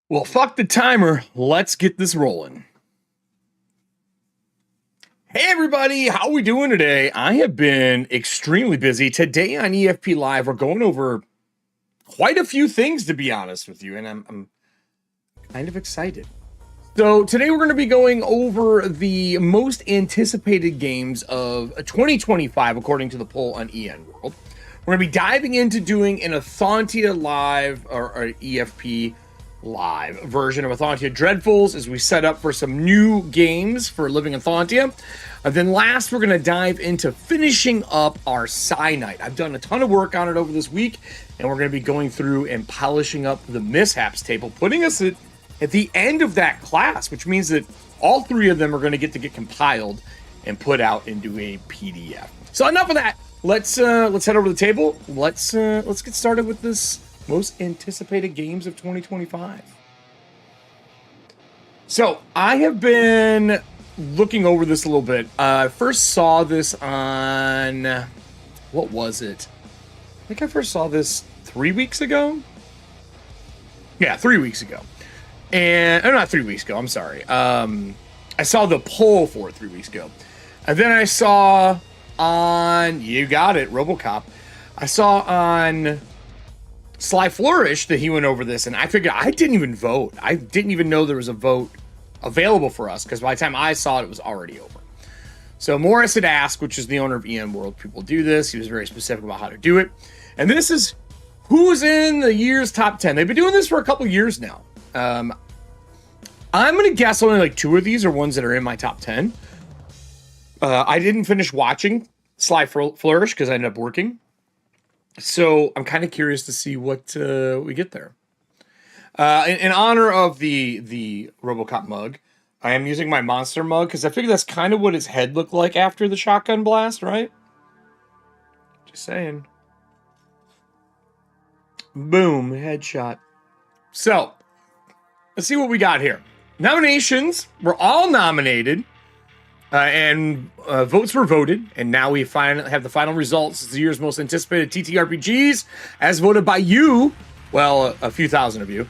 Well, fuck the timer. Let's get this rolling. Hey everybody, how we doing today? I have been extremely busy. Today on EFP Live, we're going over quite a few things, to be honest with you, and I'm kind of excited. So today we're going to be going over the most anticipated games of 2025, according to the poll on EN World. We're going to be diving into doing an ETHUANTIA Live, or EFP Live version of ETHUANTIA Dreadfuls as we set up for some new games for Living ETHUANTIA. And then last, we're going to dive into finishing up our Cyanide. I've done a ton of work on it over this week, and we're going to be going through and polishing up the mishaps table, putting us at the end of that class, which means that all three of them are going to get compiled and put out into a PDF. So enough of that. Let's head over to the table. Let's get started with this most anticipated games of 2025. So I have been looking over this a little bit. I first saw this on, what was it? I think I first saw this 3 weeks ago. Yeah, 3 weeks ago. And not 3 weeks ago, I'm sorry. I saw the poll for it 3 weeks ago. And then I saw on, you got it, RoboCop. I saw on Sly Flourish that he went over this, and I figured I didn't even vote. I didn't even know there was a vote available for us, because by the time I saw it, it was already over. So Morris had asked, which is the owner of EN World, people do this. He was very specific about how to do it. And this is who's in the year's top 10. They've been doing this for a couple years now. I'm going to guess only like two of these are ones that are in my top 10. I didn't finish watching Sly Flourish because I ended up working. So I'm kind of curious to see what we get there. In honor of the RoboCop mug, I am using my monster mug because I figure that's kind of what his head looked like after the shotgun blast, right? Just saying. Boom, headshot. So, let's see what we got here. Nominations were all nominated, and votes were voted, and now we have the final results. It's the year's most anticipated TTRPGs, as voted by you, well, a few thousand of you.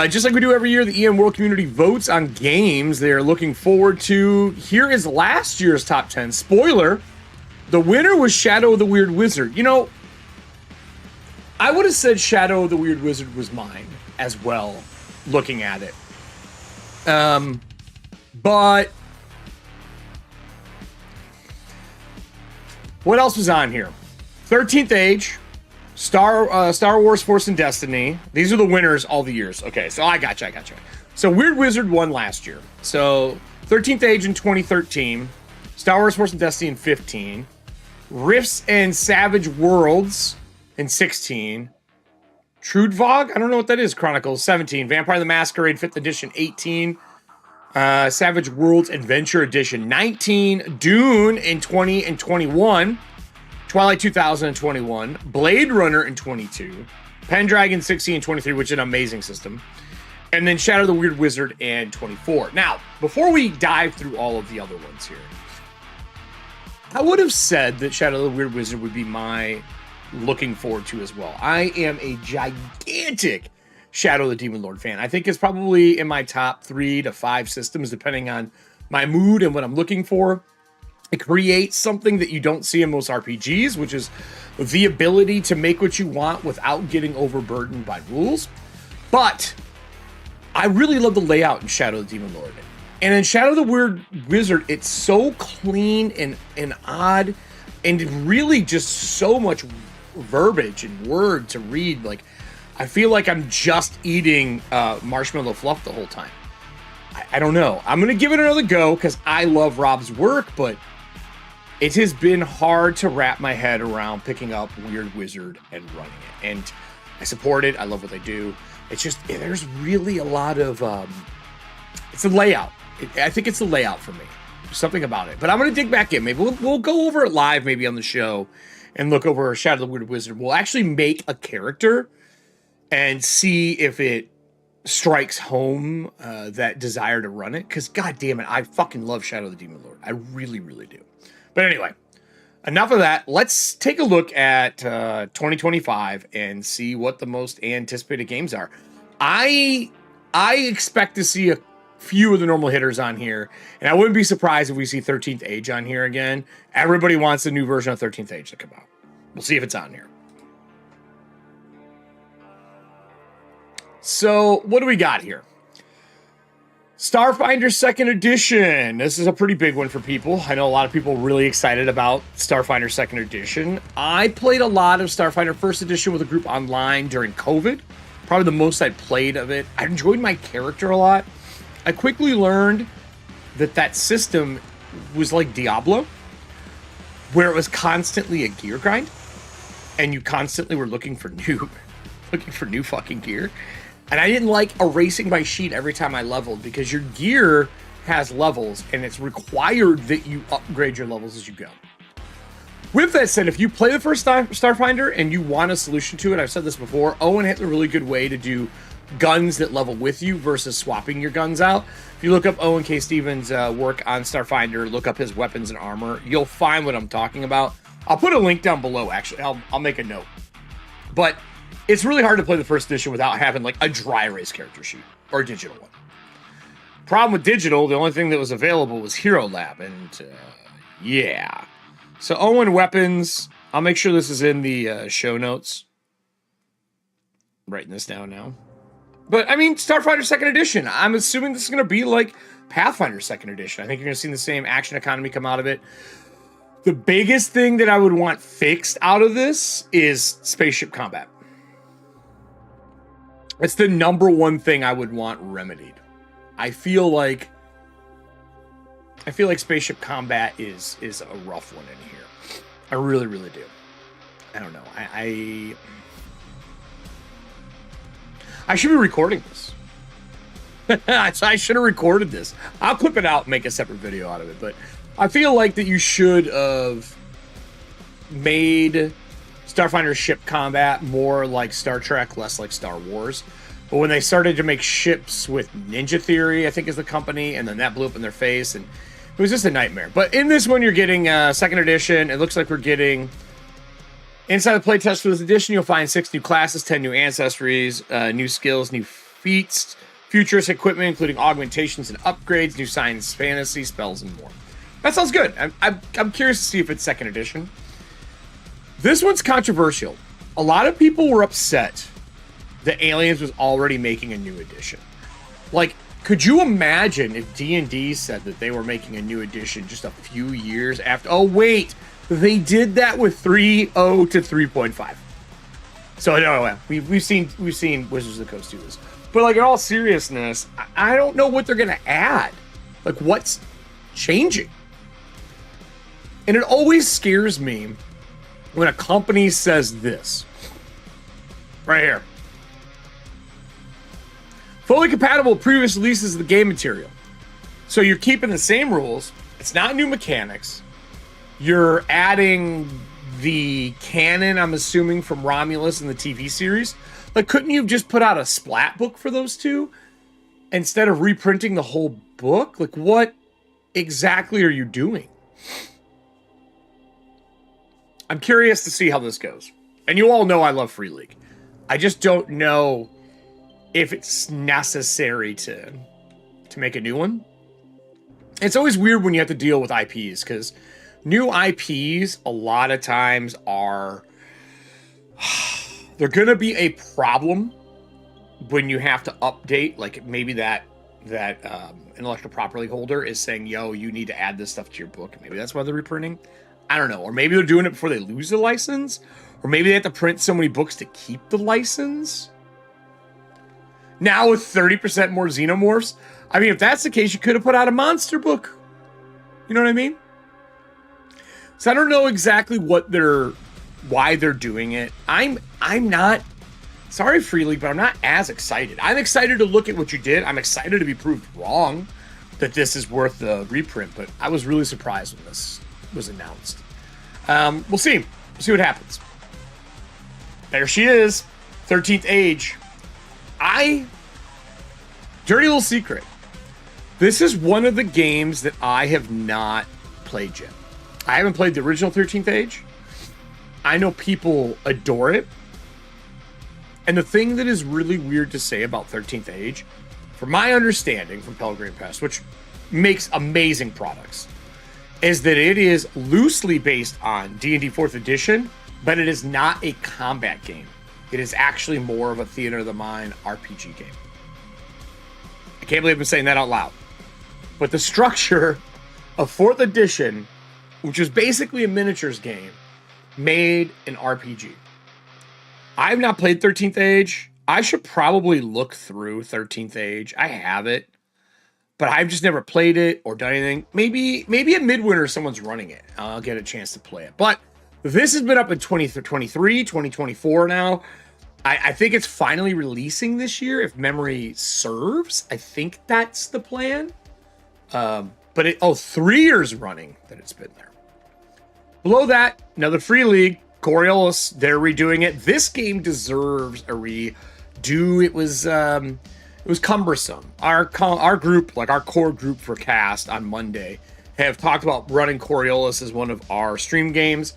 Just like we do every year, the EN World community votes on games they are looking forward to. Here is last year's top 10. Spoiler, the winner was Shadow of the Weird Wizard. You know, I would have said Shadow of the Weird Wizard was mine as well, looking at it. But what else was on here? 13th Age, Star Wars Force and Destiny. These are the winners all the years. Okay, so I gotcha. So Weird Wizard won last year. So 13th Age in 2013, Star Wars Force and Destiny in 15, Rifts and Savage Worlds in 16, Trudvog, I don't know what that is, Chronicles 17, Vampire the Masquerade 5th Edition 18, Savage Worlds Adventure Edition 19, Dune in 20 and 21, Twilight 2021, Blade Runner in 22, Pendragon 16 and 23, which is an amazing system, and then Shadow of the Weird Wizard and 24. Now, before we dive through all of the other ones here, I would have said that Shadow of the Weird Wizard would be my looking forward to as well. I am a gigantic Shadow of the Demon Lord fan. I think it's probably in my top 3 to 5 systems, depending on my mood and what I'm looking for. It creates something that you don't see in most RPGs, which is the ability to make what you want without getting overburdened by rules. But I really love the layout in Shadow of the Demon Lord. And in Shadow of the Weird Wizard, it's so clean and odd, and really just so much verbiage and word to read. Like, I feel like I'm just eating marshmallow fluff the whole time. I don't know. I'm going to give it another go because I love Rob's work, but it has been hard to wrap my head around picking up Weird Wizard and running it. And I support it. I love what they do. It's just, there's really a lot of, it's a layout. I think it's the layout for me. There's something about it. But I'm going to dig back in. Maybe we'll go over it live, maybe on the show, and look over Shadow of the Weird Wizard. We'll actually make a character and see if it strikes home that desire to run it. Because, god damn it, I fucking love Shadow of the Demon Lord. I really, really do. But anyway, enough of that. Let's take a look at 2025 and see what the most anticipated games are. I I expect to see a few of the normal hitters on here, and I wouldn't be surprised if we see 13th Age on here again. Everybody wants a new version of 13th Age to come out. We'll see if it's on here. So, what do we got here? Starfinder 2nd Edition. This is a pretty big one for people. I know a lot of people are really excited about Starfinder 2nd Edition. I played a lot of Starfinder 1st Edition with a group online during COVID. Probably the most I played of it. I enjoyed my character a lot. I quickly learned that that system was like Diablo, where it was constantly a gear grind, and you constantly were looking for new fucking gear. And I didn't like erasing my sheet every time I leveled, because your gear has levels and it's required that you upgrade your levels as you go. With that said, if you play the first Starfinder and you want a solution to it, I've said this before, Owen has a really good way to do guns that level with you versus swapping your guns out. If you look up Owen K. Stevens' work on Starfinder, look up his weapons and armor, you'll find what I'm talking about. I'll put a link down below, actually. I'll make a note. But it's really hard to play the first edition without having like a dry erase character sheet or a digital one. Problem with digital, the only thing that was available was Hero Lab, and yeah. So Owen weapons, I'll make sure this is in the show notes. I'm writing this down now. But I mean, Starfinder 2nd Edition, I'm assuming this is going to be like Pathfinder 2nd Edition. I think you're going to see the same action economy come out of it. The biggest thing that I would want fixed out of this is spaceship combat. It's the number one thing I would want remedied. I feel like spaceship combat is a rough one in here. I really, really do. I don't know. I should be recording this. I should have recorded this. I'll clip it out and make a separate video out of it. But I feel like that you should have made Starfinder ship combat more like Star Trek, less like Star Wars. But when they started to make ships with Ninja Theory, I think is the company, and then that blew up in their face, and it was just a nightmare. But in this one, you're getting 2nd Edition. It looks like we're getting... Inside the playtest for this edition, you'll find 6 new classes, 10 new ancestries, new skills, new feats, futurist equipment, including augmentations and upgrades, new science, fantasy, spells, and more. That sounds good. I'm curious to see if it's 2nd Edition. This one's controversial. A lot of people were upset that Aliens was already making a new edition. Like, could you imagine if D&D said that they were making a new edition just a few years after? Oh, wait. They did that with 3.0 to 3.5. So, no, we've seen Wizards of the Coast do this. But, like, in all seriousness, I don't know what they're going to add. Like, what's changing? And it always scares me when a company says this. Right here. Fully compatible with previous releases of the game material. So you're keeping the same rules. It's not new mechanics. You're adding the canon, I'm assuming, from Romulus and the TV series. Like, couldn't you have just put out a splat book for those two instead of reprinting the whole book? Like, what exactly are you doing? I'm curious to see how this goes. And you all know I love Free League. I just don't know if it's necessary to make a new one. It's always weird when you have to deal with IPs, because new IPs a lot of times are... they're going to be a problem when you have to update. Like, maybe that intellectual property holder is saying, yo, you need to add this stuff to your book. Maybe that's why they're reprinting. I don't know. Or maybe they're doing it before they lose the license. Or maybe they have to print so many books to keep the license. Now with 30% more xenomorphs. I mean, if that's the case, you could have put out a monster book. You know what I mean? So I don't know exactly why they're doing it. I'm not, sorry Free League, but I'm not as excited. I'm excited to look at what you did. I'm excited to be proved wrong that this is worth the reprint, but I was really surprised when this was announced. We'll see. We'll see what happens. There she is. 13th Age. Dirty little secret. This is one of the games that I have not played yet. I haven't played the original 13th Age. I know people adore it. And the thing that is really weird to say about 13th Age from my understanding from Pelgrane Press, which makes amazing products, is that it is loosely based on D&D 4th edition, but it is not a combat game. It is actually more of a theater of the mind RPG game. I can't believe I'm saying that out loud. But the structure of 4th edition, which is basically a miniatures game, made an RPG. I've not played 13th Age. I should probably look through 13th Age. I have it, but I've just never played it or done anything. Maybe at Midwinter someone's running it. I'll get a chance to play it. But this has been up in 2023, 2024 now. I think it's finally releasing this year, if memory serves. I think that's the plan. But 3 years running that it's been there. Below that, another free league, Coriolis. They're redoing it. This game deserves a redo. It was cumbersome. Our group, like our core group for cast on Monday, have talked about running Coriolis as one of our stream games.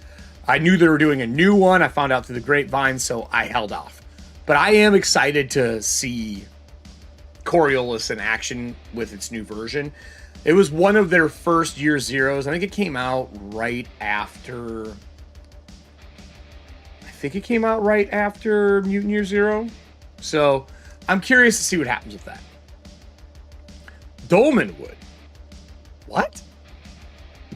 I knew they were doing a new one. I found out through the grapevine, so I held off. But I am excited to see Coriolis in action with its new version. It was one of their first year zeros. I think it came out right after... Mutant Year Zero. So I'm curious to see what happens with that. Dolmenwood. What?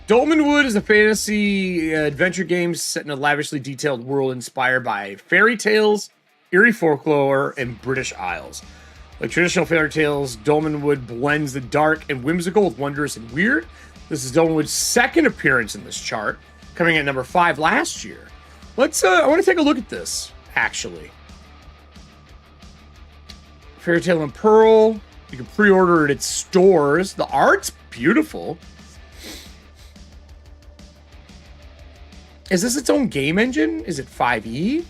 Dolmenwood is a fantasy adventure game set in a lavishly detailed world inspired by fairy tales, eerie folklore, and British Isles. Like traditional fairy tales, Dolmenwood blends the dark and whimsical with wondrous and weird. This is Dolmenwood's second appearance in this chart, coming at number 5 last year. I want to take a look at this, actually. Fairy Tale and Pearl. You can pre-order it at stores. The art's beautiful. Is this its own game engine? Is it 5e?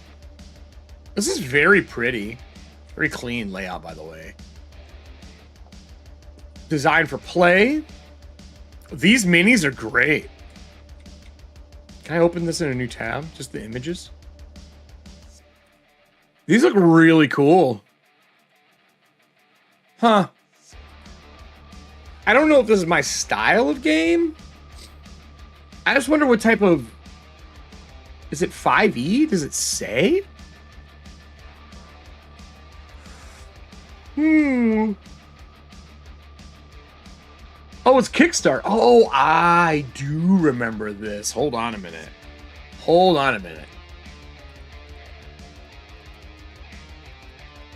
This is very pretty. Very clean layout, by the way. Designed for play. These minis are great. Can I open this in a new tab? Just the images. These look really cool. Huh. I don't know if this is my style of game. I just wonder what type of... Is it 5e? Does it say? Oh, it's Kickstarter. Oh, I do remember this. Hold on a minute.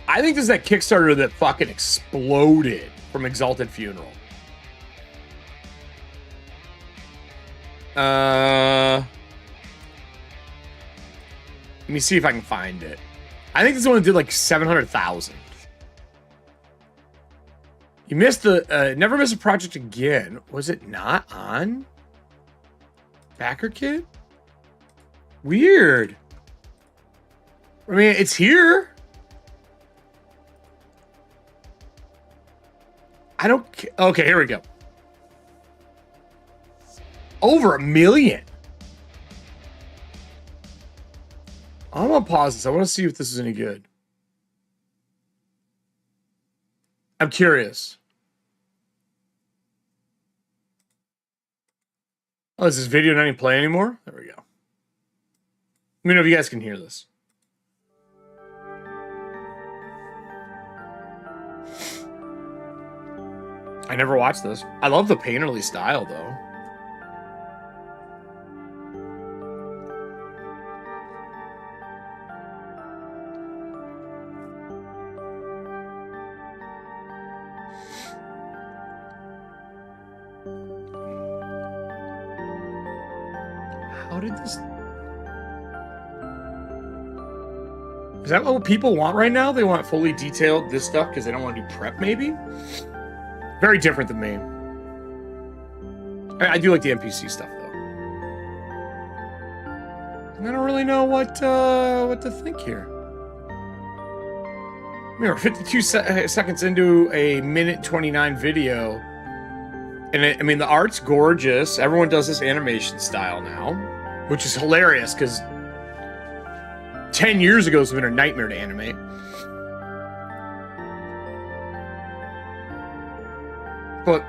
I think this is that Kickstarter that fucking exploded from Exalted Funeral. Let me see if I can find it. I think this one did like 700,000. You missed the Never Miss a Project Again. Was it not on Backer Kid? Weird. I mean, it's here. I don't... Okay, here we go. Over 1 million. I'm gonna pause this. I want to see if this is any good. I'm curious. Oh, is this video not even play anymore? There we go. Let me know if you guys can hear this. I never watched this. I love the painterly style, though. How did this... Is that what people want right now? They want fully detailed this stuff because they don't want to do prep, maybe? Very different than me. I do like the NPC stuff, though. And I don't really know what to think here. We're 52 seconds into a 1:29 video. And I mean, the art's gorgeous. Everyone does this animation style now, which is hilarious because 10 years ago it's been a nightmare to animate. But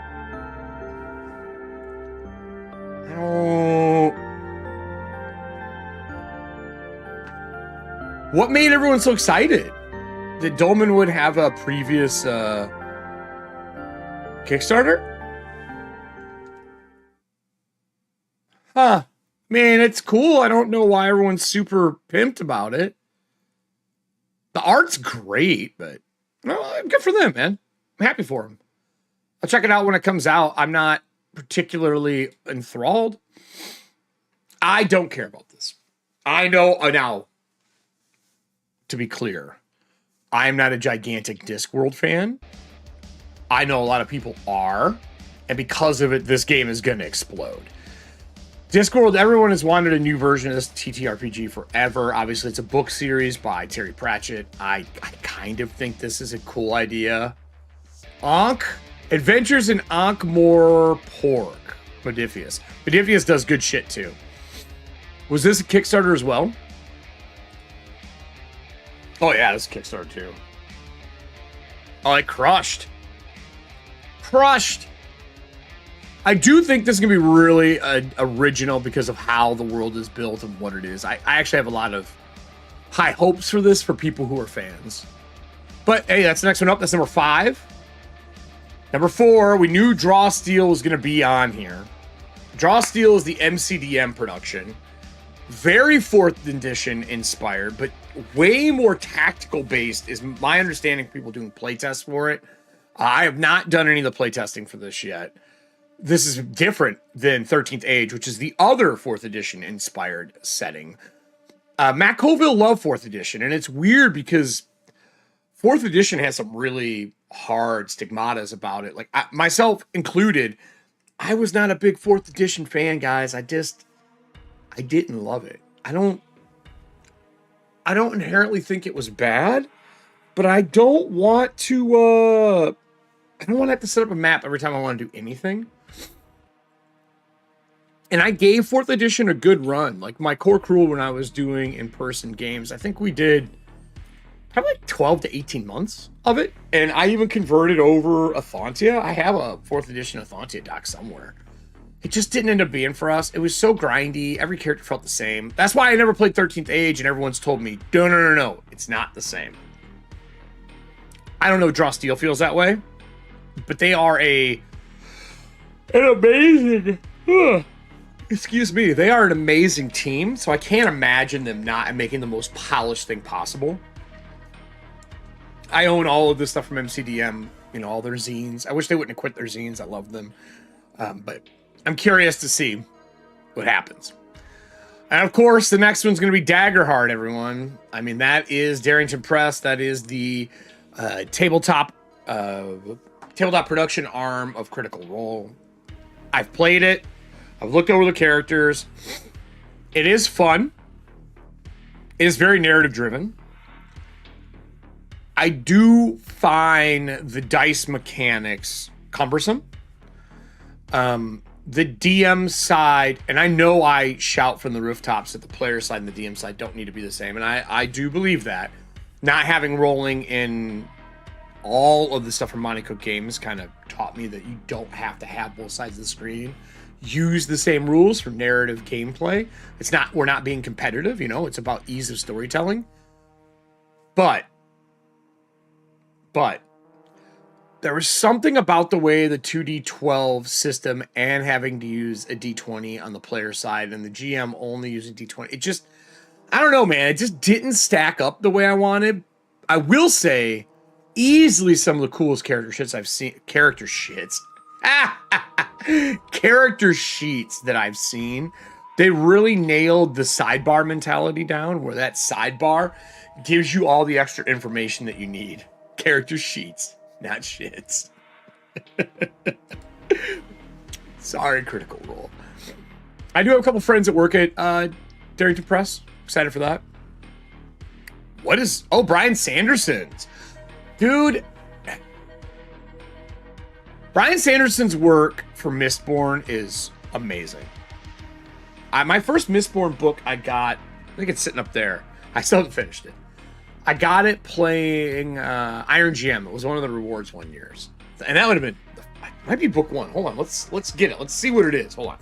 I don't... What made everyone so excited? That Dolman would have a previous Kickstarter? Huh. Man, it's cool. I don't know why everyone's super pimped about it. The art's great, but well, good for them, man. I'm happy for them. I'll check it out when it comes out. I'm not particularly enthralled. I don't care about this. I know now, to be clear, I am not a gigantic Discworld fan. I know a lot of people are, and because of it, this game is going to explode. Discworld, everyone has wanted a new version of this TTRPG forever. Obviously, it's a book series by Terry Pratchett. I kind of think this is a cool idea. Ankh? Adventures in Ankh-Morpork. Modifius. Modifius does good shit, too. Was this a Kickstarter as well? Oh, yeah, this is Kickstarter, too. Oh, it crushed. Crushed! I do think this is going to be really original because of how the world is built and what it is. I actually have a lot of high hopes for this for people who are fans. But, hey, that's the next one up. That's number 5. Number 4, we knew Draw Steel was going to be on here. Draw Steel is the MCDM production. Very 4th edition inspired, but way more tactical based is my understanding of people doing playtests for it. I have not done any of the playtesting for this yet. This is different than 13th Age, which is the other 4th edition inspired setting. Matt Colville loved 4th edition, and it's weird because 4th edition has some really hard stigmatas about it. Like, myself included, I was not a big 4th edition fan, guys. I didn't love it. I don't inherently think it was bad, but I don't want to have to set up a map every time I want to do anything. And I gave 4th edition a good run. Like my core crew when I was doing in-person games, I think we did probably like 12 to 18 months of it. And I even converted over ETHUANTIA. I have a 4th edition ETHUANTIA doc somewhere. It just didn't end up being for us. It was so grindy. Every character felt the same. That's why I never played 13th Age, and everyone's told me, no. It's not the same. I don't know if Draw Steel feels that way, but they are an amazing... excuse me. They are an amazing team, so I can't imagine them not making the most polished thing possible. I own all of this stuff from MCDM, you know, all their zines. I wish they wouldn't have quit their zines. I love them. But I'm curious to see what happens. And of course, the next one's going to be Daggerheart, everyone. I mean, that is Darrington Press. That is the tabletop production arm of Critical Role. I've played it. I've looked over the characters. It is fun. It is very narrative driven. I do find the dice mechanics cumbersome. The DM side, and I know I shout from the rooftops that the player side and the DM side don't need to be the same, and I do believe that. Not having rolling in all of the stuff from Monte Cook Games kind of taught me that you don't have to have both sides of the screen use the same rules for narrative gameplay. We're not being competitive, you know, it's about ease of storytelling. But there was something about the way the 2d12 system and having to use a d20 on the player side and the GM only using d20. It just, I don't know, man. It just didn't stack up the way I wanted. I will say, easily some of the coolest character sheets I've seen. Character sheets that I've seen. They really nailed the sidebar mentality down, where that sidebar gives you all the extra information that you need. Character sheets. Not shits. Sorry, Critical Role. I do have a couple friends that work at Darrington Press. Excited for that. What is... Oh, Brian Sanderson's. Dude. Brian Sanderson's work for Mistborn is amazing. My first Mistborn book I got... I think it's sitting up there. I still haven't finished it. I got it playing Iron GM. It was one of the rewards one year. And that would have been Might be book 1. Hold on. Let's get it. Let's see what it is. Hold on.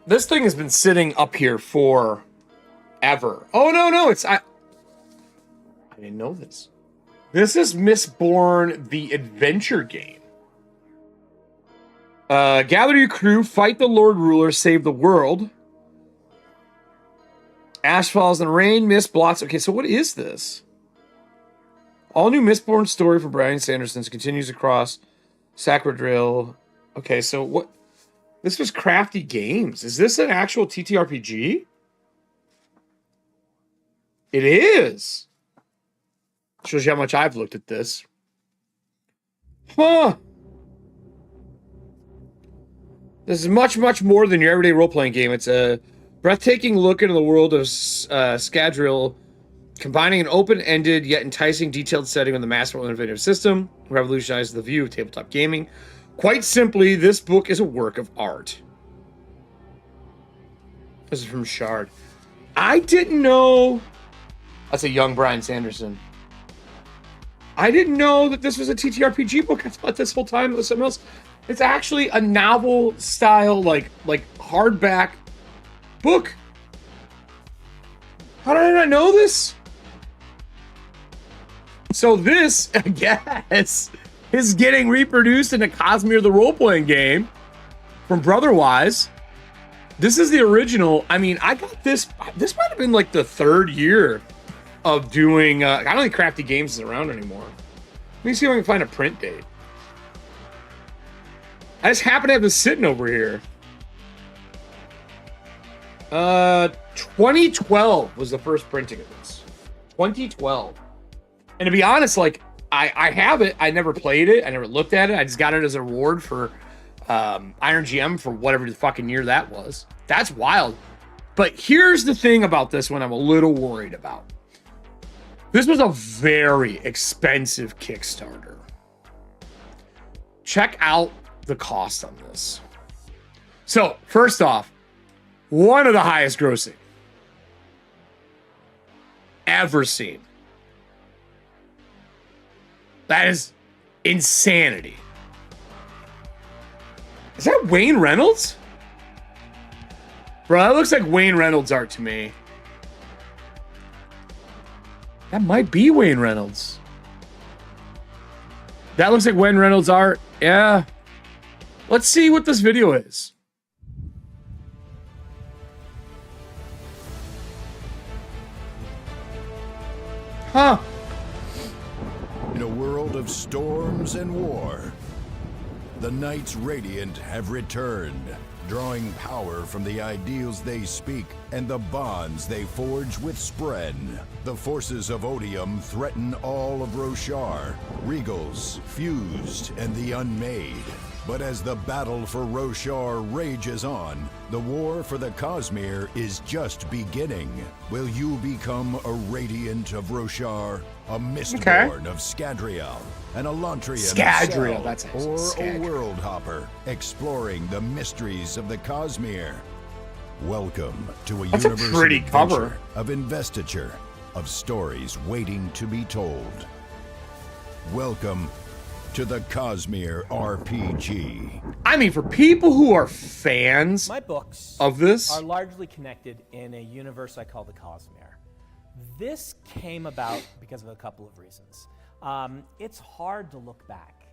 This thing has been sitting up here for ever. Oh, no, it's... I didn't know this. This is Mistborn, the adventure game. Gather your crew, fight the Lord Ruler, save the world. Ash falls in rain, mist blots. Okay, so what is this? All new Mistborn story for Bryan Sanderson continues across Sacredale. Okay, so what... This was Crafty Games. Is this an actual TTRPG? It is. Shows you how much I've looked at this. Huh. This is much, much more than your everyday role-playing game. It's a breathtaking look into the world of Scadrial, combining an open-ended yet enticing detailed setting with a masterful innovative system, revolutionizes the view of tabletop gaming. Quite simply, this book is a work of art. This is from Shard. I didn't know... That's a young Bryan Sanderson. I didn't know that this was a TTRPG book. I thought this whole time it was something else. It's actually a novel style, like hardback book. How did I not know this? So this, I guess, is getting reproduced in a Cosmere the role-playing game from Brotherwise. This is the original. I mean, I got this. This might have been like the 3rd year of doing. I don't think Crafty Games is around anymore. Let me see if I can find a print date. I just happen to have this sitting over here. 2012 was the first printing of this. 2012. And to be honest, like, I have it. I never played it. I never looked at it. I just got it as a reward for Iron GM for whatever the fucking year that was. That's wild. But here's the thing about this one I'm a little worried about. This was a very expensive Kickstarter. Check out the cost on this. So, first off, one of the highest grossing ever seen. That is insanity. Is that Wayne Reynolds? Bro, that looks like Wayne Reynolds art to me. That might be Wayne Reynolds. That looks like Wayne Reynolds art. Yeah. Let's see what this video is. Huh. In a world of storms and war, the Knights Radiant have returned, drawing power from the ideals they speak and the bonds they forge with Spren. The forces of Odium threaten all of Roshar, Regals, Fused, and the Unmade. But as the battle for Roshar rages on, the war for the Cosmere is just beginning. Will you become a Radiant of Roshar, a Mistborn of Scadrial, an Elantrian Scadrial, of that's it. or Scadrial. a World Hopper, exploring the mysteries of the Cosmere? Welcome to a That's a universe pretty of cover. adventure, of investiture, of stories waiting to be told. Welcome to the Cosmere RPG. I mean, for people who are fans My books of this, are largely connected in a universe I call the Cosmere. This came about because of a couple of reasons. It's hard to look back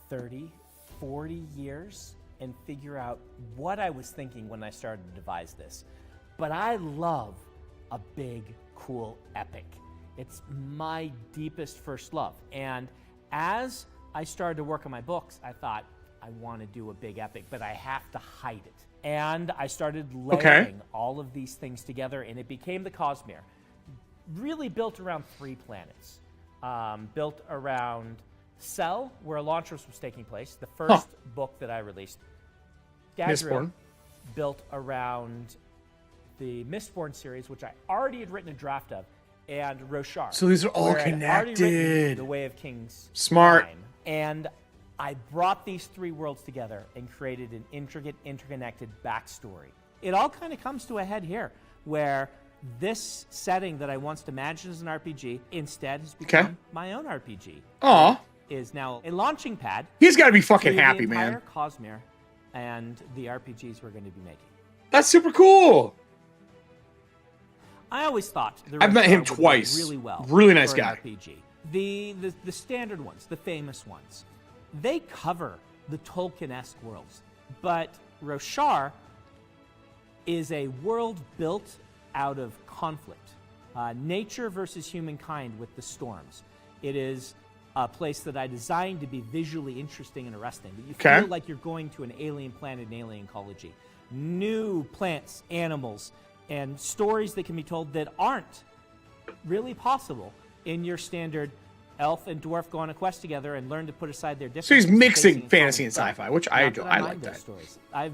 30, 40 years and figure out what I was thinking when I started to devise this. But I love a big, cool epic. It's my deepest first love. And as I started to work on my books, I thought, I want to do a big epic, but I have to hide it. And I started layering all of these things together, and it became the Cosmere. Really built around 3 planets. Built around Cell, where Elantris was taking place, the first book that I released. Mistborn. Built around the Mistborn series, which I already had written a draft of, and Roshar. So these are all where I'd already written connected. The Way of Kings. Smart. Time, and I brought these 3 worlds together and created an intricate, interconnected backstory. It all kind of comes to a head here, where this setting that I once imagined as an RPG instead has become my own RPG. Aw. Is now a launching pad. He's got to be fucking to happy, the entire man. Cosmere and the RPGs we're going to be making. That's super cool. I always thought I've met him Roshar would go twice. really well. Really nice for an guy. RPG. The standard ones, the famous ones, they cover the Tolkien-esque worlds, but Roshar is a world built out of conflict, nature versus humankind with the storms. It is a place that I designed to be visually interesting and arresting. That you feel like you're going to an alien planet, an alien ecology. New plants, animals, and stories that can be told that aren't really possible in your standard elf and dwarf go on a quest together and learn to put aside their differences. So he's mixing facing fantasy and common sci-fi, threat. which I Not enjoy. that I mind like those that. Stories. I've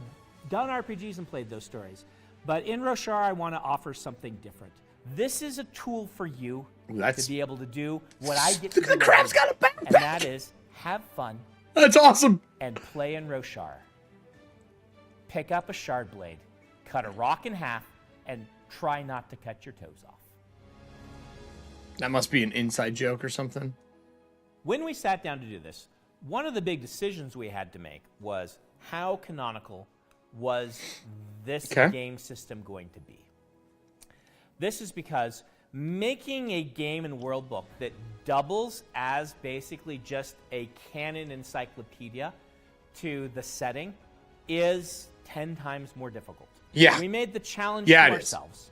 done RPGs and played those stories, but in Roshar, I want to offer something different. This is a tool for you to be able to do what I get to do. The crab's got a backpack. And that is have fun That's awesome. and play in Roshar. Pick up a shard blade, cut a rock in half, and try not to cut your toes off. That must be an inside joke or something. When we sat down to do this, one of the big decisions we had to make was how canonical was this game system going to be? This is because making a game and world book that doubles as basically just a canon encyclopedia to the setting is 10 times more difficult. Yeah. We made the challenge Yeah, to it is. ourselves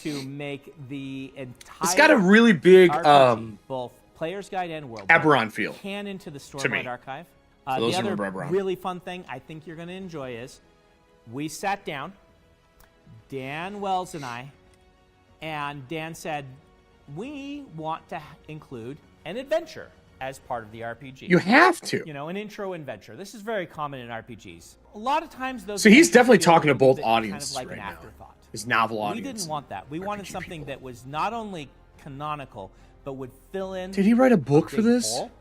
to make the entire It's got a really big RPG, both Player's Guide and World Eberron feel. canon to the me. Stormlight Archive. For those The who other remember Eberron. really fun thing I think you're going to enjoy is we sat down, Dan Wells and I, and Dan said, we want to include an adventure as part of the RPG. You have to. You know, an intro adventure. This is very common in RPGs. A lot of times those... So he's adventures definitely feel a talking to little both bit kind of audiences like right an now. afterthought. His novel We audience. didn't want that. We wanted RPG something people. that was not only canonical, but would fill in... Did he write a book for big this? hole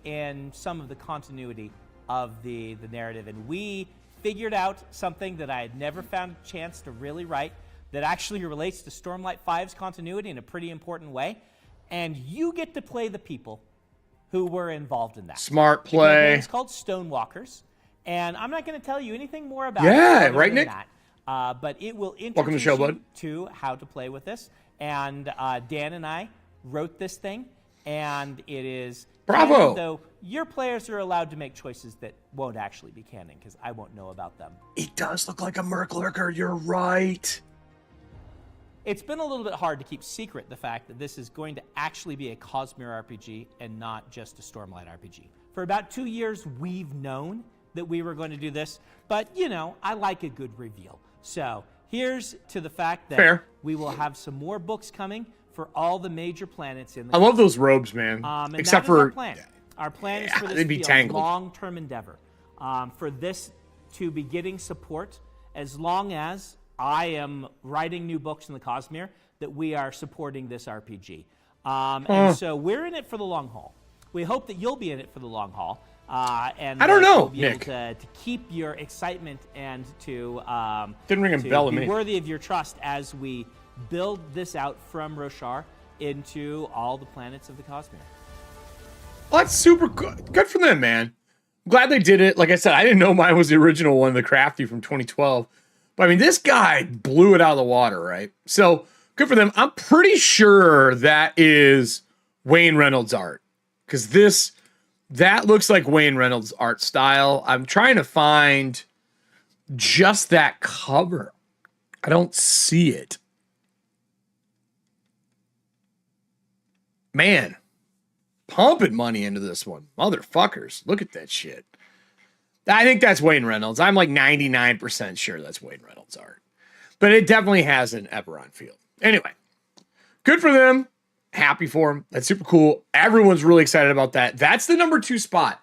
in some of the continuity of the narrative. And we figured out something that I had never found a chance to really write that actually relates to Stormlight 5's continuity in a pretty important way. And you get to play the people who were involved in that. Smart The play. campaign's called Stonewalkers. And I'm not going to tell you anything more about Yeah, it. right, than Nick? That. But it will introduce Welcome to the show, you bud. to how to play with this. And Dan and I wrote this thing, and it is Bravo. canon, though your players are allowed to make choices that won't actually be canon, because I won't know about them. He does look like a Merklurker. You're right. It's been a little bit hard to keep secret the fact that this is going to actually be a Cosmere RPG and not just a Stormlight RPG. For about 2 years, we've known that we were going to do this, but, you know, I like a good reveal. So here's to the fact that Fair. we will have some more books coming for all the major planets in the I love those robes, man. and Except that is our for plan. Our plan is Yeah, for this they'd to be be tangled. a long-term endeavor. For this to be getting support, as long as I am writing new books in the Cosmere, that we are supporting this RPG. And so we're in it for the long haul. We hope that you'll be in it for the long haul. And I don't that know, you'll be able Nick. to keep your excitement and to Didn't ring a to bell to be me. worthy of your trust as we build this out from Roshar into all the planets of the Cosmere. Well, that's super good. Good for them, man. I'm glad they did it. Like I said, I didn't know mine was the original one, the Crafty from 2012. But I mean, this guy blew it out of the water, right? So good for them. I'm pretty sure that is Wayne Reynolds' art, because that looks like Wayne Reynolds' art style. I'm trying to find just that cover. I don't see it. Man, pumping money into this one. Motherfuckers, look at that shit. I think that's Wayne Reynolds. I'm like 99% sure that's Wayne Reynolds' art. But it definitely has an Eberron feel. Anyway, good for them. Happy for them. That's super cool. Everyone's really excited about that. That's the number 2 spot.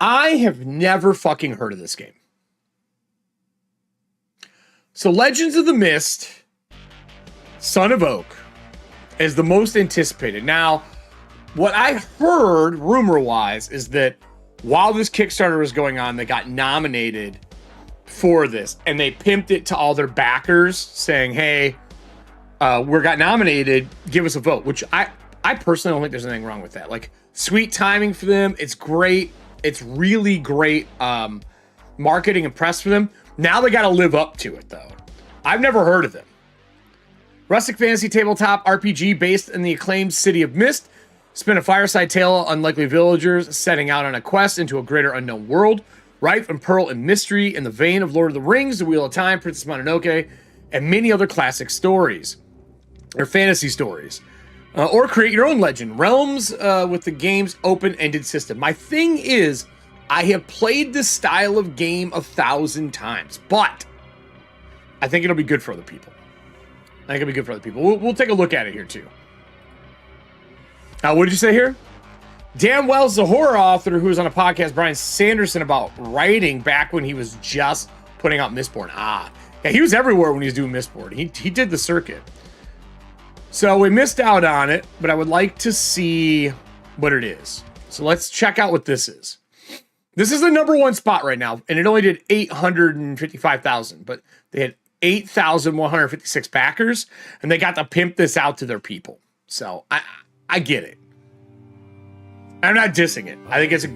I have never fucking heard of this game. So Legends of the Mist, Son of Oak. is the most anticipated. Now, what I heard rumor-wise is that while this Kickstarter was going on, they got nominated for this, and they pimped it to all their backers saying, hey, we got nominated, give us a vote, which I personally don't think there's anything wrong with that. Like, sweet timing for them. It's great. It's really great marketing and press for them. Now they got to live up to it, though. I've never heard of them. Rustic fantasy tabletop RPG based in the acclaimed city of Mist. Spin a fireside tale of unlikely villagers setting out on a quest into a greater unknown world, rife in pearl and mystery in the vein of Lord of the Rings, The Wheel of Time, Princess Mononoke, and many other classic stories, or fantasy stories. Or create your own legend. Realms with the game's open-ended system. My thing is, I have played this style of game 1,000 times, but I think it'll be good for other people. I think it'll be good for other people. We'll take a look at it here, too. What did you say here? Dan Wells is a horror author who was on a podcast, Brian Sanderson, about writing back when he was just putting out Mistborn. Yeah, he was everywhere when he was doing Mistborn. He did the circuit. So we missed out on it, but I would like to see what it is. So let's check out what this is. This is the #1 spot right now, and it only did 855,000, but they had 8,156 backers, and they got to pimp this out to their people. So I get it. I'm not dissing it. I think it's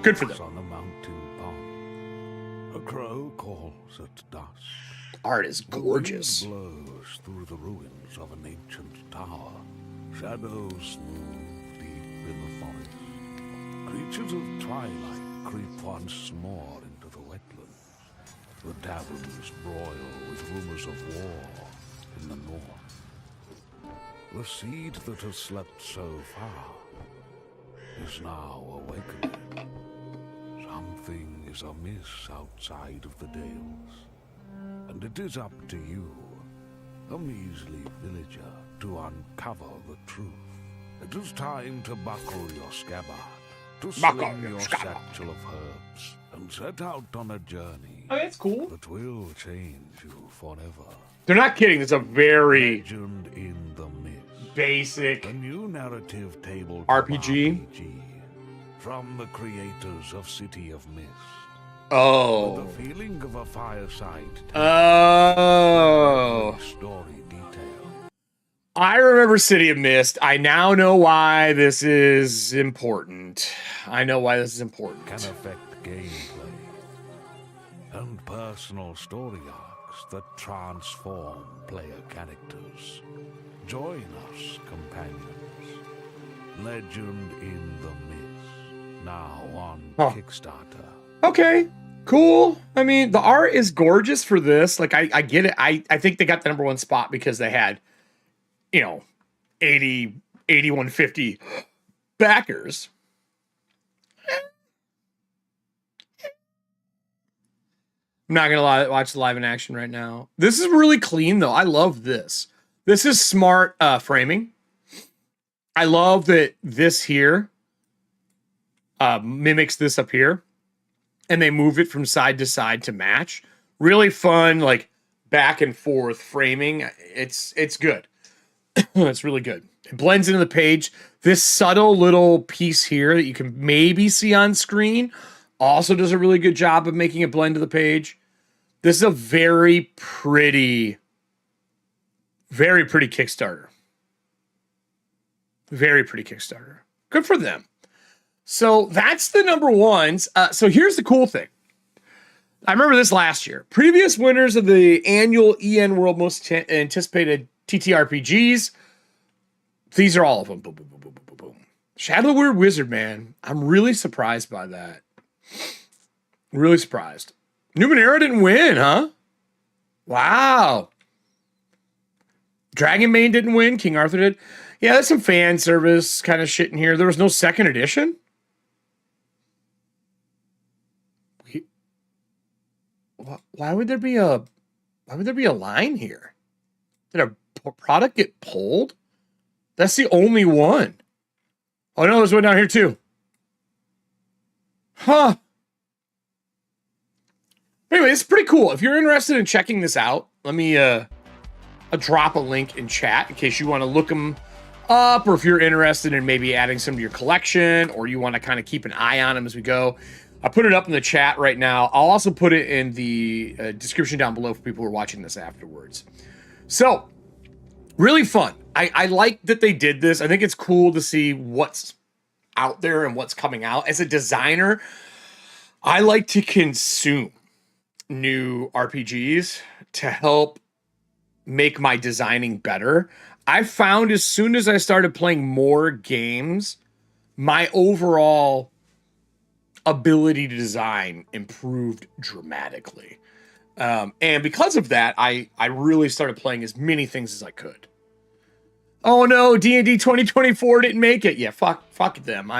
good for them. On a mountain pond, a crow calls at dusk. Art is gorgeous. The wind blows through the ruins of an ancient tower. Shadows move deep in the forest. Creatures of twilight creep once more into the wetlands. The taverns broil with rumors of war in the north. The seed that has slept so far is now awakening. Something is amiss outside of the dales, and it is up to you, a measly villager, to uncover the truth. It is time to buckle your scabbard, to sling your satchel of herbs, and set out on a journey That's cool. that will change you forever. They're not kidding. It's a very Legend in the Mist, basic a new narrative table RPG. from the creators of City of Mist. Oh. The feeling of a fireside Oh. story detail. I remember City of Mist. I now know why this is important. I know why this is important. Can affect gameplay and personal story arcs that transform player characters. Join us, companions. Legend in the Mist, now on Kickstarter. Okay, cool. I mean, the art is gorgeous for this. Like, I get it. I think they got the #1 spot because they had, 8150 backers. I'm not gonna watch the live in action right now. This is really clean though. I love this. This is smart framing. I love that this here mimics this up here, and they move it from side to side to match. Really fun, like back and forth framing. It's good. It's really good. It blends into the page. This subtle little piece here that you can maybe see on screen also does a really good job of making it blend to the page. This is a very pretty Kickstarter. Very pretty Kickstarter. Good for them. So that's the #1s. So here's the cool thing. I remember this last year. Previous winners of the annual EN World Most Anticipated TTRPGs. These are all of them. Boom, boom, boom, boom, boom, boom. Shadow the Weird Wizard, man. I'm really surprised by that. Really surprised. Numenera didn't win, huh? Wow. Dragonbane didn't win. King Arthur did. Yeah, there's some fan service kind of shit in here. There was no second edition. Why would there be a line here? Did a product get pulled? That's the only one. Oh no, there's one down here too. Huh. Anyway, it's pretty cool. If you're interested in checking this out, let me I'll drop a link in chat in case you want to look them up, or if you're interested in maybe adding some to your collection, or you want to kind of keep an eye on them as we go, I put it up in the chat right now. I'll also put it in the description down below for people who are watching this afterwards. So, really fun. I like that they did this. I think it's cool to see what's out there and what's coming out. As a designer, I like to consume new RPGs to help make my designing better. I found as soon as I started playing more games, my overall ability to design improved dramatically. And because of that, I really started playing as many things as I could. Oh no, D&D 2024 didn't make it. Yeah, fuck them.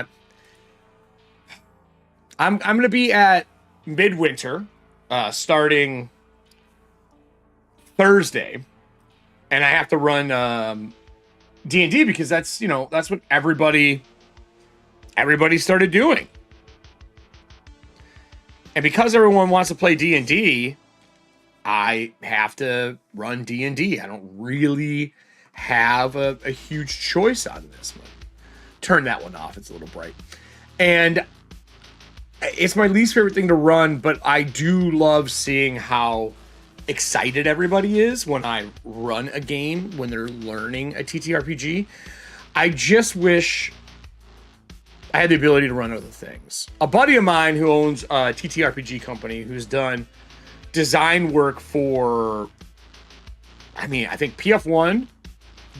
I'm gonna be at Midwinter starting Thursday, and I have to run D&D because that's what everybody started doing. And because everyone wants to play D&D, I have to run D&D. I don't really have a huge choice on this one. Turn that one off. It's a little bright. And it's my least favorite thing to run, but I do love seeing how excited everybody is when I run a game, when they're learning a TTRPG. I just wish I had the ability to run other things. A buddy of mine who owns a TTRPG company, who's done design work for, I think PF1,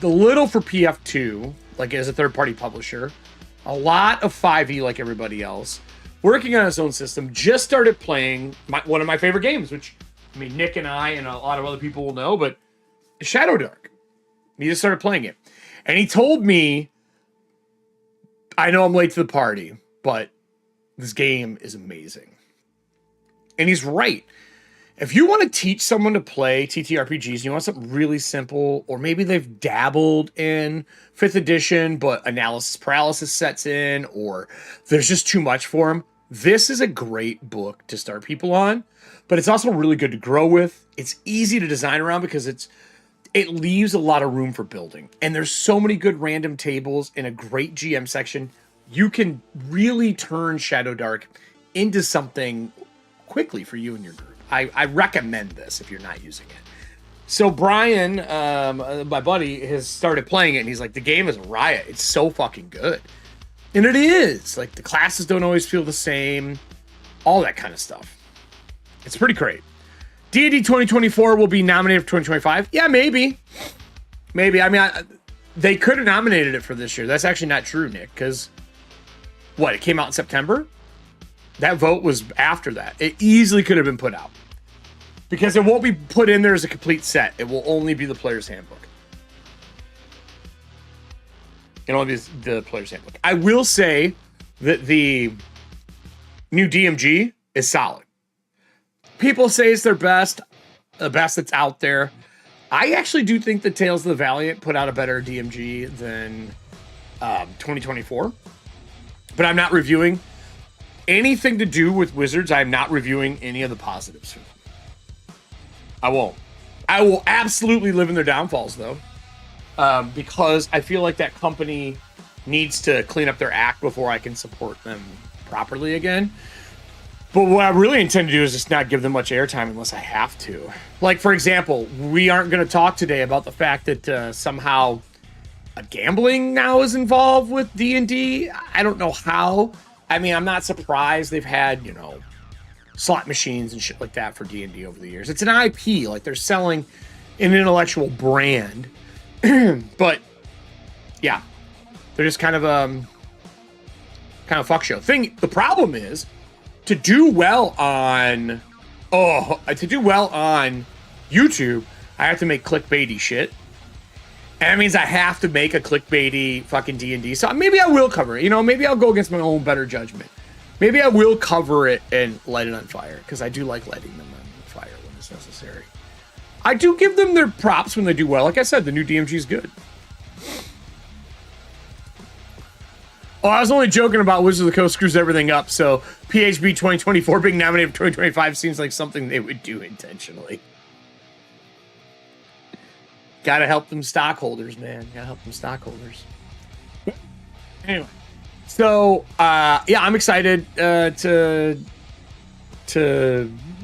the little for PF2, like as a third-party publisher, a lot of 5e like everybody else, working on his own system, just started playing one of my favorite games, which, Nick and I and a lot of other people will know, but Shadowdark. He just started playing it. And he told me, I know I'm late to the party, but this game is amazing. And he's right. If you want to teach someone to play TTRPGs, you want something really simple, or maybe they've dabbled in 5th edition, but analysis paralysis sets in, or there's just too much for them, this is a great book to start people on, but it's also really good to grow with. It's easy to design around because it leaves a lot of room for building. And there's so many good random tables in a great GM section. You can really turn Shadowdark into something quickly for you and your group. I recommend this if you're not using it. So Brian, my buddy, has started playing it, and he's like, the game is a riot. It's so fucking good. And it is. Like, the classes don't always feel the same. All that kind of stuff. It's pretty great. D&D 2024 will be nominated for 2025. Yeah, maybe. Maybe. They could have nominated it for this year. That's actually not true, Nick, because it came out in September? That vote was after that. It easily could have been put out. Because it won't be put in there as a complete set. It will only be the player's handbook. It'll only be the player's handbook. I will say that the new DMG is solid. People say it's their best, the best that's out there. I actually do think that Tales of the Valiant put out a better DMG than 2024. But I'm not reviewing anything to do with Wizards. I'm not reviewing any of the positives. I won't. I will absolutely live in their downfalls, though, because I feel like that company needs to clean up their act before I can support them properly again. But what I really intend to do is just not give them much airtime unless I have to. Like, for example, we aren't going to talk today about the fact that somehow gambling now is involved with D&D. I don't know how. I'm not surprised they've had, slot machines and shit like that for D&D over the years. It's an IP, like they're selling an intellectual brand. But yeah, they're just kind of fuck show thing. The problem is to do well on YouTube, I have to make clickbaity shit. And that means I have to make a clickbaity fucking D&D. So maybe I will cover it. Maybe I'll go against my own better judgment. Maybe I will cover it and light it on fire, because I do like lighting them on fire when it's necessary. I do give them their props when they do well. Like I said, the new DMG is good. Oh, I was only joking about Wizards of the Coast screws everything up, so PHB 2024 being nominated for 2025 seems like something they would do intentionally. Gotta help them stockholders, man. Gotta help them stockholders. Anyway, so yeah, I'm excited to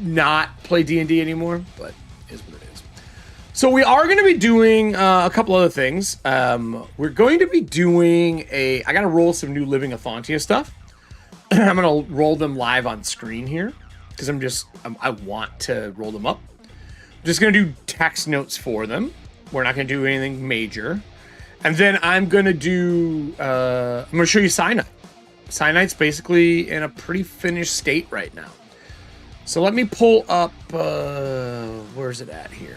not play D&D anymore, but it is what it is. So we are going to be doing a couple other things. We're going to be doing I got to roll some new Living ETHUANTIA stuff. I'm going to roll them live on screen here because I want to roll them up. I'm just going to do text notes for them. We're not going to do anything major. And then I'm going to do, I'm going to show you Cyanide. Cyanide's basically in a pretty finished state right now. So let me pull up, where's it at here?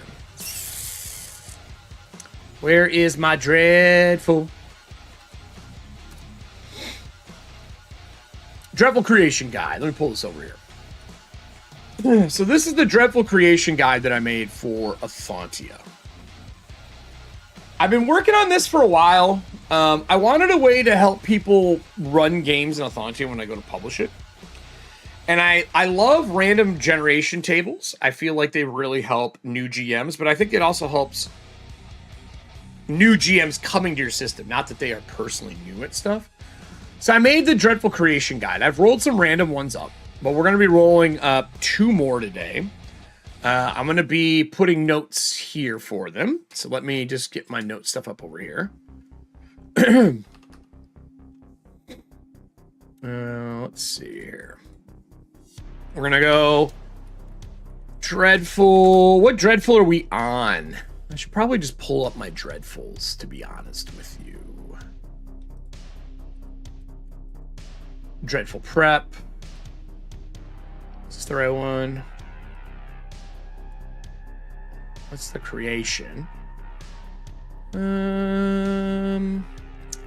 Where is my Dreadful? Dreadful Creation Guide. Let me pull this over here. So this is the Dreadful Creation Guide that I made for ETHUANTIA. I've been working on this for a while. I wanted a way to help people run games in ETHUANTIA when I go to publish it. And I love random generation tables. I feel like they really help new GMs, but I think it also helps new GMs coming to your system. Not that they are personally new at stuff. So I made the Dreadful Creation Guide. I've rolled some random ones up, but we're going to be rolling up 2 more today. I'm going to be putting notes here for them. So let me just get my note stuff up over here. Let's see here. We're going to go Dreadful. What Dreadful are we on? I should probably just pull up my Dreadfuls, to be honest with you. Dreadful Prep. Is this the right one? What's the creation?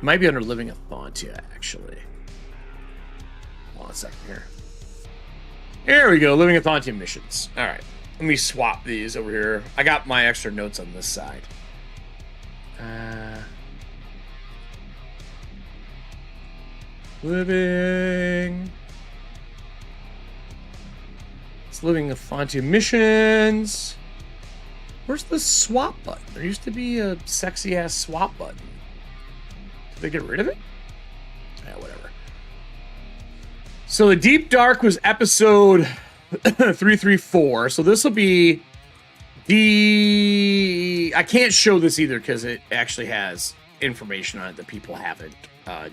Might be under Living ETHUANTIA, actually. Hold on a second here. Here we go, Living ETHUANTIA missions. All right, let me swap these over here. I got my extra notes on this side. Living. It's Living ETHUANTIA missions. Where's the swap button? There used to be a sexy ass swap button. Did they get rid of it? Yeah, whatever. So the Deep Dark was episode 334. So this will be I can't show this either because it actually has information on it that people haven't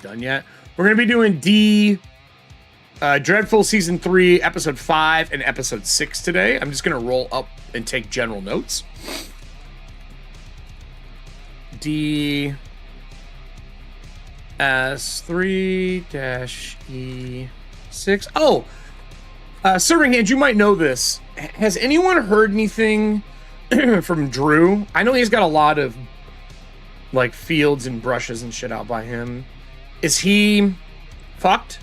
done yet. We're going to be doing Dreadful Season 3, Episode 5, and Episode 6 today. I'm just going to roll up and take general notes. DS3-E6. Oh! Serving Hand, you might know this. Has anyone heard anything from Drew? I know he's got a lot of like fields and brushes and shit out by him. Is he fucked?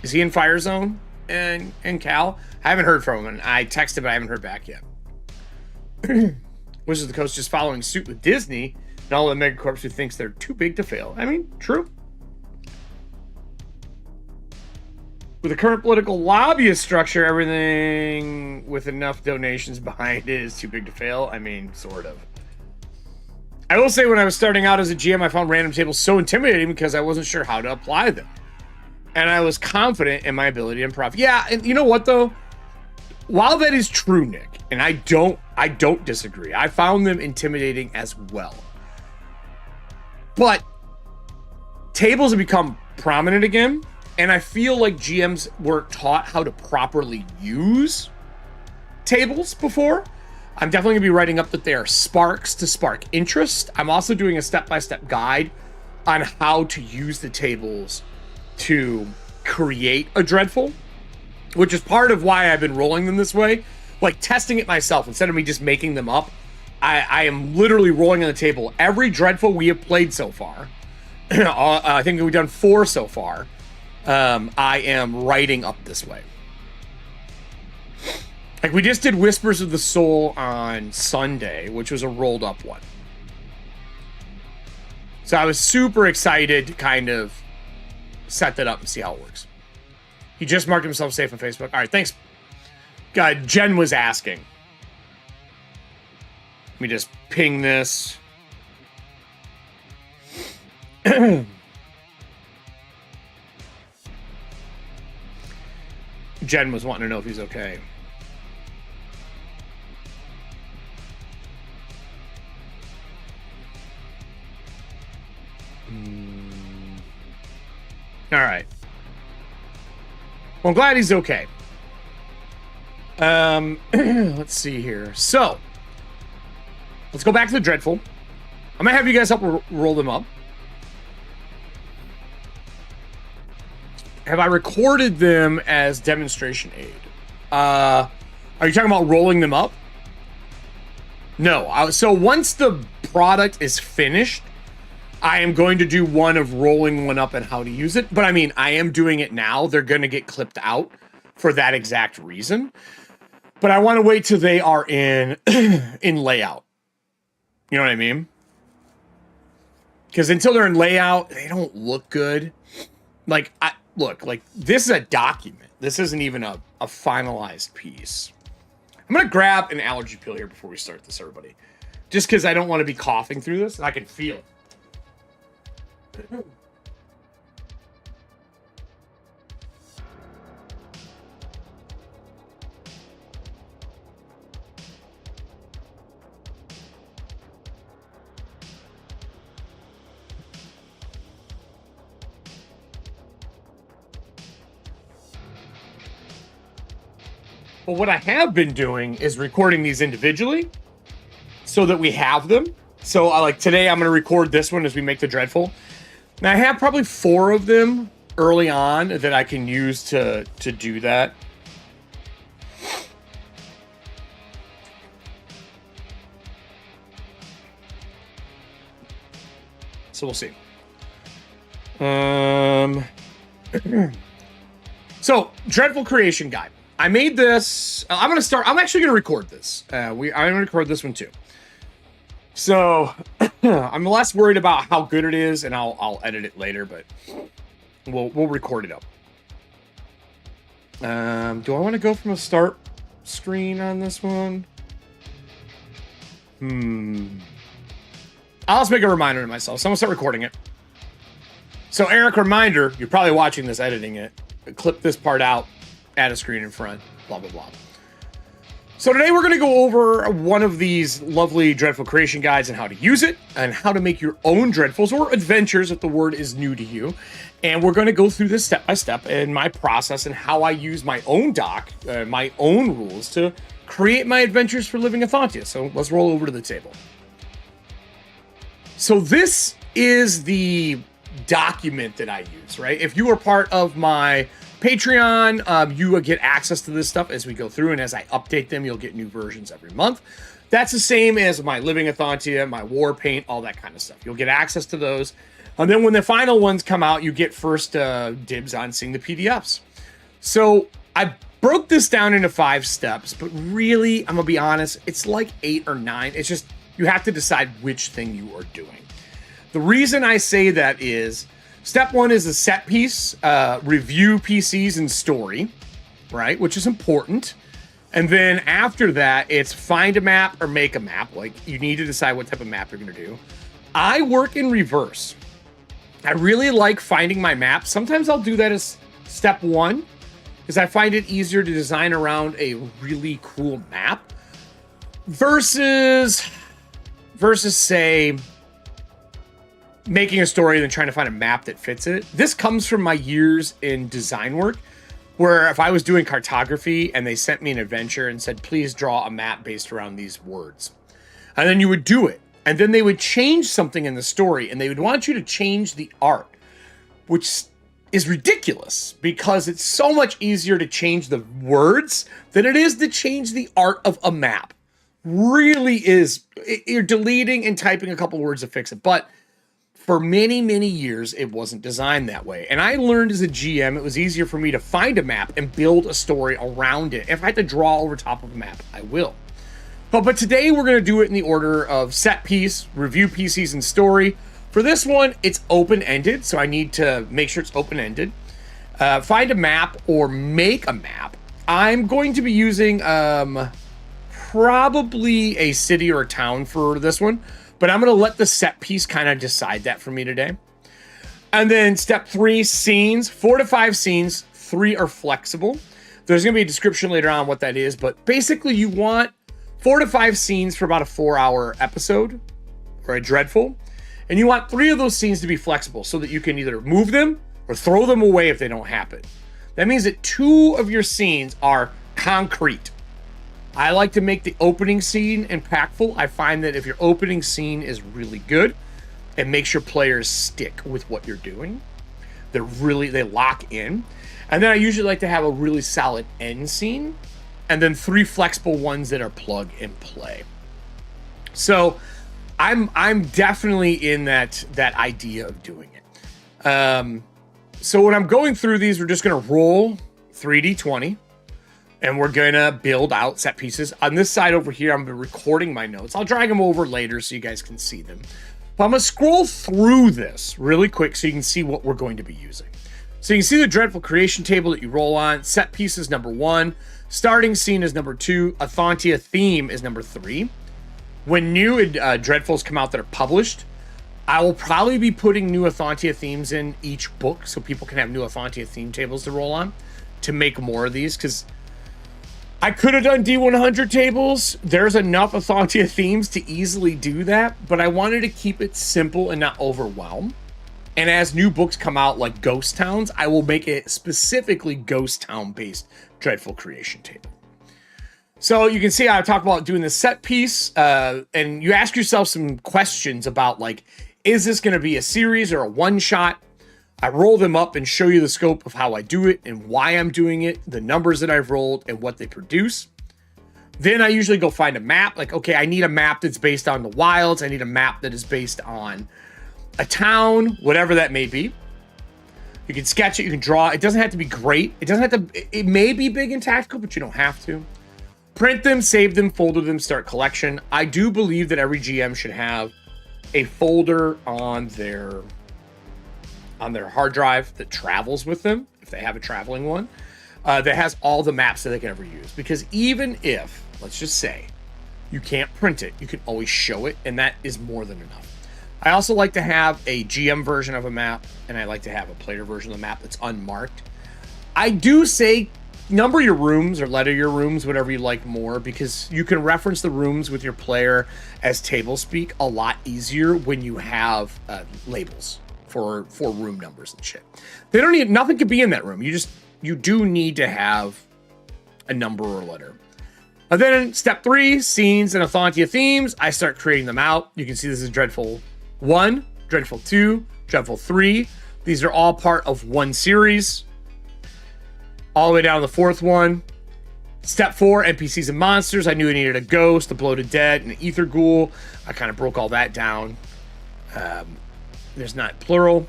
Is he in Fire Zone and Cal? I haven't heard from him, and I texted, but I haven't heard back yet. Wizards of the Coast just following suit with Disney and all the megacorps who thinks they're too big to fail. I mean, true. With the current political lobbyist structure, everything with enough donations behind it is too big to fail. I mean, sort of. I will say when I was starting out as a GM, I found random tables so intimidating because I wasn't sure how to apply them. And I was confident in my ability to improv. Yeah, and you know what though? While that is true, Nick, and I don't disagree. I found them intimidating as well. But tables have become prominent again, and I feel like GMs weren't taught how to properly use tables before. I'm definitely gonna be writing up that they are sparks to spark interest. I'm also doing a step-by-step guide on how to use the tables to create a Dreadful, which is part of why I've been rolling them this way, like testing it myself instead of me just making them up. I am literally rolling on the table every Dreadful we have played so far. I think we've done 4 so far. I am writing up this way. Like we just did Whispers of the Soul on Sunday, which was a rolled up one. So I was super excited to kind of set that up and see how it works. He just marked himself safe on Facebook. All right, thanks. God, Jen was asking. Let me just ping this. Jen was wanting to know if he's okay. All right. Well, I'm glad he's okay. Let's see here. So, let's go back to the Dreadful. I'm gonna have you guys help roll them up. Have I recorded them as demonstration aid? Are you talking about rolling them up? No. So once the product is finished, I am going to do one of rolling one up and how to use it. But I mean, I am doing it now. They're going to get clipped out for that exact reason. But I want to wait till they are in in layout. You know what I mean? Because until they're in layout, they don't look good. Like, look, like, this is a document. This isn't even a finalized piece. I'm going to grab an allergy pill here before we start this, everybody. Just because I don't want to be coughing through this, and I can feel it. But what I have been doing is recording these individually so that we have them. So like today, I'm going to record this one as we make the Dreadful. Now I have probably 4 of them early on that I can use to do that. So we'll see. So Dreadful Creation Guide. I made this. I'm actually going to record this. I'm going to record this one too. So I'm less worried about how good it is, and I'll edit it later, but we'll record it up. Do I want to go from a start screen on this one? I'll just make a reminder to myself. So I'm going to start recording it. So Eric, reminder, you're probably watching this, editing it. Clip this part out, add a screen in front, blah, blah, blah. So today we're going to go over one of these lovely Dreadful creation guides and how to use it and how to make your own Dreadfuls or adventures if the word is new to you. And we're going to go through this step by step in my process and how I use my own doc, my own rules to create my adventures for living ETHUANTIA. So let's roll over to the table. So this is the document that I use, right? If you are part of my Patreon, you will get access to this stuff as we go through, and as I update them, you'll get new versions every month. That's the same as my Living ETHUANTIA, my War Paint, all that kind of stuff. You'll get access to those. And then when the final ones come out, you get first dibs on seeing the PDFs. So I broke this down into 5 steps, but really, I'm going to be honest, it's like 8 or 9. It's just, you have to decide which thing you are doing. The reason I say that is, step 1 is a set piece, review PCs and story, right? Which is important. And then after that, it's find a map or make a map. Like, you need to decide what type of map you're going to do. I work in reverse. I really like finding my map. Sometimes I'll do that as step 1, because I find it easier to design around a really cool map versus say, making a story and then trying to find a map that fits it. This comes from my years in design work, where if I was doing cartography and they sent me an adventure and said, please draw a map based around these words. And then you would do it. And then they would change something in the story and they would want you to change the art, which is ridiculous because it's so much easier to change the words than it is to change the art of a map. Really is. You're deleting and typing a couple words to fix it. But for many, many years, it wasn't designed that way. And I learned as a GM, it was easier for me to find a map and build a story around it. If I had to draw over top of a map, I will. But today, we're going to do it in the order of set piece, review PCs, and story. For this one, it's open-ended, so I need to make sure it's open-ended. Find a map or make a map. I'm going to be using probably a city or a town for this one. But I'm going to let the set piece kind of decide that for me today. And then step 3, scenes, 4 to 5 scenes, 3 are flexible. There's going to be a description later on what that is, but basically you want 4 to 5 scenes for about a 4-hour episode or a dreadful. And you want 3 of those scenes to be flexible so that you can either move them or throw them away if they don't happen. That means that 2 of your scenes are concrete. I like to make the opening scene impactful. I find that if your opening scene is really good, it makes your players stick with what you're doing. They lock in. And then I usually like to have a really solid end scene and then 3 flexible ones that are plug and play. So I'm definitely in that idea of doing it. So when I'm going through these, we're just going to roll 3d20 and we're going to build out set pieces. On this side over here, I'm recording my notes. I'll drag them over later so you guys can see them. But I'm going to scroll through this really quick so you can see what we're going to be using. So you can see the Dreadful Creation table that you roll on. Set piece is number 1. Starting scene is number 2. ETHUANTIA theme is number 3. When new Dreadfuls come out that are published, I will probably be putting new ETHUANTIA themes in each book so people can have new ETHUANTIA theme tables to roll on to make more of these, because I could have done D100 tables. There's enough ETHUANTIA themes to easily do that, but I wanted to keep it simple and not overwhelm. And as new books come out like Ghost Towns, I will make it specifically Ghost Town based Dreadful Creation table. So you can see I talk about doing the set piece, and you ask yourself some questions about, like, is this going to be a series or a one shot? I roll them up and show you the scope of how I do it and why I'm doing it, the numbers that I've rolled and what they produce. Then I usually go find a map. Like, okay, I need a map that's based on the wilds. I need a map that is based on a town, whatever that may be. You can sketch it, you can draw. It doesn't have to be great. It doesn't have to, it may be big and tactical, but you don't have to. Print them, save them, folder them, start collection. I do believe that every GM should have a folder on their hard drive that travels with them, if they have a traveling one, that has all the maps that they can ever use. Because even if, let's just say, you can't print it, you can always show it, and that is more than enough. I also like to have a GM version of a map, and I like to have a player version of the map that's unmarked. I do say number your rooms or letter your rooms, whatever you like more, because you can reference the rooms with your player as table speak a lot easier when you have labels for room numbers and shit. They don't need, nothing could be in that room. You do need to have a number or a letter. And then step 3, scenes and ETHUANTIA themes. I start creating them out. You can see this is Dreadful 1, Dreadful 2, Dreadful 3. These are all part of one series. All the way down to the 4th one. Step 4, NPCs and monsters. I knew I needed a ghost, a bloated dead, and an ether ghoul. I kind of broke all that down. There's not plural.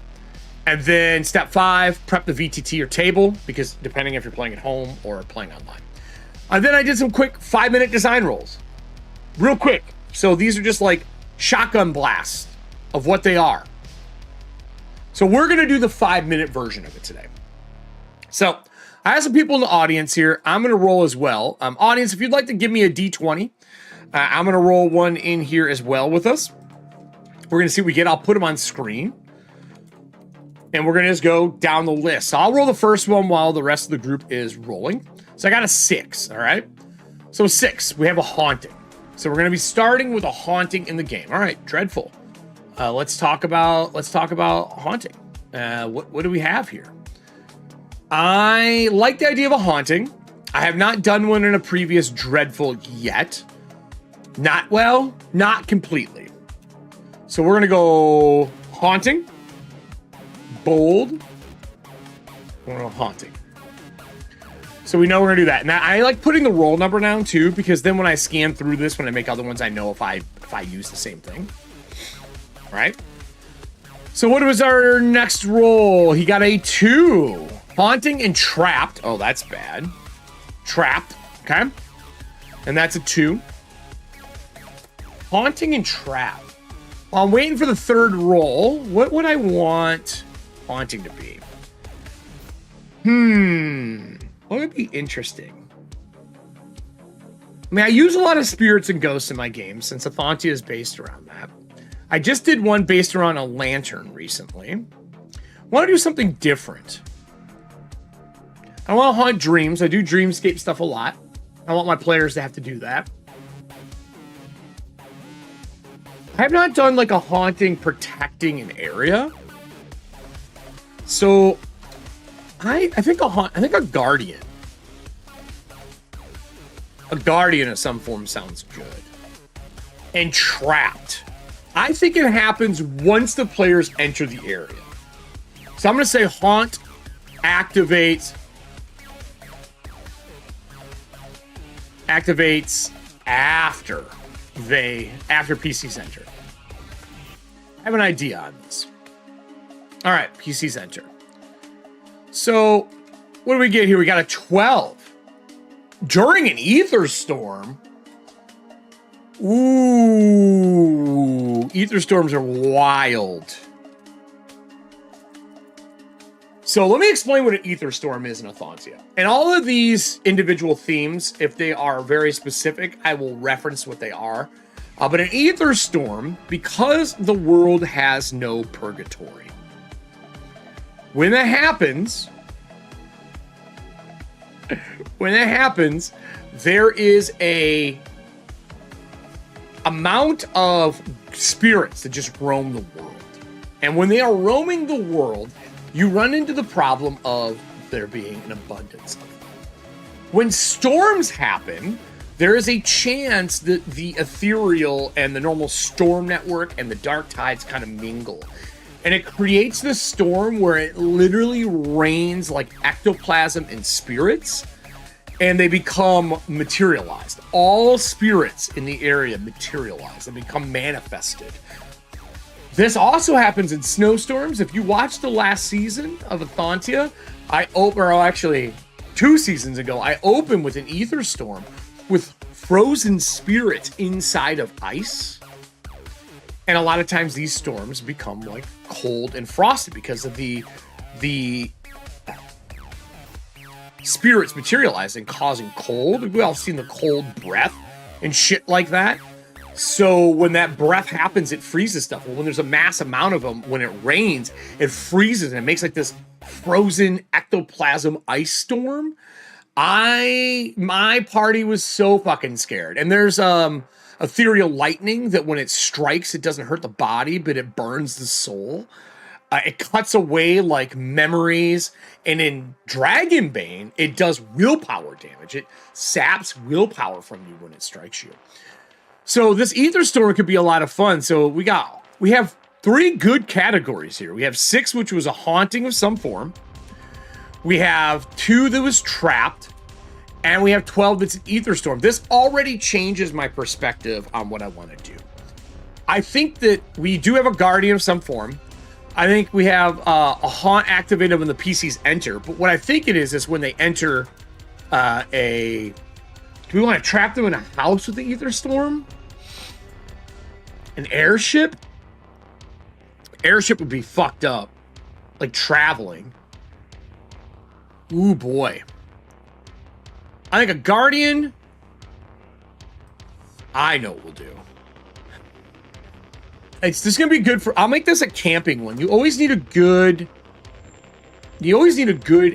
And then step 5, prep the VTT or table, because depending if you're playing at home or playing online. And then I did some quick 5-minute design rolls. Real quick. So these are just like shotgun blasts of what they are. So we're going to do the 5-minute version of it today. So I have some people in the audience here. I'm going to roll as well. Audience, if you'd like to give me a D20, I'm going to roll one in here as well with us. We're going to see what we get. I'll put them on screen. And we're going to just go down the list. So I'll roll the first one while the rest of the group is rolling. So I got a 6, all right? So 6, we have a haunting. So we're going to be starting with a haunting in the game. All right, Dreadful. Let's talk about haunting. What do we have here? I like the idea of a haunting. I have not done one in a previous Dreadful yet. Not completely. So we're going to go haunting. Bold. We're going to haunting. So we know we're going to do that. And I like putting the roll number down too, because then when I scan through this, when I make other ones, I know if I use the same thing. All right. So what was our next roll? He got a 2. Haunting and trapped. Oh, that's bad. Trapped. Okay. And that's a 2. Haunting and trapped. While I'm waiting for the 3rd roll, what would I want haunting to be? What would be interesting? I mean, I use a lot of spirits and ghosts in my games since ETHUANTIA is based around that. I just did one based around a lantern recently. I want to do something different. I want to haunt dreams. I do dreamscape stuff a lot. I want my players to have to do that. I have not done like a haunting protecting an area. So I think a guardian. A guardian of some form sounds good. And trapped. I think it happens once the players enter the area. So I'm going to say haunt activates after PCs enter. I have an idea on this. All right, PCs enter. So what do we get here? We got a 12. During an ether storm. Ooh, ether storms are wild. So let me explain what an ether storm is in ETHUANTIA. And all of these individual themes, if they are very specific, I will reference what they are. But an ether storm, because the world has no purgatory. When that happens, there is a amount of spirits that just roam the world. And when they are roaming the world, you run into the problem of there being an abundance of them. When storms happen, there is a chance that the ethereal and the normal storm network and the dark tides kind of mingle. And it creates this storm where it literally rains like ectoplasm and spirits, and they become materialized. All spirits in the area materialize and become manifested. This also happens in snowstorms. If you watch the last season of ETHUANTIA, actually 2 seasons ago, I opened with an ether storm with frozen spirits inside of ice. And a lot of times these storms become like cold and frosty because of the spirits materializing, causing cold. We all seen the cold breath and shit like that. So when that breath happens, it freezes stuff. Well, when there's a mass amount of them, when it rains, it freezes and it makes like this frozen ectoplasm ice storm. My party was so fucking scared. And there's ethereal lightning that when it strikes, it doesn't hurt the body, but it burns the soul. It cuts away like memories. And in Dragonbane, it does willpower damage. It saps willpower from you when it strikes you. So this ether storm could be a lot of fun. So we have 3 good categories here. We have 6, which was a haunting of some form. We have 2 that was trapped. And we have 12 that's an ether storm. This already changes my perspective on what I want to do. I think that we do have a guardian of some form. I think we have a haunt activated when the PCs enter. But what I think it is when they enter do we want to trap them in a house with the ether storm? An airship? Airship would be fucked up. Like traveling. Ooh, boy. I think a guardian. I know what we'll do. It's just gonna be good for. I'll make this a camping one. You always need a good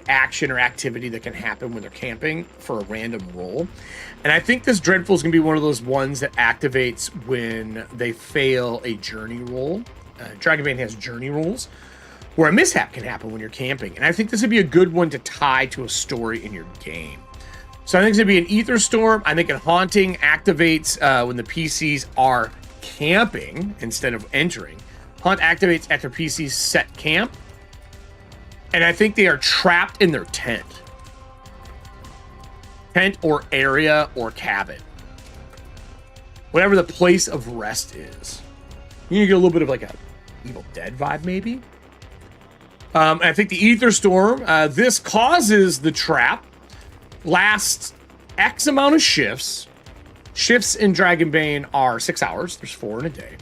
action or activity that can happen when they're camping for a random roll. And I think this Dreadful is gonna be one of those ones that activates when they fail a journey roll. Dragonbane has journey rolls where a mishap can happen when you're camping. And I think this would be a good one to tie to a story in your game. So I think it's gonna be an ether storm. I think a haunting activates when the PCs are camping instead of entering. Haunt activates after PCs set camp. And I think they are trapped in their tent. Tent or area or cabin. Whatever the place of rest is. You get a little bit of like a Evil Dead vibe maybe. And I think the ether storm, this causes the trap. Lasts X amount of shifts. Shifts in Dragonbane are 6 hours. There's 4 in a day.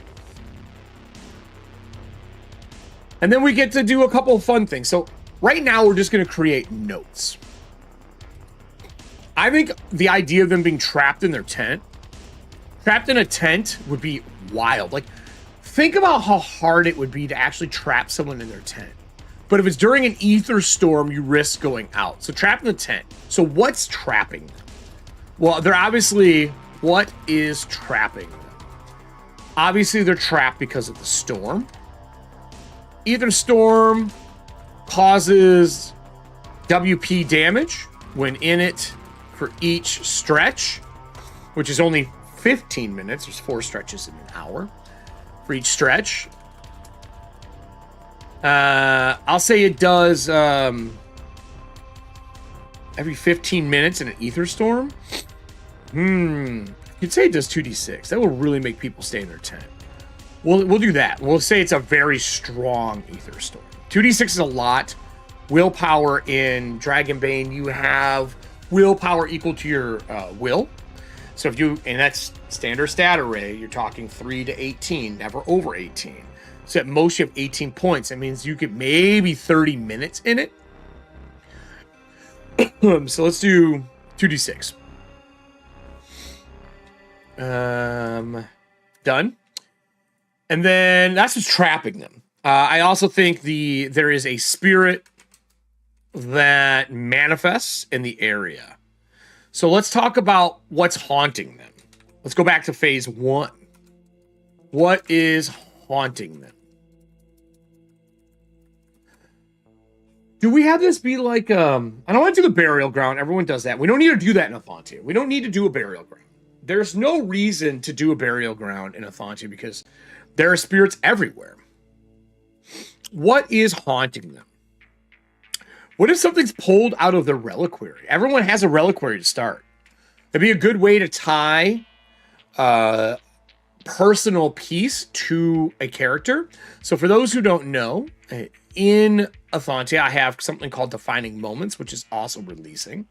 And then we get to do a couple of fun things. So right now we're just going to create notes. I think the idea of them being trapped in their tent. Trapped in a tent would be wild. Like, think about how hard it would be to actually trap someone in their tent. But if it's during an ether storm, you risk going out. So trap in the tent. So what's trapping them? Well, they're obviously, what is trapping them? Obviously, they're trapped because of the storm. Ether storm causes WP damage when in it for each stretch, which is only 15 minutes. There's 4 stretches in an hour for each stretch. I'll say it does every 15 minutes in an ether storm. You'd say it does 2d6. That will really make people stay in their tent. We'll do that. We'll say it's a very strong ether storm. 2d6 is a lot. Willpower in Dragonbane, you have willpower equal to your will. So if you, and that's standard stat array, you're talking 3 to 18, never over 18. So at most you have 18 points. That means you get maybe 30 minutes in it. So let's do 2d6. Done. And then that's what's trapping them. I also think there is a spirit that manifests in the area. So let's talk about what's haunting them. Let's go back to phase 1. What is haunting them? Do we have this be like, I don't want to do the burial ground. Everyone does that. We don't need to do that in ETHUANTIA. We don't need to do a burial ground. There's no reason to do a burial ground in ETHUANTIA because there are spirits everywhere. What is haunting them? What if something's pulled out of their reliquary? Everyone has a reliquary to start. It'd be a good way to tie personal piece to a character. So for those who don't know, in ETHUANTIA, I have something called Defining Moments, which is also releasing.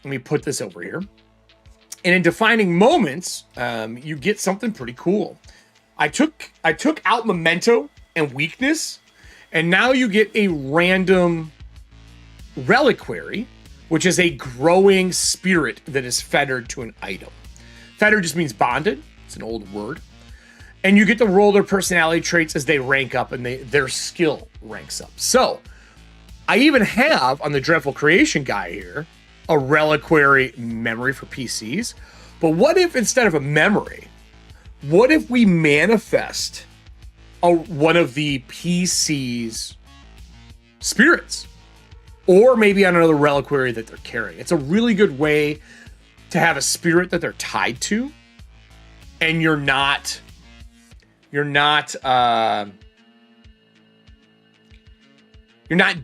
Let me put this over here. And in Defining Moments, you get something pretty cool. I took out Memento and Weakness, and now you get a random reliquary, which is a growing spirit that is fettered to an item. Fettered just means bonded. It's an old word. And you get to roll their personality traits as they rank up and their skill ranks up. So I even have on the Dreadful Creation guy here a reliquary memory for PCs. But what if instead of a memory, what if we manifest one of the PC's spirits? Or maybe on another reliquary that they're carrying. It's a really good way to have a spirit that they're tied to. And you're not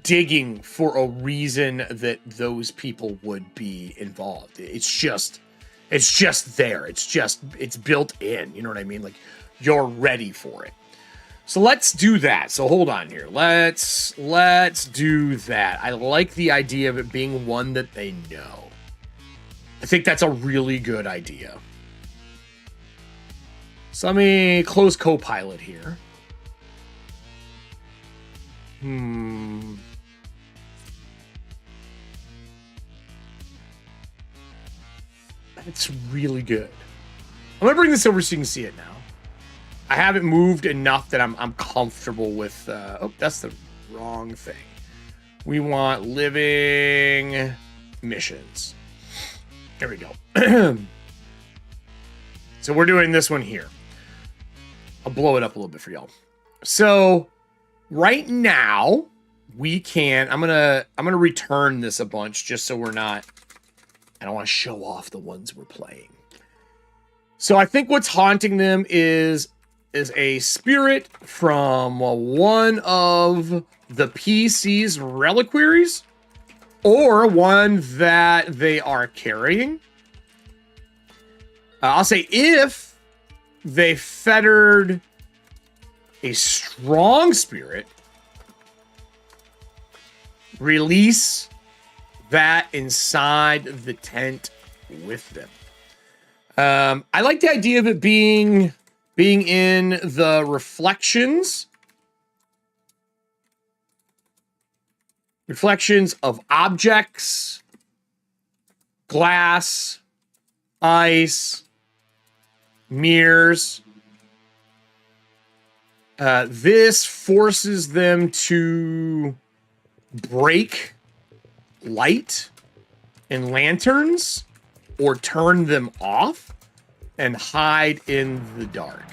digging for a reason that those people would be involved. It's just there. It's built in. You know what I mean? Like you're ready for it. So let's do that. So hold on here. Let's do that. I like the idea of it being one that they know. I think that's a really good idea. So let me close Copilot here. It's really good. I'm gonna bring this over so you can see it now. I haven't moved enough that I'm comfortable with. Oh, that's the wrong thing. We want living missions. There we go. So we're doing this one here. I'll blow it up a little bit for y'all. So right now we can. I'm gonna return this a bunch just so we're not. I don't want to show off the ones we're playing. So I think what's haunting them is a spirit from one of the PC's reliquaries or one that they are carrying. I'll say if they fettered a strong spirit, release that inside the tent with them. I like the idea of it being in the reflections of objects, glass, ice, mirrors. This forces them to break light and lanterns or turn them off and hide in the dark.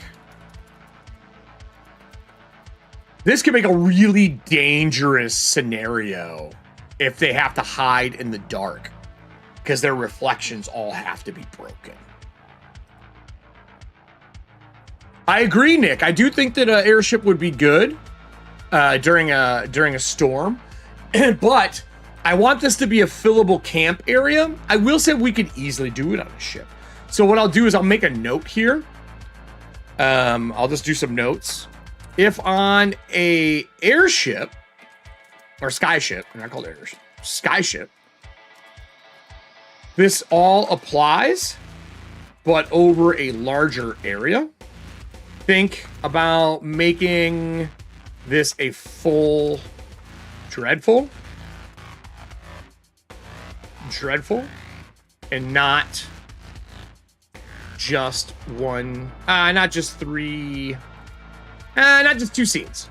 This can make a really dangerous scenario if they have to hide in the dark because their reflections all have to be broken. I agree, Nick. I do think that an airship would be good during a storm, but I want this to be a fillable camp area. I will say we could easily do it on a ship. So what I'll do is I'll make a note here. I'll just do some notes. If on a airship or skyship, they're not called airship, skyship, this all applies, but over a larger area. Think about making this a full dreadful, and not just one, not just three, not just two scenes.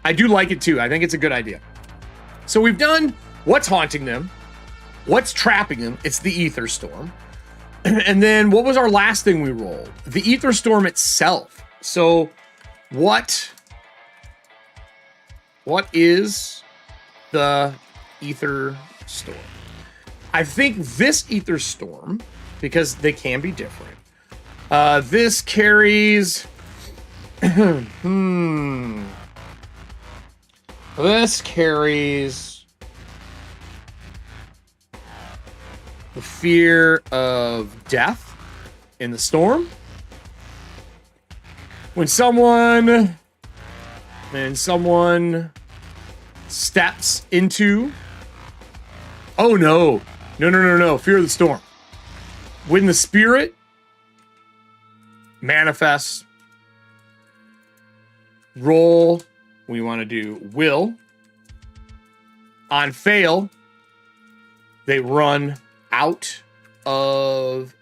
I do like it too. I think it's a good idea. So we've done what's haunting them, what's trapping them. It's the ether storm. And then what was our last thing we rolled? The ether storm itself. So what is the ether storm? I think this ether storm, because they can be different, this carries this carries the fear of death in the storm. When someone steps into, oh no, fear of the storm. When the spirit manifests, roll, we want to do will. On fail, they run out of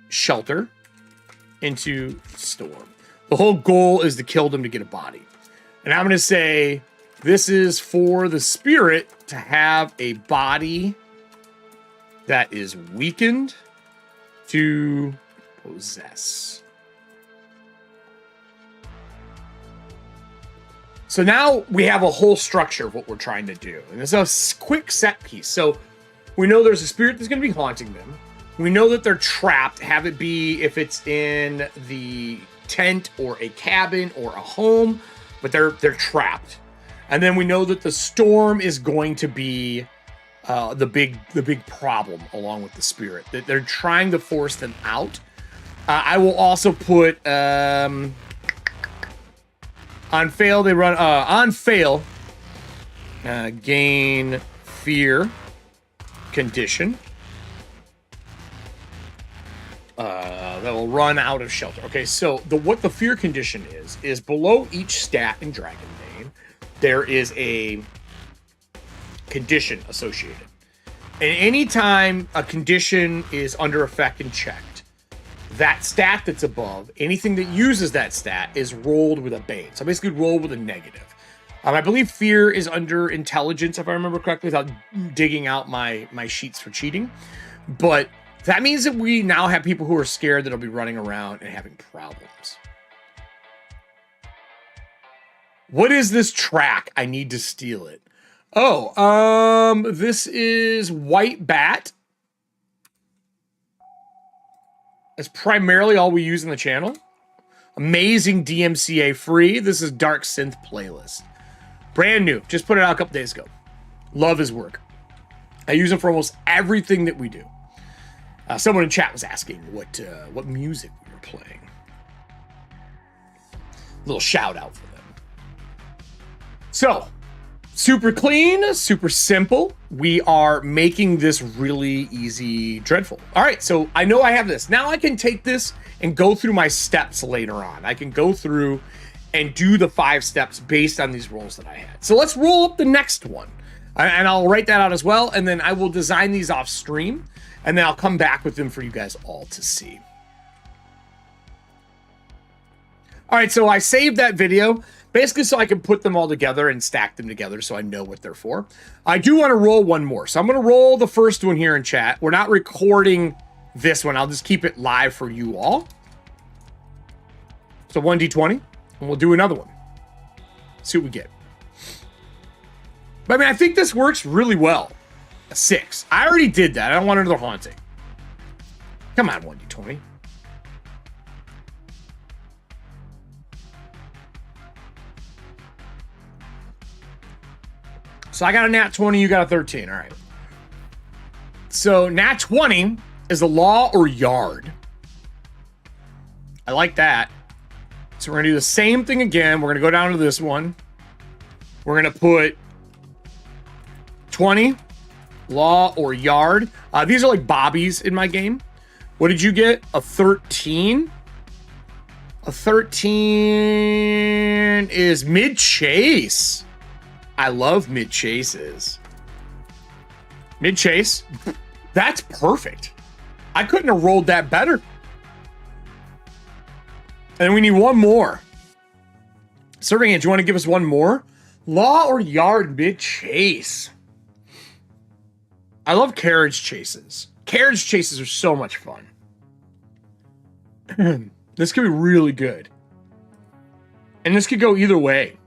shelter into storm. The whole goal is to kill them to get a body. And I'm going to say this is for the spirit to have a body that is weakened to possess. So now we have a whole structure of what we're trying to do. And it's a quick set piece. So we know there's a spirit that's going to be haunting them. We know that they're trapped. Have it be if it's in the tent or a cabin or a home, but they're trapped. And then we know that the storm is going to be the big problem along with the spirit. That they're trying to force them out. I will also put on fail they run on fail gain fear condition that will run out of shelter. Okay, so what the fear condition is below each stat in Dragon Bane, there is a condition associated. And anytime a condition is under effect and checked, that stat that's above, anything that uses that stat is rolled with a bane. So basically roll with a negative. I believe fear is under intelligence, if I remember correctly, without digging out my sheets for cheating. But that means that we now have people who are scared that'll be running around and having problems. What is this track? I need to steal it. Oh, this is White Bat. That's primarily all we use in the channel. Amazing DMCA free. This is Dark Synth playlist. Brand new. Just put it out a couple days ago. Love his work. I use him for almost everything that we do. Someone in chat was asking what music we were playing. Little shout out for them. So, super clean, super simple. We are making this really easy, dreadful. All right, so I know I have this. Now I can take this and go through my steps later on. I can go through and do the 5 steps based on these rolls that I had. So let's roll up the next one. And I'll write that out as well. And then I will design these off stream. And then I'll come back with them for you guys all to see. All right, so I saved that video basically so I can put them all together and stack them together so I know what they're for. I do want to roll one more. So I'm going to roll the first one here in chat. We're not recording this one. I'll just keep it live for you all. So 1d20, and we'll do another one. See what we get. But I mean, I think this works really well. A 6. I already did that. I don't want another haunting. Come on, 1d20. So I got a nat 20, you got a 13. All right. So nat 20 is the law or yard. I like that. So we're going to do the same thing again. We're going to go down to this one. We're going to put 20, law or yard. These are like bobbies in my game. What did you get? A 13. A 13 is mid chase. I love mid chases. Mid chase. That's perfect. I couldn't have rolled that better. And we need one more. Serving Ant, do you want to give us one more? Law or yard mid chase. I love carriage chases. Carriage chases are so much fun. This could be really good. And this could go either way.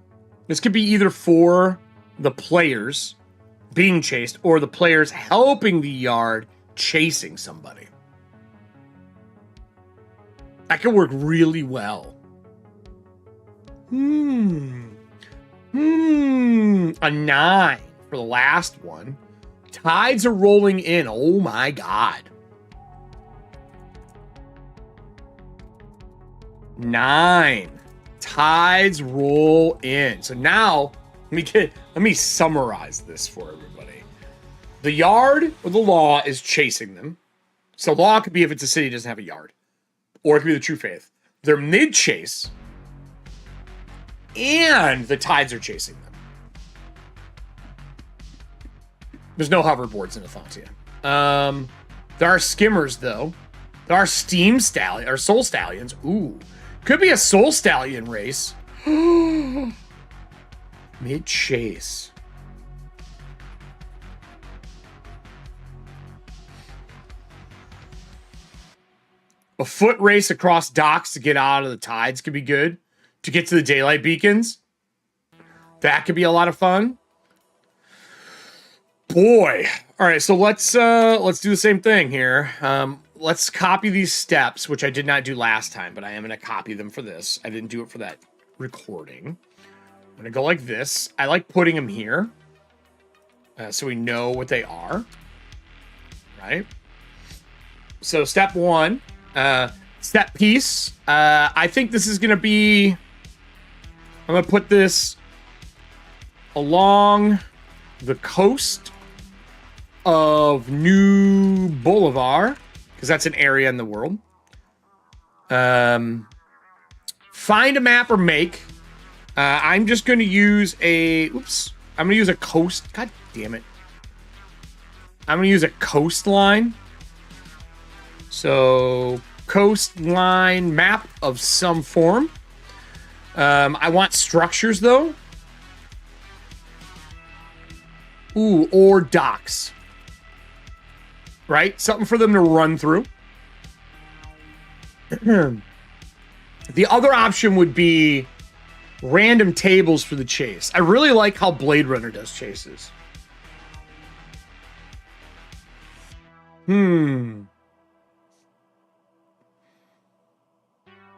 This could be either for the players being chased or the players helping the yard chasing somebody. That could work really well. A 9 for the last one. Tides are rolling in. Oh my God. 9. Tides roll in. So now let me summarize this for everybody. The yard or the law is chasing them. So law could be if it's a city that doesn't have a yard. Or it could be the true faith. They're mid-chase. And the tides are chasing them. There's no hoverboards in ETHUANTIA. There are skimmers, though. There are steam stallions, or soul stallions. Ooh. Could be a soul stallion race. Mid-chase. A foot race across docks to get out of the tides could be good. To get to the daylight beacons. That could be a lot of fun. Boy. All right, so let's do the same thing here. Let's copy these steps, which I did not do last time, but I am going to copy them for this. I didn't do it for that recording. I'm going to go like this. I like putting them here so we know what they are. Right? So step 1, step piece. I think this is going to be... I'm going to put this along the coast of New Boulevard, because that's an area in the world. Find a map or make. I'm just going to use a... Oops. I'm going to use a coast... God damn it. I'm going to use a coastline. So, coastline map of some form. I want structures, though. Ooh, or docks. Right? Something for them to run through. The other option would be random tables for the chase. I really like how Blade Runner does chases.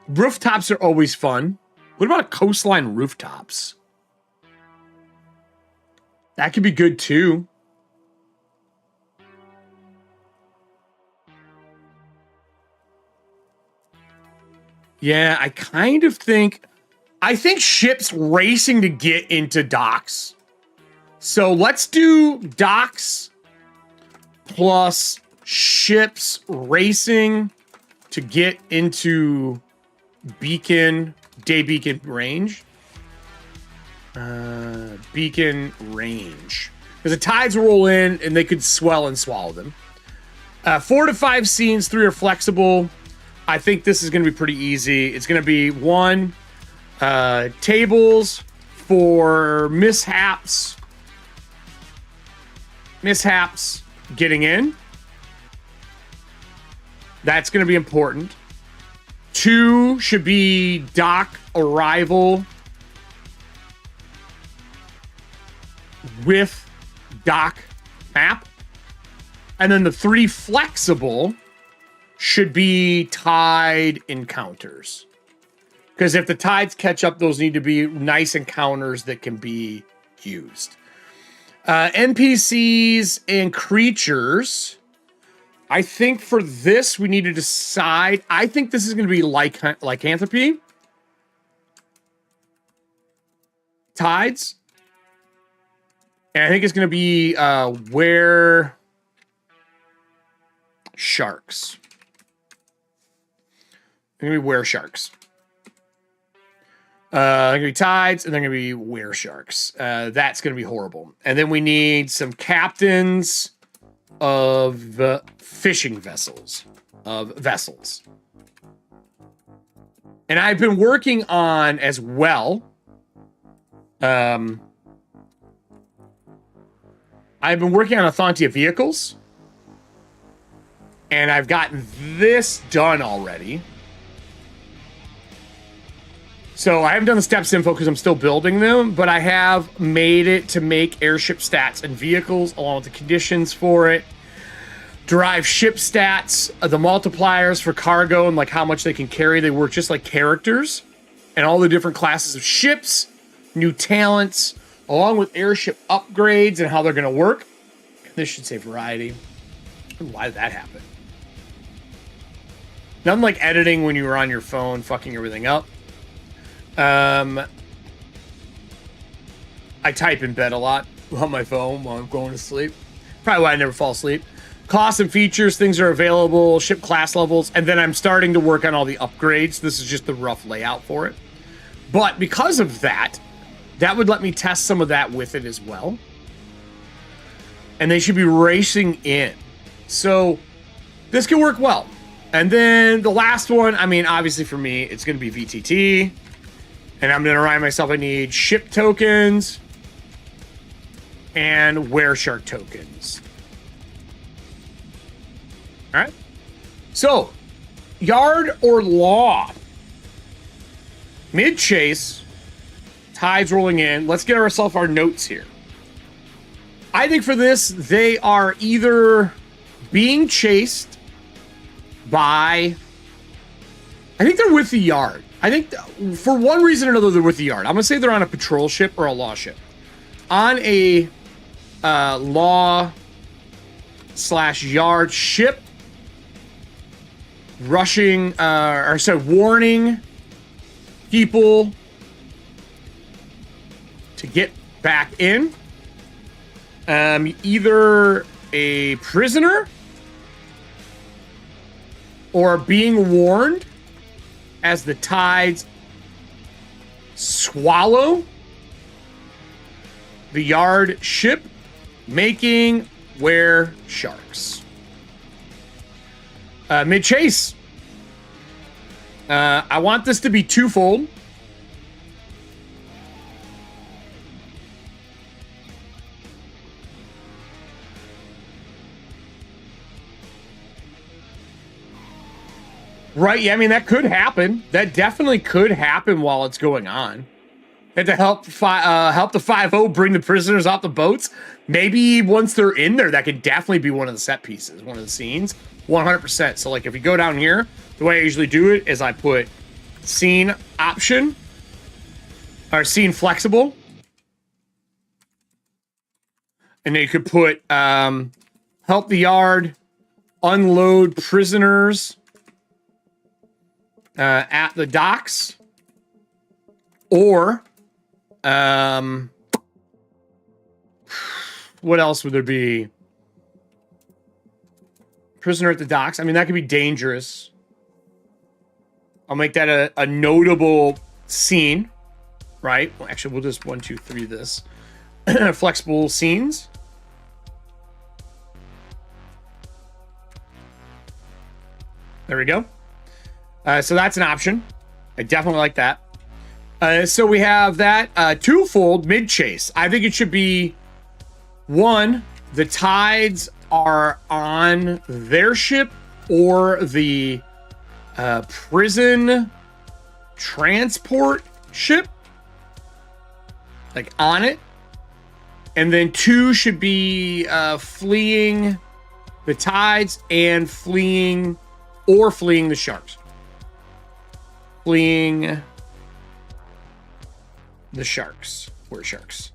Rooftops are always fun. What about a coastline rooftops? That could be good too. Yeah, I kind of think... I think ships racing to get into docks. So let's do docks plus ships racing to get into beacon, day beacon range. Beacon range. Because the tides roll in and they could swell and swallow them. 4 to 5 scenes, 3 are flexible. I think this is going to be pretty easy. It's going to be 1, tables for mishaps getting in. That's going to be important. 2 should be dock arrival with dock map. And then the 3 flexible should be tide encounters. Because if the tides catch up, those need to be nice encounters that can be used. NPCs and creatures. I think for this, we need to decide. I think this is going to be lycanthropy. Tides. And I think it's going to be where sharks. They're going to be where sharks. They're going to be tides, and they're going to be were sharks. That's going to be horrible. And then we need some captains of fishing vessels. And I've been working on as well. I've been working on ETHUANTIA vehicles. And I've gotten this done already. So I haven't done the steps info because I'm still building them, but I have made it to make airship stats and vehicles along with the conditions for it. Derive ship stats, the multipliers for cargo and like how much they can carry. They work just like characters, and all the different classes of ships, new talents, along with airship upgrades and how they're going to work. This should say variety. Why did that happen? Nothing like editing when you were on your phone, fucking everything up. I type in bed a lot on my phone while I'm going to sleep. Probably why I never fall asleep. Costs and features, things are available, ship class levels, and then I'm starting to work on all the upgrades. This is just the rough layout for it. But because of that, that would let me test some of that with it as well. And they should be racing in. So this can work well. And then the last one, I mean, obviously for me, it's going to be VTT. And I'm going to remind myself I need ship tokens and were shark tokens. All right. So, yard or law? Mid-chase. Tides rolling in. Let's get ourselves our notes here. I think for this, they are either being chased by... I think they're with the yard. I think for one reason or another, they're with the yard. I'm going to say they're on a patrol ship or a law ship. On a law/yard ship, rushing, warning people to get back in. Either a prisoner or being warned as the tides swallow the yard ship, making were sharks. Mid-chase. I want this to be twofold. Right, yeah, I mean, that could happen. That definitely could happen while it's going on. And to help the 5-0 bring the prisoners off the boats, maybe once they're in there, that could definitely be one of the set pieces, one of the scenes, 100%. So, like, if you go down here, the way I usually do it is I put scene option, or scene flexible. And then you could put help the yard unload prisoners at the docks, or what else would there be? Prisoner at the docks. I mean, that could be dangerous. I'll make that a notable scene, right? Well, actually, we'll just 1, 2, 3 this. Flexible scenes. There we go. So that's an option. I definitely like that. So we have that twofold mid chase. I think it should be one, the tides are on their ship or the prison transport ship, like on it. And then two should be fleeing the tides and fleeing the sharks. Fleeing the sharks. Where sharks?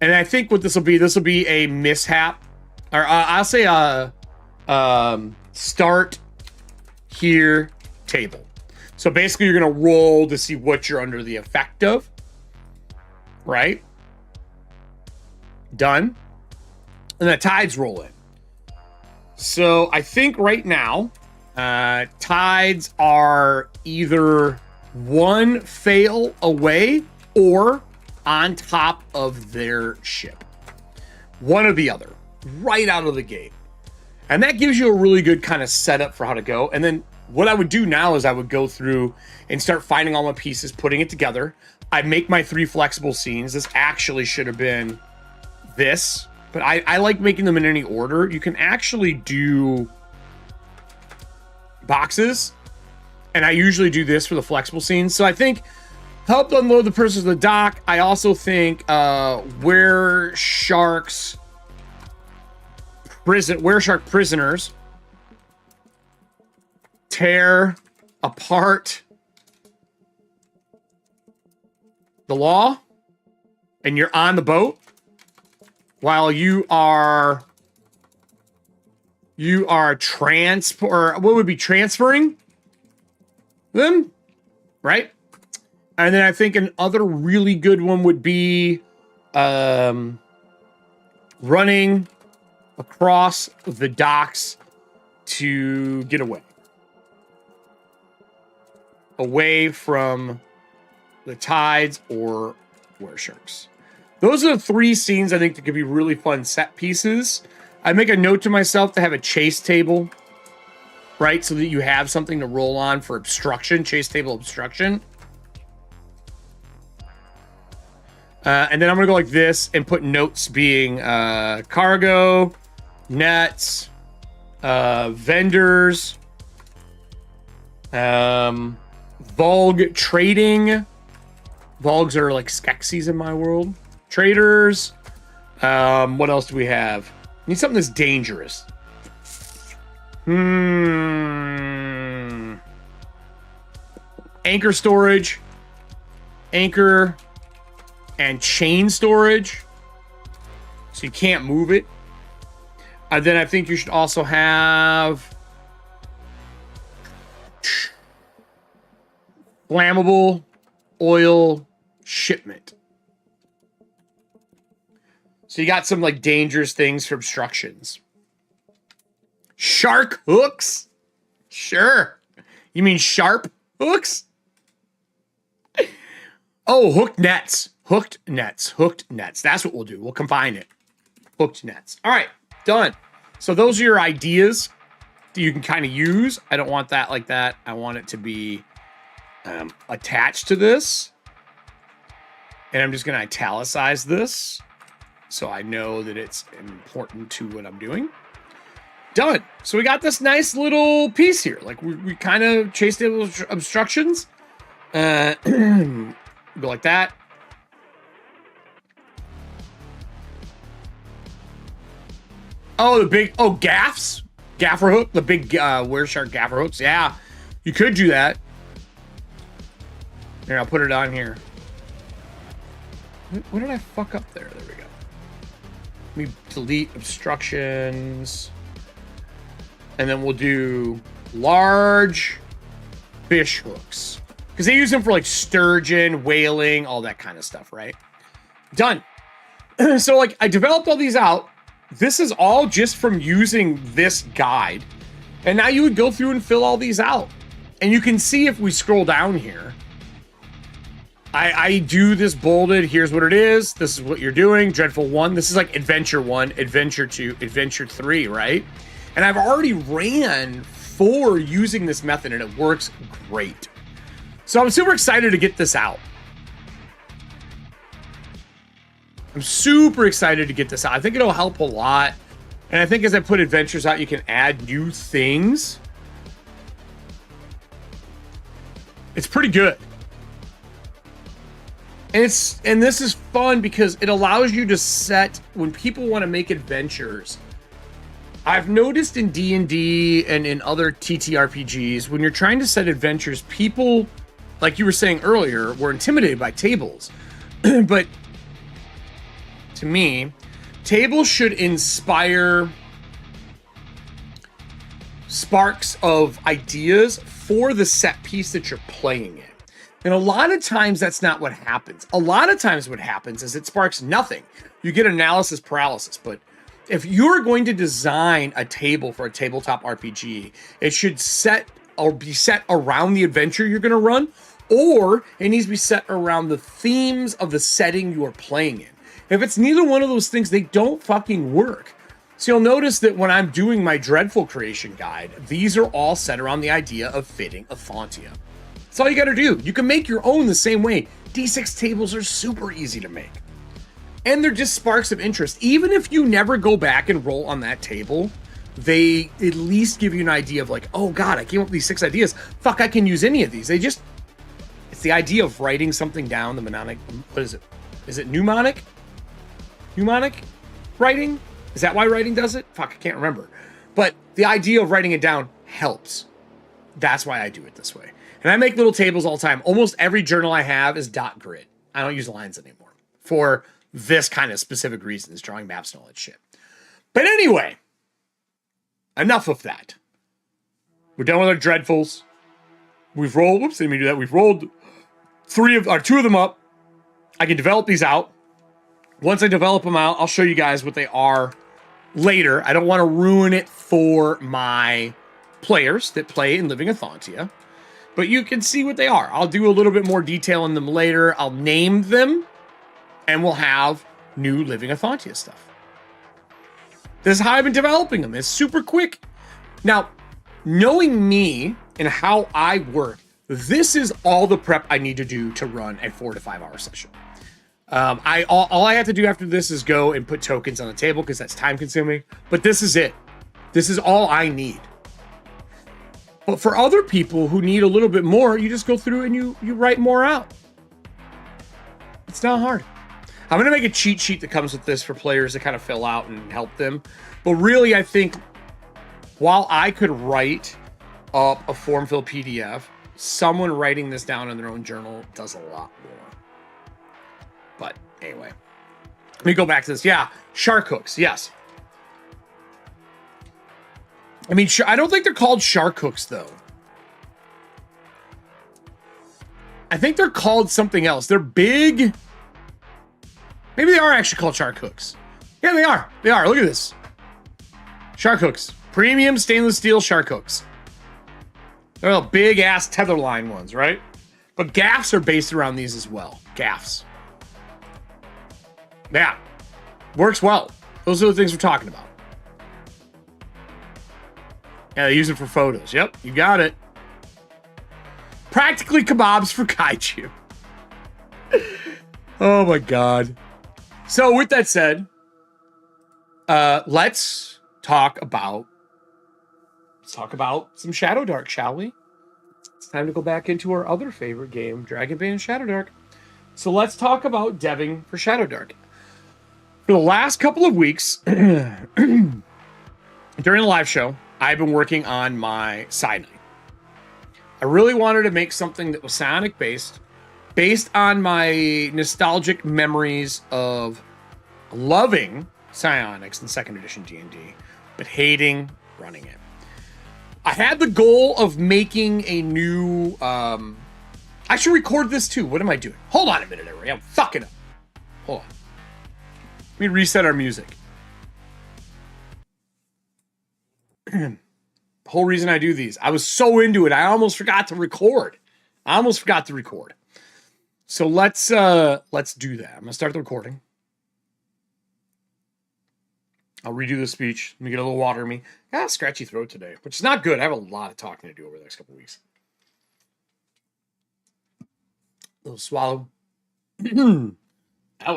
And I think what this will be a mishap. Or I'll say a start here table. So basically you're going to roll to see what you're under the effect of. Right? Done. And the tides roll in. So I think right now, tides are either one fail away or on top of their ship. One or the other, right out of the gate. And that gives you a really good kind of setup for how to go. And then what I would do now is I would go through and start finding all my pieces, putting it together. I make my 3 flexible scenes. This actually should have been this, but I like making them in any order. You can actually do boxes, and I usually do this for the flexible scenes. So I think help unload the person to the dock. I also think where shark prisoners tear apart the law, and you're on the boat while you are transferring them, right? And then I think another really good one would be running across the docks to get away from the tides or were sharks. Those are the 3 scenes I think that could be really fun set pieces. I make a note to myself to have a chase table, right? So that you have something to roll on for obstruction, chase table obstruction. And then I'm going to go like this and put notes being cargo, nets, vendors, Vulg trading. Vulgs are like Skeksis in my world. Traders. What else do we have? Need something that's dangerous. Anchor storage. Anchor and chain storage. So you can't move it. Then I think you should also have flammable oil shipment. So you got some like dangerous things for obstructions. Shark hooks? Sure. You mean sharp hooks? Oh, hooked nets. Hooked nets. Hooked nets. That's what we'll do. We'll combine it. Hooked nets. All right. Done. So those are your ideas that you can kind of use. I don't want that like that. I want it to be attached to this. And I'm just going to italicize this so I know that it's important to what I'm doing. Done. So we got this nice little piece here. Like we kind of chased it with obstructions. Go like that. Oh, the big, gaffs. Gaffer hook. The big were shark gaffer hooks. Yeah, you could do that. Here, I'll put it on here. What did I fuck up there? There we go. Let me delete obstructions. And then we'll do large fish hooks. Because they use them for like sturgeon, whaling, all that kind of stuff, right? Done. So like I developed all these out. This is all just from using this guide. And now you would go through and fill all these out. And you can see if we scroll down here. I do this bolded. Here's what it is. This is what you're doing. Dreadful 1. This is like Adventure 1, Adventure 2, Adventure 3, right? And I've already ran 4 using this method and it works great. So I'm super excited to get this out. I'm super excited to get this out. I think it'll help a lot. And I think as I put adventures out, you can add new things. It's pretty good. And this is fun because it allows you to set, when people want to make adventures. I've noticed in D&D and in other TTRPGs, when you're trying to set adventures, people, like you were saying earlier, were intimidated by tables. But to me, tables should inspire sparks of ideas for the set piece that you're playing in. And a lot of times that's not what happens. A lot of times what happens is it sparks nothing. You get analysis paralysis. But if you're going to design a table for a tabletop RPG, it should set or be set around the adventure you're going to run, or it needs to be set around the themes of the setting you are playing in. If it's neither one of those things, they don't fucking work. So you'll notice that when I'm doing my Dreadful Creation Guide, these are all set around the idea of fitting ETHUANTIA. That's all you got to do. You can make your own the same way. D6 tables are super easy to make. And they're just sparks of interest. Even if you never go back and roll on that table, they at least give you an idea of like, oh God, I came up with these 6 ideas. Fuck, I can use any of these. It's the idea of writing something down, the mnemonic. What is it? Is it mnemonic? Mnemonic writing? Is that why writing does it? Fuck, I can't remember. But the idea of writing it down helps. That's why I do it this way. And I make little tables all the time. Almost every journal I have is dot grid. I don't use lines anymore for this kind of specific reasons, drawing maps and all that shit. But anyway, enough of that. We're done with our Dreadfuls. We've rolled, whoops, didn't mean to do that. We've rolled 2 of them up. I can develop these out. Once I develop them out, I'll show you guys what they are later. I don't want to ruin it for my players that play in Living ETHUANTIA, but you can see what they are. I'll do a little bit more detail in them later. I'll name them, and we'll have new Living ETHUANTIA stuff. This is how I've been developing them. It's super quick. Now, knowing me and how I work, this is all the prep I need to do to run a 4 to 5 hour session. All I have to do after this is go and put tokens on the table because that's time consuming. But this is it. This is all I need. But for other people who need a little bit more, you just go through and you write more out. It's not hard. I'm going to make a cheat sheet that comes with this for players to kind of fill out and help them. But really, I think while I could write up a form-filled PDF, someone writing this down in their own journal does a lot more. But anyway, let me go back to this. Yeah, shark hooks. Yes. I mean, I don't think they're called shark hooks, though. I think they're called something else. They're big. Maybe they are actually called shark hooks. Yeah, they are. They are. Look at this. Shark hooks. Premium stainless steel shark hooks. They're the big-ass tether line ones, right? But gaffs are based around these as well. Gaffs. Yeah, works well. Those are the things we're talking about. Yeah, they use it for photos. Yep, you got it. Practically kebabs for kaiju. Oh my God. So with that said, let's talk about some Shadowdark, shall we? It's time to go back into our other favorite game, Dragonbane Shadowdark. So let's talk about deving for Shadowdark. For the last couple of weeks, during the live show, I've been working on my Psylocke. I really wanted to make something that was psionic based on my nostalgic memories of loving psionics in 2nd edition D&D, but hating running it. I had the goal of making a new... I should record this too. What am I doing? Hold on a minute, everybody. I'm fucking up. Hold on. Let me reset our music. The whole reason I do these, I was so into it, I almost forgot to record. So let's do that. I'm gonna start the recording. I'll redo the speech. Let me get a little water in me. I got a scratchy throat today, which is not good. I have a lot of talking to do over the next couple of weeks. Little swallow. that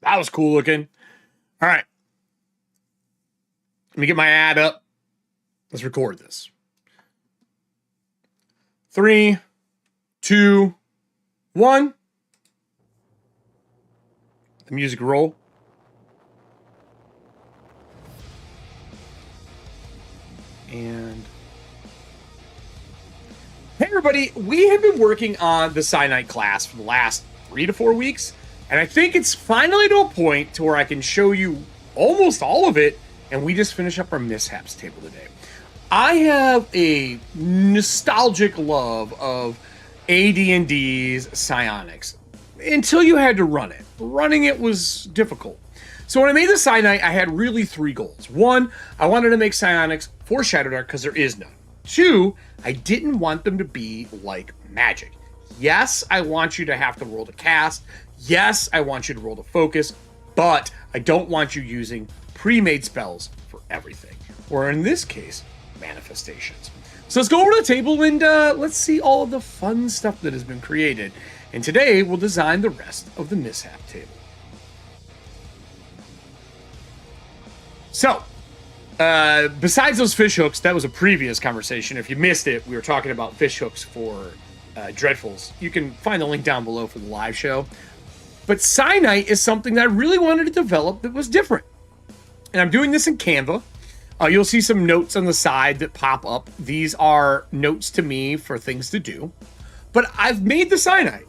was cool looking. All right. Let me get my ad up. Let's record this. 3, 2, 1. The music roll. And hey everybody, we have been working on the Cyanide class for the last 3 to 4 weeks, and I think it's finally to a point to where I can show you almost all of it, and we just finish up our mishaps table today. I have a nostalgic love of AD&D's psionics until you had to run it. Running it was difficult. So when I made the Cyanide, I had really 3 goals. 1, I wanted to make psionics for Shadowdark because there is none. 2, I didn't want them to be like magic. Yes, I want you to have to roll to cast. Yes, I want you to roll to focus, but I don't want you using pre-made spells for everything. Or in this case, manifestations. So let's go over to the table and let's see all of the fun stuff that has been created. And today we'll design the rest of the mishap table. So, besides those fish hooks, that was a previous conversation. If you missed it, we were talking about fish hooks for Dreadfuls. You can find the link down below for the live show. But Cyanide is something that I really wanted to develop that was different. And I'm doing this in Canva. You'll see some notes on the side that pop up. These are notes to me for things to do. But I've made the Cyanide.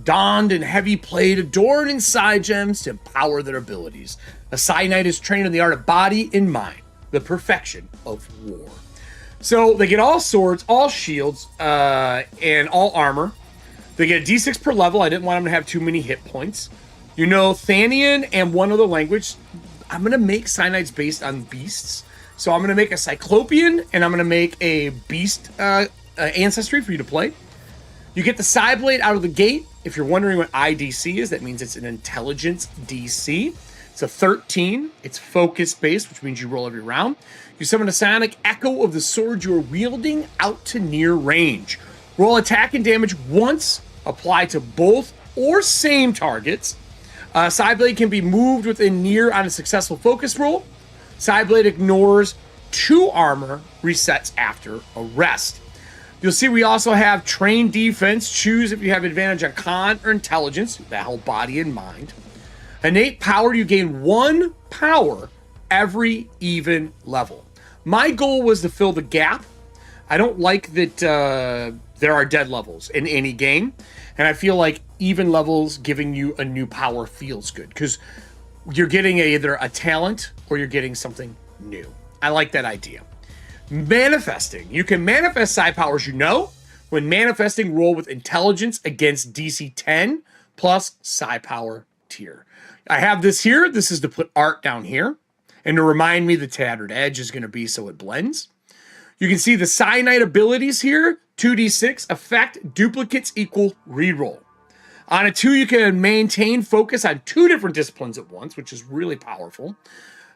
Donned in heavy plate, adorned in side gems to empower their abilities. A Cyanide is trained in the art of body and mind, the perfection of war. So they get all swords, all shields, and all armor. They get a d6 per level. I didn't want them to have too many hit points. You know, Thanian and one other language. I'm going to make Cyanides based on beasts. So I'm going to make a Cyclopean, and I'm going to make a beast ancestry for you to play. You get the Psyblade out of the gate. If you're wondering what IDC is, that means it's an intelligence DC. It's a 13. It's focus-based, which means you roll every round. You summon a psionic echo of the sword you're wielding out to near range. Roll attack and damage once. Apply to both or same targets. Psyblade can be moved within near on a successful focus roll. Psyblade ignores 2 armor, resets after a rest. You'll see we also have trained defense. Choose if you have advantage on con or intelligence, battle body and mind. Innate power, you gain 1 power every even level. My goal was to fill the gap. I don't like that there are dead levels in any game. And I feel like even levels giving you a new power feels good because you're getting either a talent or you're getting something new. I like that idea. Manifesting. You can manifest psi powers you know. When manifesting, roll with intelligence against DC 10 plus psi power tier. I have this here. This is to put art down here. And to remind me the tattered edge is going to be so it blends. You can see the Cyanide abilities here. 2d6 effect duplicates equal reroll. On a 2, you can maintain focus on 2 different disciplines at once, which is really powerful.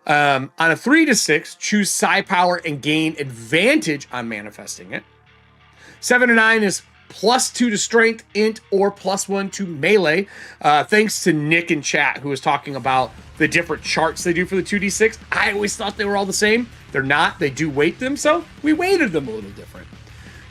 On a 3 to 6, choose psi power and gain advantage on manifesting it. 7 to 9 is +2 to strength, int, or +1 to melee. Thanks to Nick in chat who was talking about the different charts they do for the 2d6. I always thought they were all the same. They're not. They do weight them, so we weighted them a little different.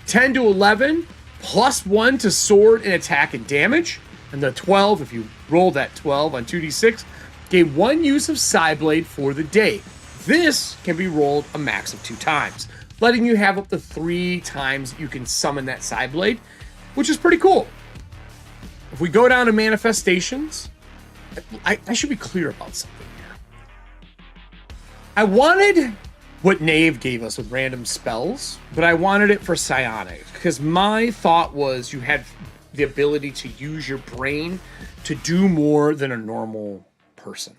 10 to 11, +1 to sword and attack and damage. And the 12, if you roll that 12 on 2d6, gain 1 use of Psyblade for the day. This can be rolled a max of 2 times, letting you have up to 3 times you can summon that Psyblade, which is pretty cool. If we go down to manifestations, I should be clear about something here. I wanted what Knave gave us with random spells, but I wanted it for psionic, because my thought was you had the ability to use your brain to do more than a normal person.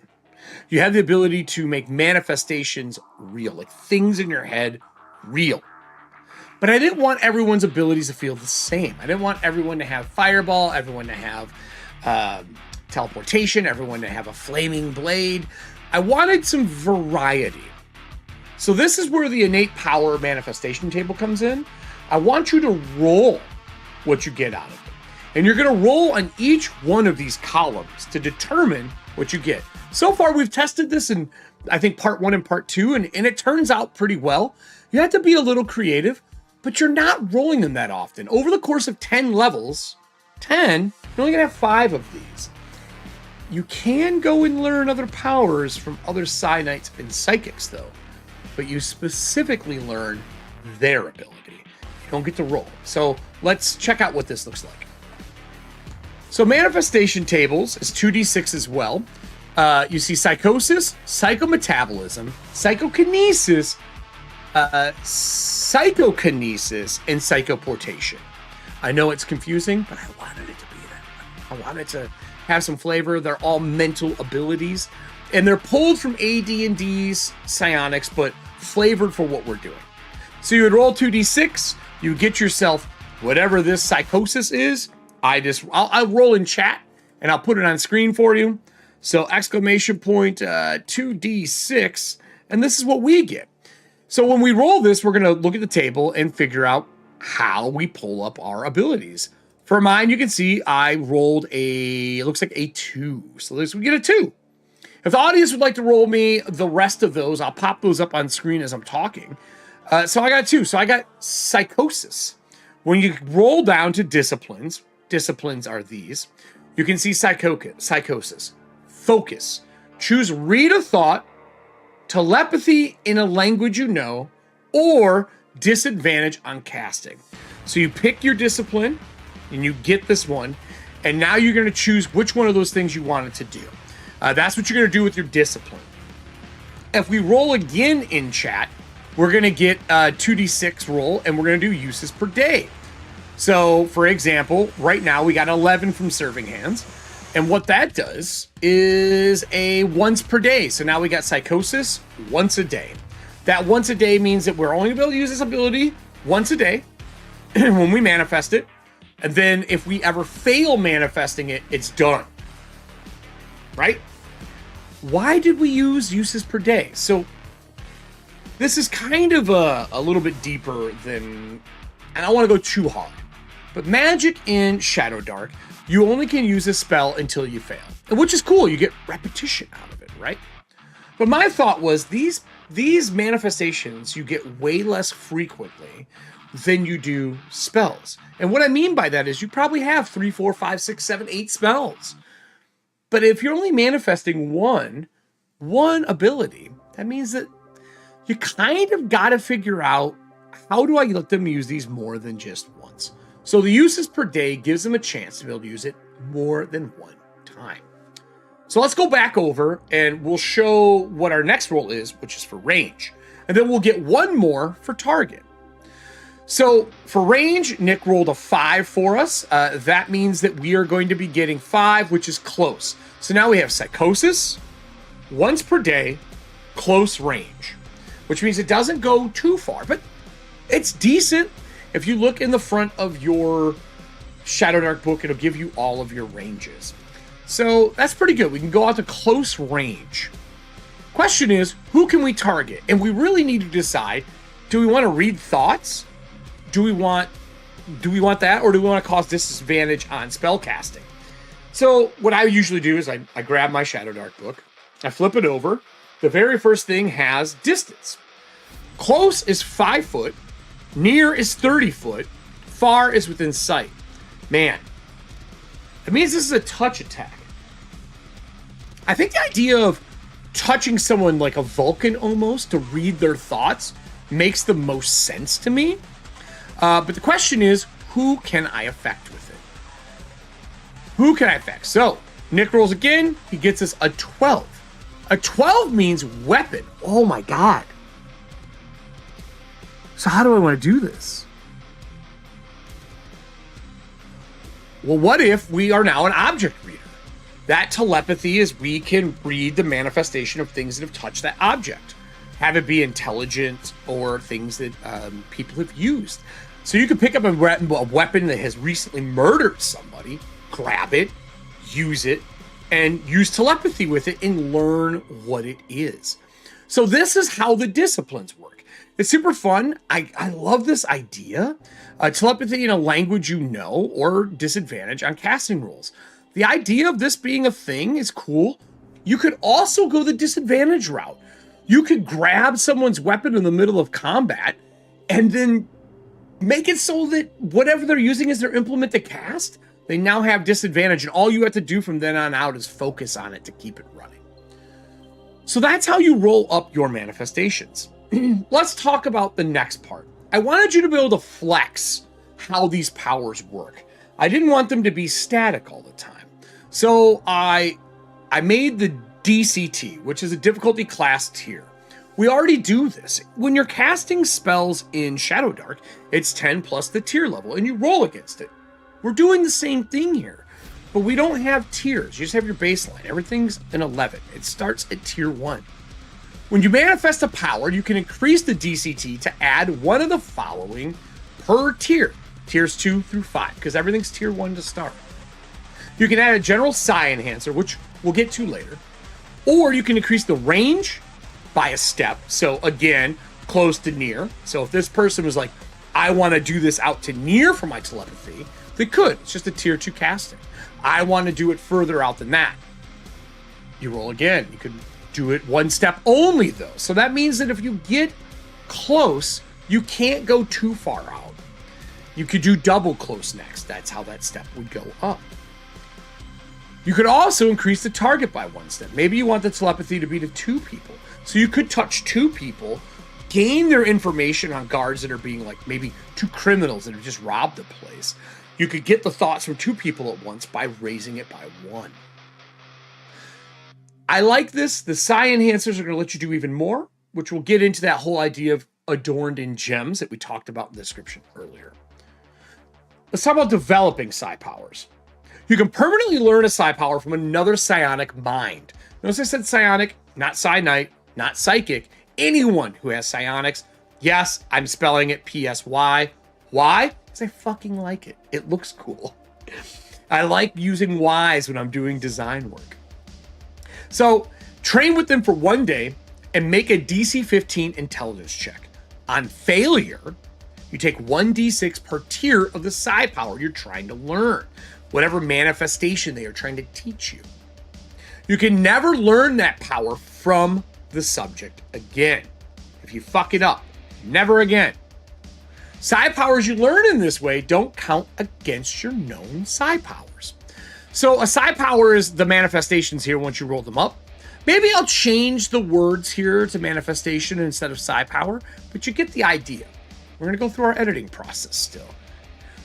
You have the ability to make manifestations real, like things in your head real. But I didn't want everyone's abilities to feel the same. I didn't want everyone to have fireball, everyone to have teleportation, everyone to have a flaming blade. I wanted some variety. So this is where the innate power manifestation table comes in. I want you to roll what you get out of it. And you're going to roll on each one of these columns to determine what you get. So far, we've tested this in, I think, part 1 and part 2, and it turns out pretty well. You have to be a little creative, but you're not rolling them that often. Over the course of 10 levels, 10, you're only going to have 5 of these. You can go and learn other powers from other Psi Knights and Psychics, though, but you specifically learn their ability. You don't get to roll. So let's check out what this looks like. So manifestation tables is 2d6 as well. You see psychosis, psychometabolism, psychokinesis, psychokinesis, and psychoportation. I know it's confusing, but I wanted it to be that. I wanted to have some flavor. They're all mental abilities, and they're pulled from AD&D's psionics, but flavored for what we're doing. So you would roll 2d6, you get yourself whatever this psychosis is. I'll roll in chat and I'll put it on screen for you. So exclamation point 2d6, and this is what we get. So when we roll this, we're going to look at the table and figure out how we pull up our abilities. For mine, you can see I rolled it looks like a 2. So we get a 2. If the audience would like to roll me the rest of those, I'll pop those up on screen as I'm talking. So I got 2. So I got psychosis. When you roll down to disciplines are these. You can see psychosis, focus, choose read a thought, telepathy in a language you know, or disadvantage on casting. So you pick your discipline and you get this one, and now you're going to choose which one of those things you want it to do. That's what you're going to do with your discipline. If we roll again in chat, we're going to get a 2d6 roll, and we're going to do uses per day. So, for example, right now we got 11 from Serving Hands, and what that does is a once per day. So now we got Psychosis once a day. That once a day means that we're only going to be able to use this ability once a day when we manifest it, and then if we ever fail manifesting it, it's done. Right? Why did we use uses per day? So this is kind of a little bit deeper than, and I don't want to go too hard. But magic in Shadowdark, you only can use a spell until you fail, which is cool. You get repetition out of it, right? But my thought was these manifestations you get way less frequently than you do spells. And what I mean by that is you probably have 3, 4, 5, 6, 7, 8 spells. But if you're only manifesting one ability, that means that you kind of got to figure out, how do I let them use these more than just once? So the uses per day gives them a chance to be able to use it more than one time. So let's go back over and we'll show what our next roll is, which is for range. And then we'll get one more for target. So for range, Nick rolled a 5 for us. That means that we are going to be getting 5, which is close. So now we have Psychosis, once per day, close range, which means it doesn't go too far, but it's decent. If you look in the front of your Shadowdark book, it'll give you all of your ranges. So that's pretty good. We can go out to close range. Question is, who can we target? And we really need to decide, do we want to read thoughts? Do we want that, or do we want to cause disadvantage on spell casting? So what I usually do is I grab my Shadowdark book, I flip it over. The very first thing has distance. Close is 5 foot, near is 30 foot, far is within sight. Man, it means this is a touch attack. I think the idea of touching someone like a Vulcan almost to read their thoughts makes the most sense to me. But the question is, who can I affect with it? Who can I affect? So, Nick rolls again. He gets us a 12. A 12 means weapon. Oh my god. So how do I want to do this? Well, what if we are now an object reader? That telepathy is we can read the manifestation of things that have touched that object. Have it be intelligent or things that people have used. So you can pick up a weapon that has recently murdered somebody, grab it, use it, and use telepathy with it and learn what it is. So this is how the disciplines work. It's super fun. I love this idea. Telepathy in a language you know, or disadvantage on casting rolls. The idea of this being a thing is cool. You could also go the disadvantage route. You could grab someone's weapon in the middle of combat and then make it so that whatever they're using as their implement to cast, they now have disadvantage, and all you have to do from then on out is focus on it to keep it running. So that's how you roll up your manifestations. Let's talk about the next part. I wanted you to be able to flex how these powers work. I didn't want them to be static all the time. So I made the DCT, which is a difficulty class tier. We already do this. When you're casting spells in Shadowdark, it's 10 plus the tier level, and you roll against it. We're doing the same thing here, but we don't have tiers. You just have your baseline. Everything's an 11. It starts at tier 1. When you manifest a power, you can increase the DCT to add one of the following per tier. Tiers 2 through 5, because everything's tier 1 to start. You can add a general psi enhancer, which we'll get to later. Or you can increase the range by a step. So again, close to near. So if this person was like, I want to do this out to near for my telepathy, they could. It's just a tier 2 casting. I want to do it further out than that. You roll again. You could do it one step only though. So that means that if you get close, you can't go too far out. You could do double close next. That's how that step would go up. You could also increase the target by one step. Maybe you want the telepathy to be to 2 people. So you could touch 2 people, gain their information on guards that are being like maybe 2 criminals that have just robbed the place. You could get the thoughts from 2 people at once by raising it by 1. I like this. The psi enhancers are going to let you do even more, which we'll get into that whole idea of adorned in gems that we talked about in the description earlier. Let's talk about developing psi powers. You can permanently learn a psi power from another psionic mind. Notice I said psionic, not psi knight, not psychic. Anyone who has psionics. Yes, I'm spelling it PSY. Why? Because I fucking like it. It looks cool. I like using Ys when I'm doing design work. So train with them for 1 day and make a DC 15 intelligence check. On failure, you take 1d6 per tier of the psi power you're trying to learn, whatever manifestation they are trying to teach you. You can never learn that power from the subject again. If you fuck it up, never again. Psi powers you learn in this way don't count against your known psi powers. So a psi power is the manifestations here once you roll them up. Maybe I'll change the words here to manifestation instead of psi power, but you get the idea. We're going to go through our editing process still.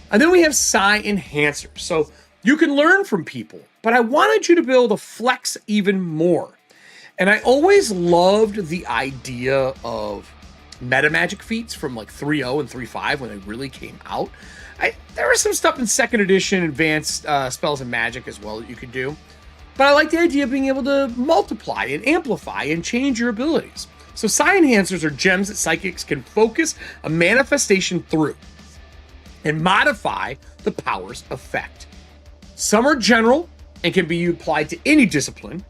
And then we have psi enhancers. So you can learn from people, but I wanted you to be able to flex even more. And I always loved the idea of meta magic feats from like 3.0 and 3.5 when they really came out. There was some stuff in 2nd edition advanced spells and magic as well that you could do. But I like the idea of being able to multiply and amplify and change your abilities. So psi enhancers are gems that psychics can focus a manifestation through and modify the power's effect. Some are general and can be applied to any discipline,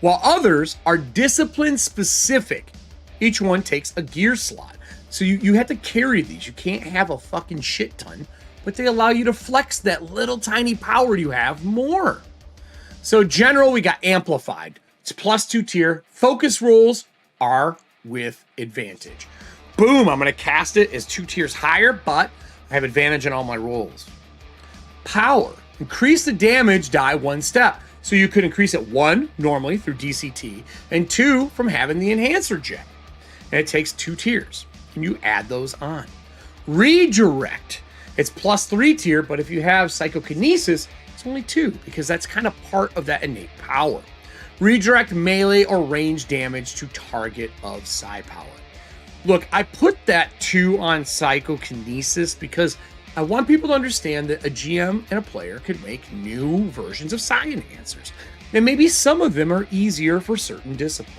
while others are discipline specific. Each one takes a gear slot. So you have to carry these. You can't have a fucking shit ton, but they allow you to flex that little tiny power you have more. So general, we got amplified. It's +2 tier. Focus rolls are with advantage. Boom, I'm gonna cast it as 2 tiers higher, but I have advantage on all my rolls. Power, increase the damage die 1 step. So you could increase it 1 normally through DCT and 2 from having the enhancer gem. And it takes 2 tiers. And you add those on. Redirect, it's +3 tier, but if you have psychokinesis, it's only 2 because that's kind of part of that innate power. Redirect melee or range damage to target of psi power. Look, I put that 2 on psychokinesis because I want people to understand that a GM and a player could make new versions of psi enhancers. And maybe some of them are easier for certain disciplines.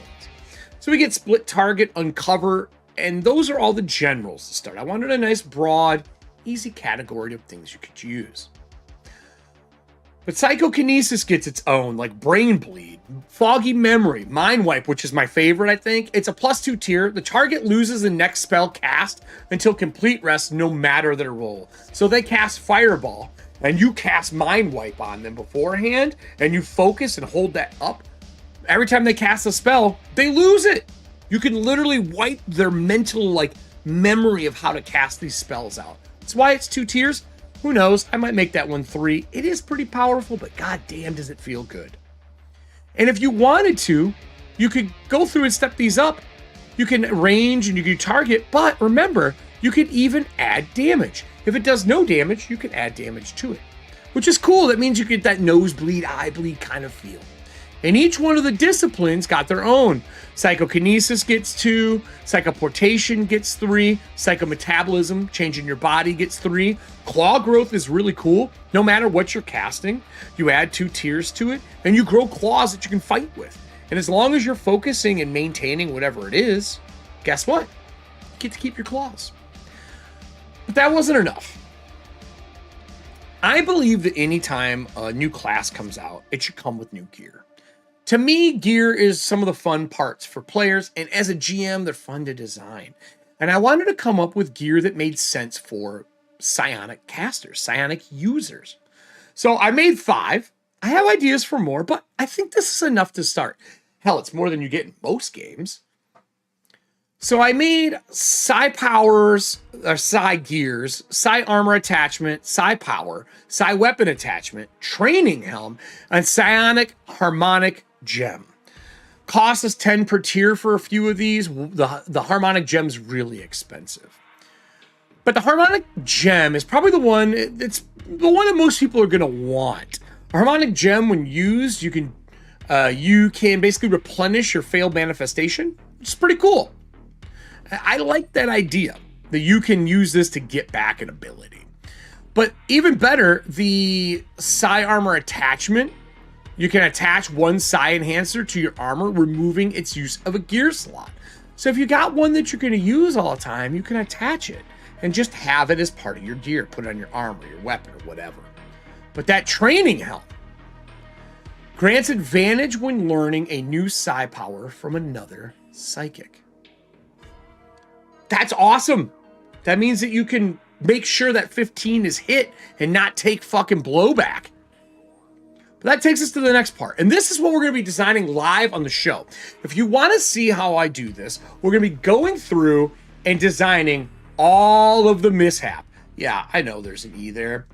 So we get split target, uncover, and those are all the generals to start. I wanted a nice, broad, easy category of things you could use. But Psychokinesis gets its own, like Brain Bleed, Foggy Memory, Mind Wipe, which is my favorite, I think. It's a +2 tier. The target loses the next spell cast until complete rest, no matter their role. So they cast Fireball, and you cast Mind Wipe on them beforehand, and you focus and hold that up. Every time they cast a spell, they lose it. You can literally wipe their mental, like, memory of how to cast these spells out. That's why it's 2 tiers. Who knows? I might make that one 3. It is pretty powerful, but goddamn does it feel good. And if you wanted to, you could go through and step these up. You can range and you can target, but remember, you can even add damage. If it does no damage, you can add damage to it, which is cool. That means you get that nosebleed, eye bleed kind of feel. And each one of the disciplines got their own. Psychokinesis gets 2, Psychoportation gets 3, Psychometabolism, changing your body, gets 3. Claw growth is really cool. No matter what you're casting, you add 2 tiers to it, and you grow claws that you can fight with. And as long as you're focusing and maintaining whatever it is, guess what? You get to keep your claws. But that wasn't enough. I believe that anytime a new class comes out, it should come with new gear. To me, gear is some of the fun parts for players, and as a GM, they're fun to design. And I wanted to come up with gear that made sense for psionic casters, psionic users. So I made 5. I have ideas for more, but I think this is enough to start. Hell, it's more than you get in most games. So I made psi powers, or psi gears, psi armor attachment, psi power, psi weapon attachment, training helm, and psionic harmonic gem. Cost us 10 per tier for a few of these. The harmonic gem's really expensive. But the harmonic gem is probably the one, it's the one that most people are going to want. A harmonic gem, when used, you can basically replenish your failed manifestation, which is pretty cool. I like that idea, that you can use this to get back an ability. But even better, the psi armor attachment, you can attach one psi enhancer to your armor, removing its use of a gear slot. So if you got one that you're going to use all the time, you can attach it and just have it as part of your gear. Put it on your armor, your weapon, or whatever. But that training helm grants advantage when learning a new psi power from another psychic. That's awesome. That means that you can make sure that 15 is hit and not take fucking blowback. But that takes us to the next part. And this is what we're going to be designing live on the show. If you want to see how I do this, we're going to be going through and designing all of the mishap. Yeah, I know there's an E there.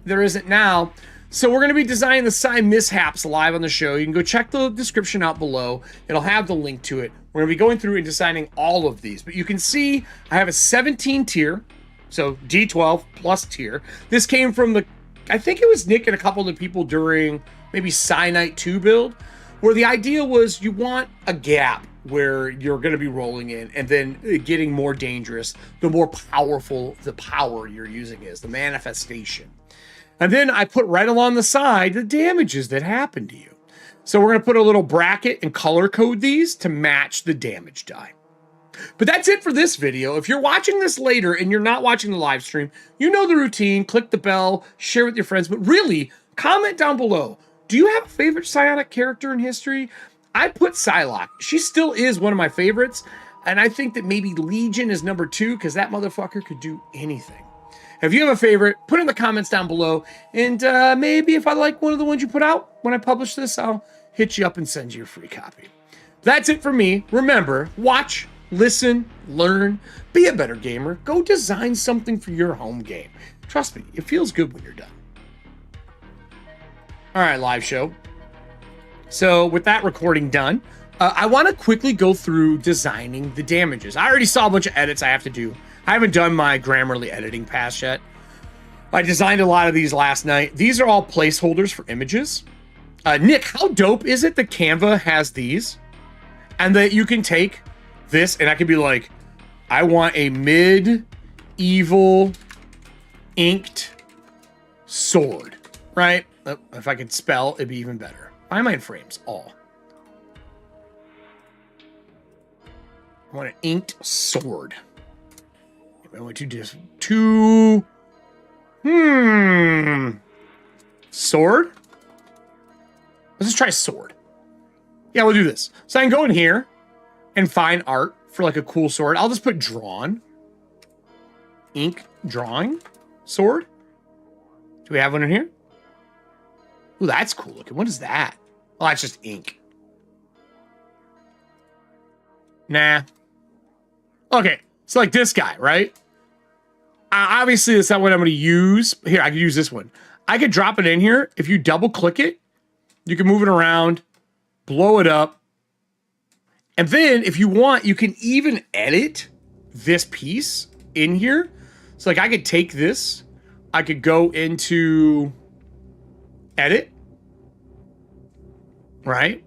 There isn't now. So we're going to be designing the psi mishaps live on the show. You can go check the description out below. It'll have the link to it. We're going to be going through and designing all of these. But you can see I have a 17 tier. So D12 plus tier. This came from the, I think it was Nick and a couple of the people during maybe Psi Night 2 build, where the idea was you want a gap where you're going to be rolling in and then getting more dangerous, the more powerful the power you're using is, the manifestation. And then I put right along the side the damages that happen to you. So we're going to put a little bracket and color code these to match the damage die. But that's it for this video. If you're watching this later and you're not watching the live stream, you know the routine. Click the bell, share with your friends, but really comment down below. Do you have a favorite psionic character in history? I put Psylocke. She still is one of my favorites. And I think that maybe Legion is number 2 because that motherfucker could do anything. If you have a favorite, put it in the comments down below. And maybe if I like one of the ones you put out when I publish this, I'll hit you up and send you a free copy. That's it for me. Remember, watch, listen, learn, be a better gamer. Go design something for your home game. Trust me, it feels good when you're done. All right, live show. So with that recording done, I want to quickly go through designing the damages. I already saw a bunch of edits I have to do. I haven't done my Grammarly editing pass yet. I designed a lot of these last night. These are all placeholders for images. Nick, how dope is it that Canva has these? And that you can take this and I could be like, I want a medieval inked sword, right? If I could spell, it'd be even better. I mind frames, all. I want an inked sword. I went to just two. Sword? Let's just try sword. Yeah, we'll do this. So I can go in here and find art for like a cool sword. I'll just put drawn. Ink drawing sword. Do we have one in here? Ooh, that's cool looking. What is that? Oh, that's just ink. Nah. Okay, so like this guy, right? Obviously, that's not what I'm going to use. Here, I could use this one. I could drop it in here. If you double click it, you can move it around, blow it up. And then if you want, you can even edit this piece in here. So like I could take this, I could go into edit, right?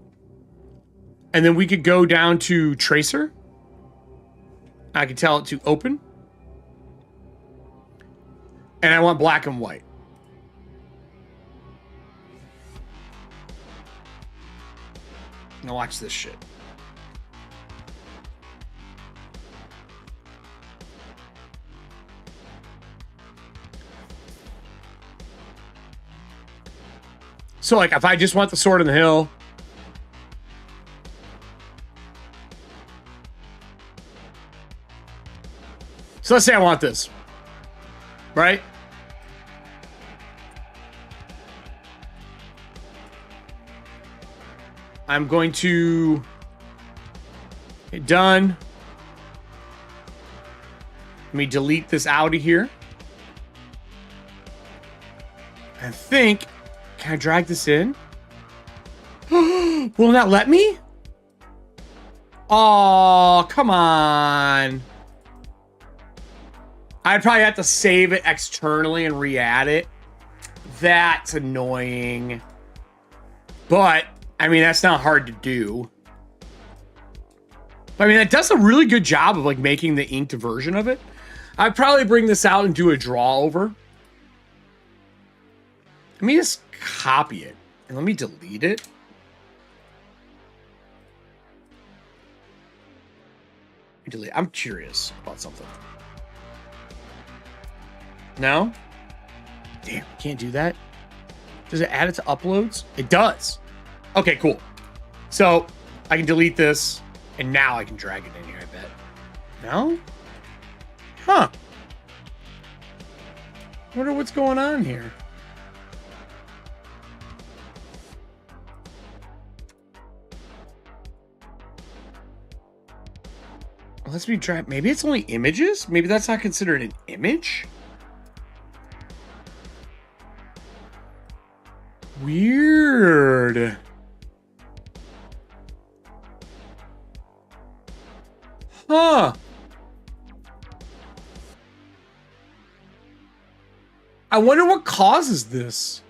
And then we could go down to tracer. I could tell it to open. And I want black and white. Now watch this shit. So like if I just want the sword in the hill, so let's say I want this, right? I'm going to hit done. Let me delete this out of here. I think, can I drag this in? Will not let me? Oh, come on. I'd probably have to save it externally and re-add it. That's annoying. But, I mean, that's not hard to do. I mean, that does a really good job of like making the inked version of it. I'd probably bring this out and do a draw over. Let me just copy it and let me delete it. I'm curious about something. No? Damn, can't do that. Does it add it to uploads? It does. Okay, cool. So I can delete this and now I can drag it in here, I bet. No? Huh. Wonder what's going on here. Let's be try. Maybe it's only images? Maybe that's not considered an image? Weird. Huh. I wonder what causes this.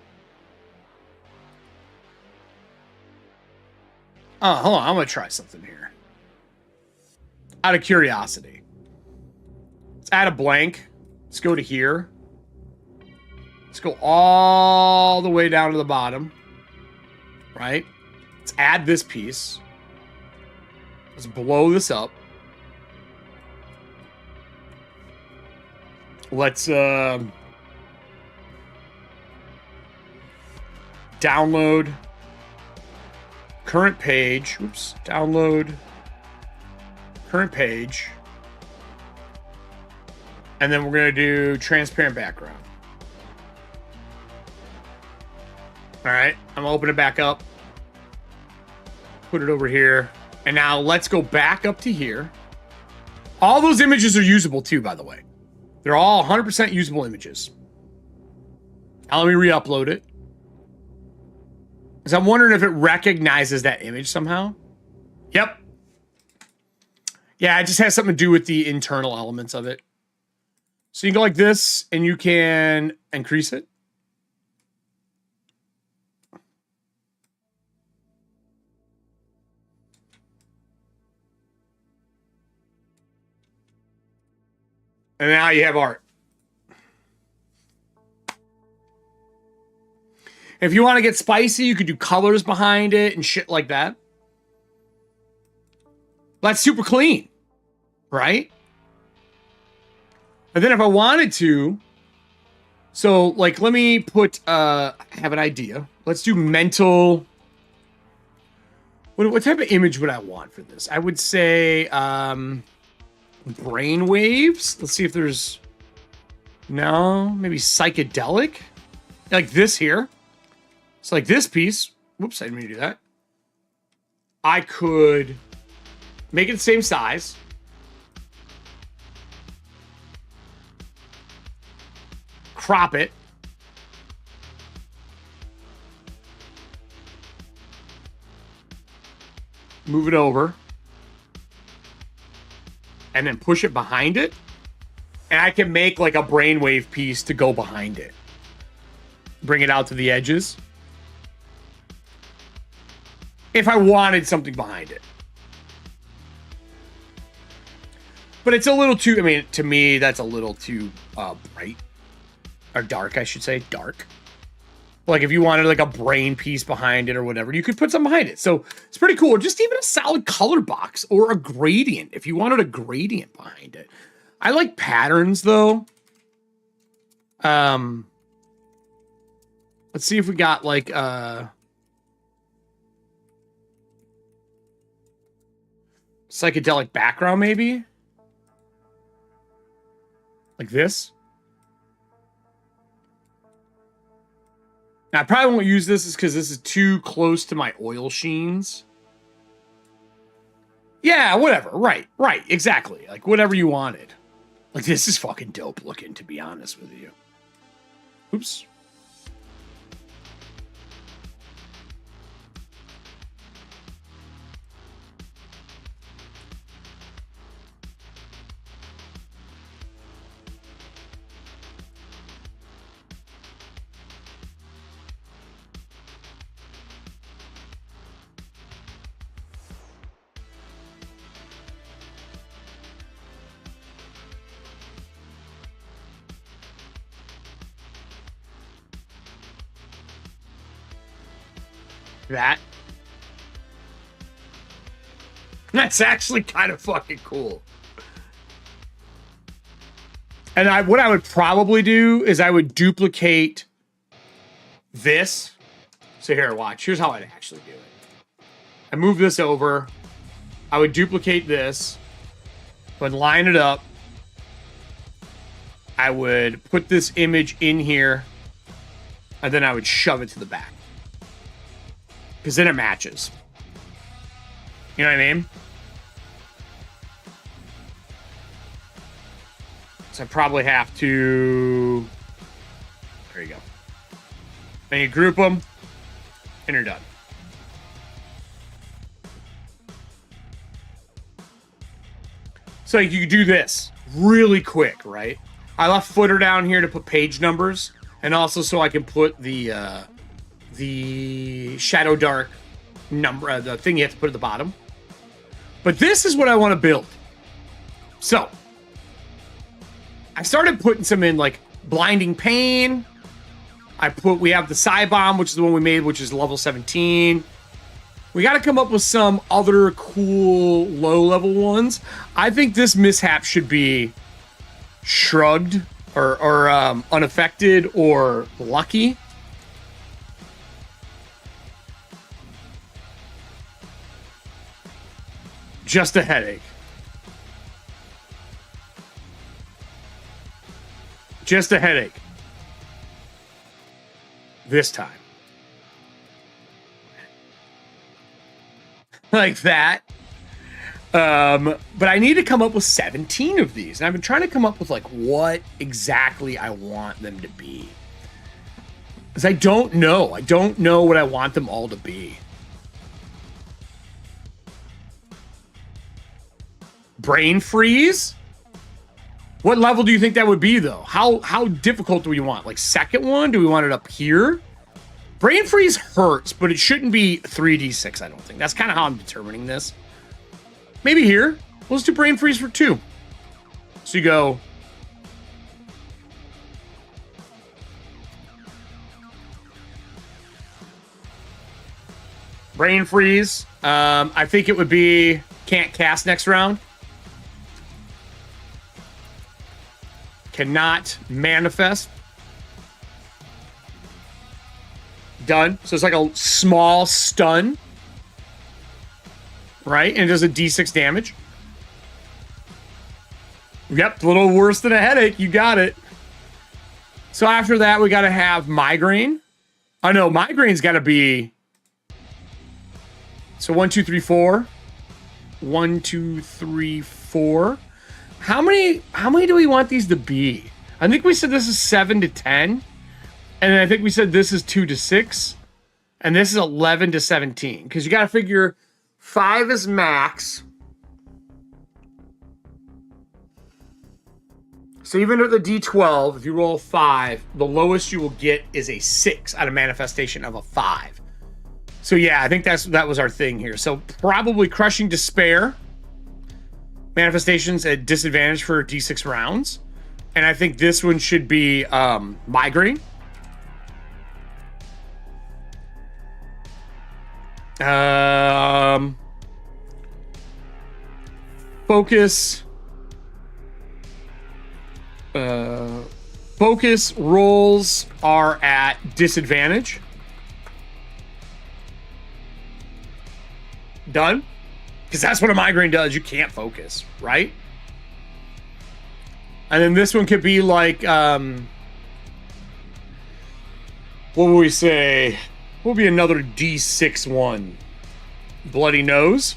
Oh, hold on. I'm going to try something here. Out of curiosity. Let's add a blank. Let's go to here. Let's go all the way down to the bottom. Right? Let's add this piece. Let's blow this up. Let's download current page. Oops. Download current page. And then we're going to do transparent background. All right. I'm going to open it back up. Put it over here. And now let's go back up to here. All those images are usable too, by the way. They're all 100% usable images. Now let me re-upload it. Because I'm wondering if it recognizes that image somehow. Yep. Yeah, it just has something to do with the internal elements of it. So you can go like this, and you can increase it. And now you have art. If you want to get spicy, you could do colors behind it and shit like that. That's super clean, right? And then if I wanted to, So, like, let me put, I have an idea. Let's do mental. What type of image would I want for this? I would say, brain waves. Let's see if there's, no, maybe psychedelic. Like this here. It's like this piece. Whoops, I didn't mean to do that. I could make it the same size. Crop it. Move it over. And then push it behind it. And I can make like a brainwave piece to go behind it. Bring it out to the edges. If I wanted something behind it. But it's a little too, I mean, to me, that's a little too bright. Or dark, I should say. Dark. Like, if you wanted, like, a brain piece behind it or whatever, you could put something behind it. So, it's pretty cool. Or just even a solid color box. Or a gradient, if you wanted a gradient behind it. I like patterns, though. Let's see if we got, like, psychedelic background, maybe? Like this? Now, I probably won't use this because this is too close to my oil sheens. Yeah, whatever. Right, exactly. Like, whatever you wanted. Like, this is fucking dope looking, to be honest with you. Oops. That. That's actually kind of fucking cool. And what I would probably do is I would duplicate this. So here, watch. Here's how I'd actually do it. I move this over. I would duplicate this. I would line it up. I would put this image in here. And then I would shove it to the back. Because then it matches. You know what I mean? So I probably have to... There you go. Then you group them, and you're done. So you can do this really quick, right? I left footer down here to put page numbers, and also so I can put the Shadowdark number, the thing you have to put at the bottom. But this is what I want to build. So, I started putting some in, like, Blinding Pain. We have the Psy Bomb, which is the one we made, which is level 17. We got to come up with some other cool low-level ones. I think this mishap should be Shrugged, or Unaffected, or Lucky. Just a headache. Just a headache. This time. Like that. But I need to come up with 17 of these. And I've been trying to come up with, like, what exactly I want them to be. Because I don't know. I don't know what I want them all to be. Brain freeze? What level do you think that would be, though? How difficult do we want? Like, second one? Do we want it up here? Brain freeze hurts, but it shouldn't be 3d6, I don't think. That's kind of how I'm determining this. Maybe here. Let's do brain freeze for 2. So you go... Brain freeze. I think it would be can't cast next round. Cannot manifest. Done. So it's like a small stun. Right? And it does a D6 damage. Yep, a little worse than a headache. You got it. So after that, we got to have migraine. Oh, no, migraine's got to be... So 1, 2, 3, 4. 1, 2, 3, 4. How many do we want these to be? I think we said this is 7 to 10. And then I think we said this is 2 to 6. And this is 11 to 17. Because you got to figure 5 is max. So even at the D12, if you roll 5, the lowest you will get is a 6 out of manifestation of a 5. So yeah, I think that was our thing here. So probably Crushing Despair. Manifestations at disadvantage for D6 rounds. And I think this one should be Migraine. Focus. Focus rolls are at disadvantage. Done? Because that's what a migraine does. You can't focus, right? And then this one could be like, what would we say? What would be another D6 one? Bloody Nose.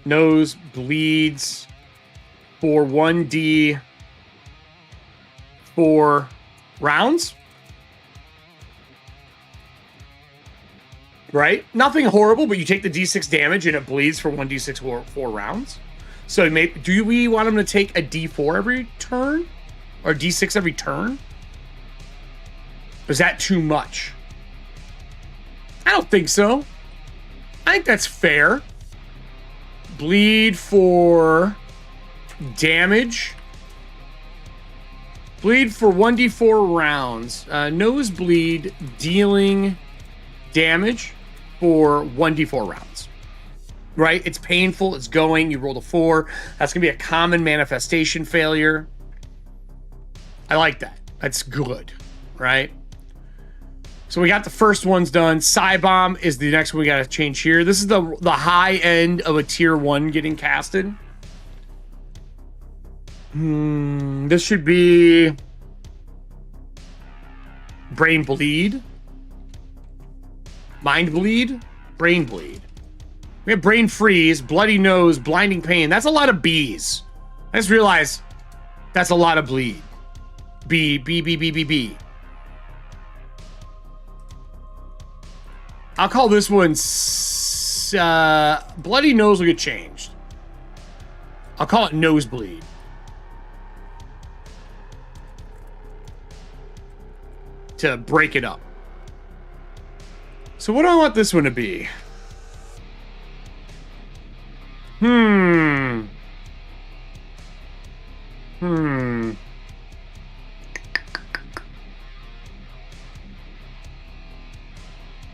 Nose bleeds for 1d4 rounds. Right? Nothing horrible, but you take the d6 damage and it bleeds for 1d6 4 rounds. So do we want him to take a d4 every turn? Or d6 every turn? Or is that too much? I don't think so. I think that's fair. Bleed for damage. Bleed for 1d4 rounds. Nosebleed dealing damage for 1d4 rounds. Right? It's painful. It's going. You rolled a 4. That's going to be a common manifestation failure. I like that. That's good. Right? So we got the first ones done. Psy-Bomb is the next one we got to change here. This is the high end of a tier 1 getting casted. This should be Brain Bleed. Mind Bleed. Brain Bleed. We have Brain Freeze, Bloody Nose, Blinding Pain. That's a lot of B's. I just realized that's a lot of bleed. B. I'll call this one Bloody Nose will get changed. I'll call it Nosebleed. To break it up. So what do I want this one to be?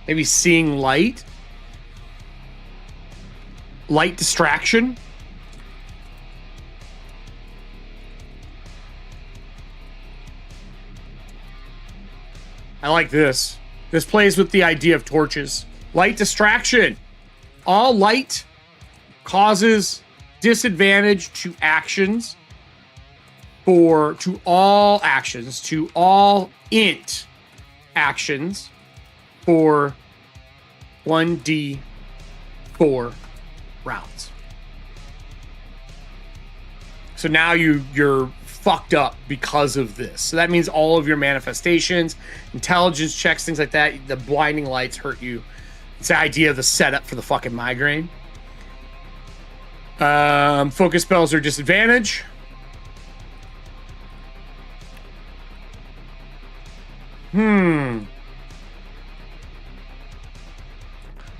Maybe Seeing Light. Light Distraction. I like this. This plays with the idea of torches. Light Distraction. All light causes disadvantage to actions to all int actions for 1d4 rounds. So now you're fucked up because of this. So that means all of your manifestations, intelligence checks, things like that, the blinding lights hurt you. It's the idea of the setup for the fucking migraine. Focus spells are disadvantage.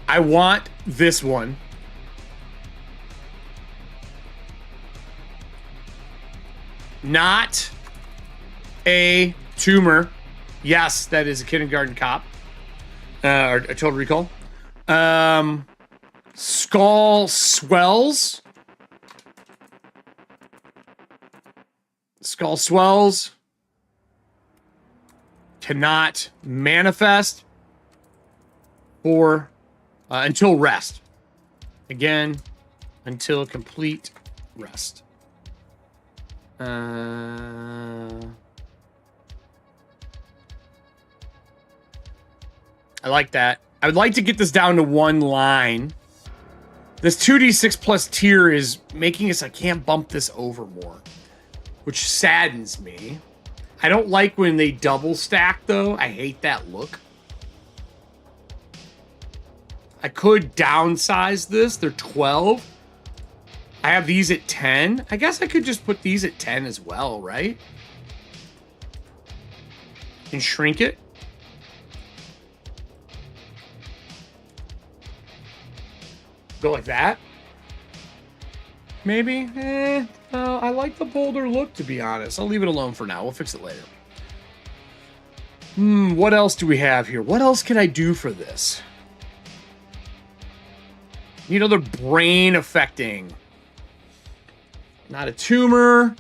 I want this one. Not a tumor. Yes, that is a kindergarten cop. Or a Total Recall. Skull swells. Skull swells. Cannot manifest or until rest. Again, until complete rest. I like that. I would like to get this down to one line. This 2d6 plus tier is making us, I can't bump this over more, which saddens me. I don't like when they double stack, though. I hate that look. I could downsize this. They're 12. I have these at 10. I guess I could just put these at 10 as well, right? And shrink it. Go like that. Maybe. I like the bolder look, to be honest. I'll leave it alone for now. We'll fix it later. What else do we have here? What else can I do for this? Need other brain affecting. Not a tumor.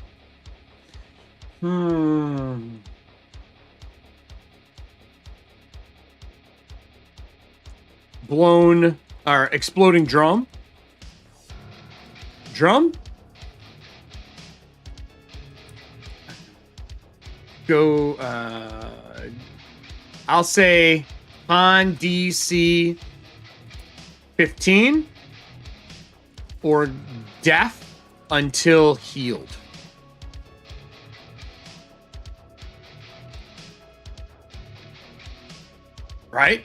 Blown or exploding drum. Drum? Go, I'll say on DC 15 or death until healed. Right?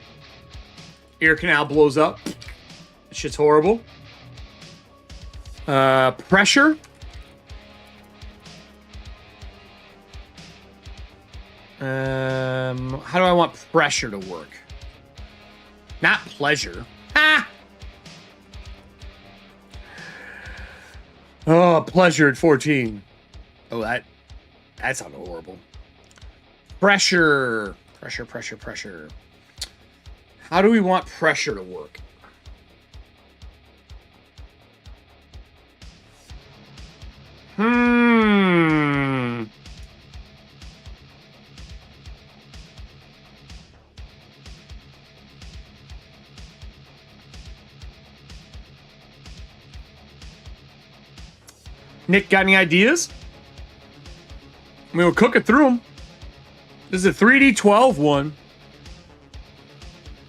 Ear canal blows up. Shit's horrible. Pressure. How do I want pressure to work? Not pleasure. Ah! Oh, pleasure at 14. Oh, that sounded horrible. Pressure. Pressure. How do we want pressure to work? Nick, got any ideas? I mean, we're cooking through them. This is a 3d12 one.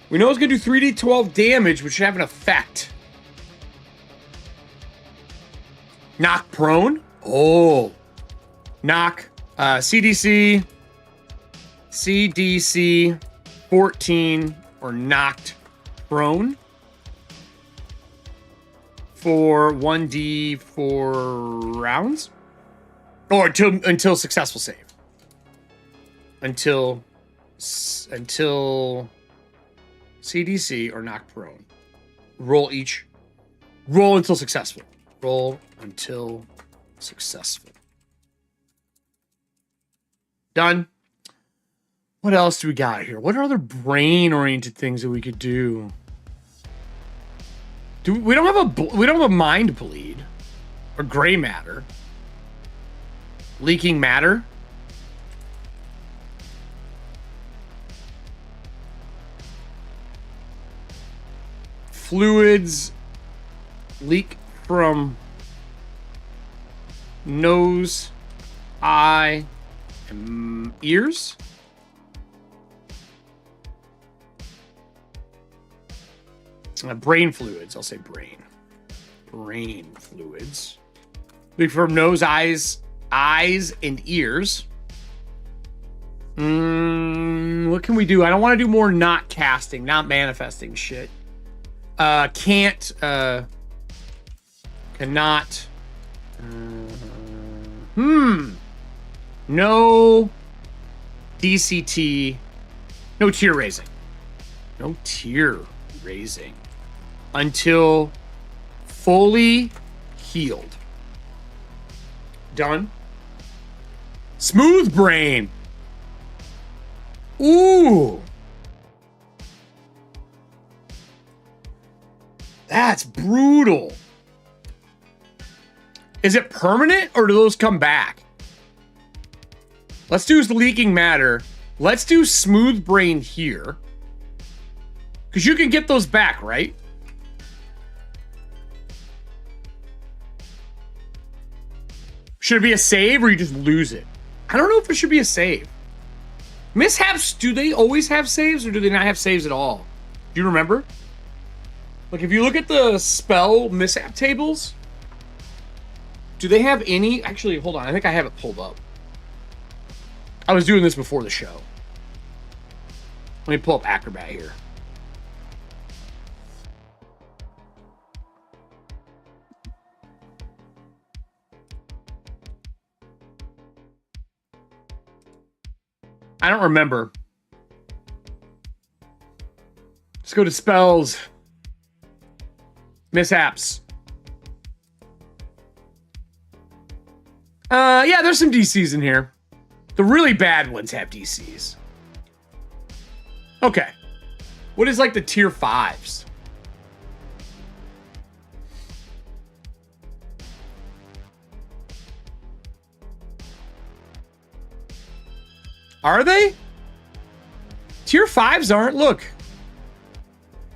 We know it's going to do 3d12 damage, which should have an effect. Knock prone. Oh. Knock. CDC. 14 or knocked prone. For 1d4 rounds. Or until successful save. Until CDC or knock prone. Roll until successful. Roll until successful. Done. What else do we got here? What are other brain-oriented things that we could do? We don't have a mind bleed or gray matter. Leaking matter. Fluids leak from nose, eye, and ears. Brain fluids. I'll say brain. Brain fluids. Leak from nose, eyes, and ears. What can we do? I don't want to do more not casting, not manifesting shit. Cannot. No DCT. No tier raising. No tier raising. Until fully healed. Done. Smooth brain. Ooh. That's brutal. Is it permanent or do those come back? Let's do leaking matter. Let's do smooth brain here. Because you can get those back, right? Should it be a save or you just lose it? I don't know if it should be a save. Mishaps, do they always have saves or do they not have saves at all? Do you remember? Like, if you look at the spell mishap tables, do they have any? Actually, hold on. I think I have it pulled up. I was doing this before the show. Let me pull up Acrobat here. I don't remember. Let's go to spells. Mishaps. Yeah, there's some DCs in here. The really bad ones have DCs. Okay. What is like the tier 5s? Are they? Tier 5s aren't. Look.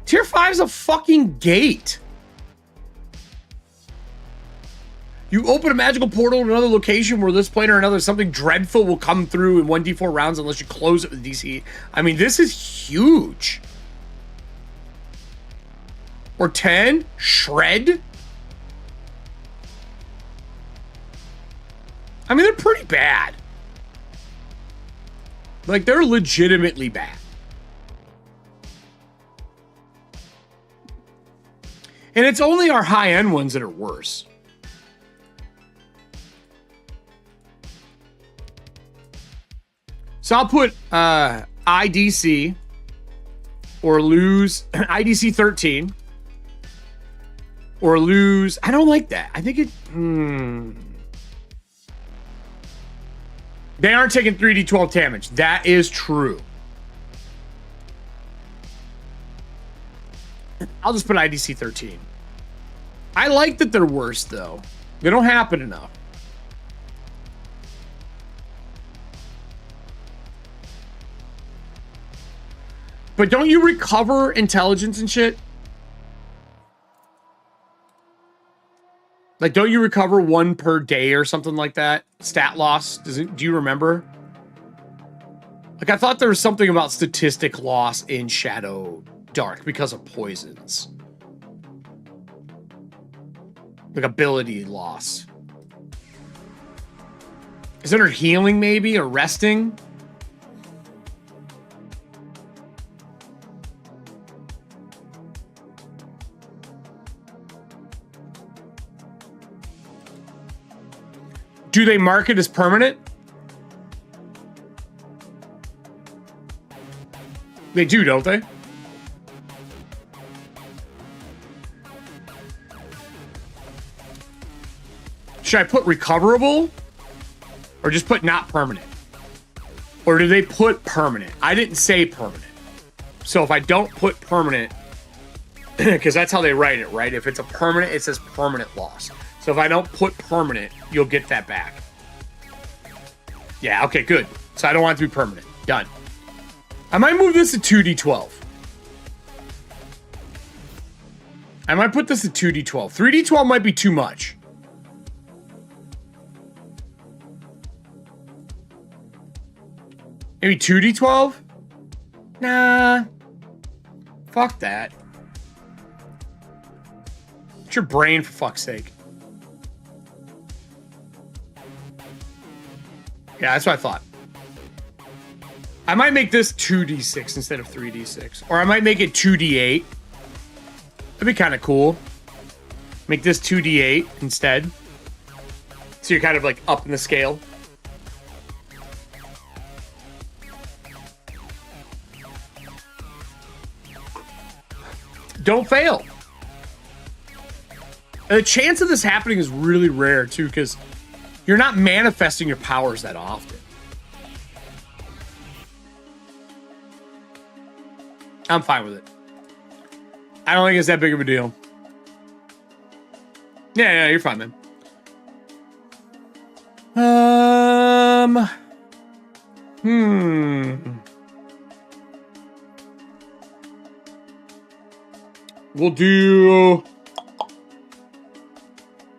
Tier 5's a fucking gate. You open a magical portal in another location where this plane or another something dreadful will come through in 1d4 rounds unless you close it with DC. I mean, this is huge. Or 10? Shred? I mean, they're pretty bad. Like, they're legitimately bad. And it's only our high-end ones that are worse. So I'll put IDC or lose IDC 13 or lose. I don't like that. I think it. They aren't taking 3d12 damage. That is true. I'll just put IDC 13. I like that they're worse, though. They don't happen enough. But don't you recover intelligence and shit? Like, don't you recover 1 per day or something like that? Stat loss? Do you remember? Like, I thought there was something about statistic loss in Shadowdark because of poisons. Like, ability loss. Is it under healing, maybe? Or resting? Do they mark it as permanent? They do, don't they? Should I put recoverable? Or just put not permanent? Or do they put permanent? I didn't say permanent. So if I don't put permanent, because that's how they write it, right? If it's a permanent, it says permanent loss. So if I don't put permanent, you'll get that back. Yeah, okay, good. So I don't want it to be permanent. Done. I might move this to 2d12. I might put this to 2d12. 3d12 might be too much. Maybe 2d12? Nah. Fuck that. It's your brain, for fuck's sake. Yeah, that's what I thought. I might make this 2d6 instead of 3d6. Or I might make it 2d8. That'd be kind of cool. Make this 2d8 instead. So you're kind of like up in the scale. Don't fail. And the chance of this happening is really rare too, because you're not manifesting your powers that often. I'm fine with it. I don't think it's that big of a deal. Yeah, you're fine, man. We'll do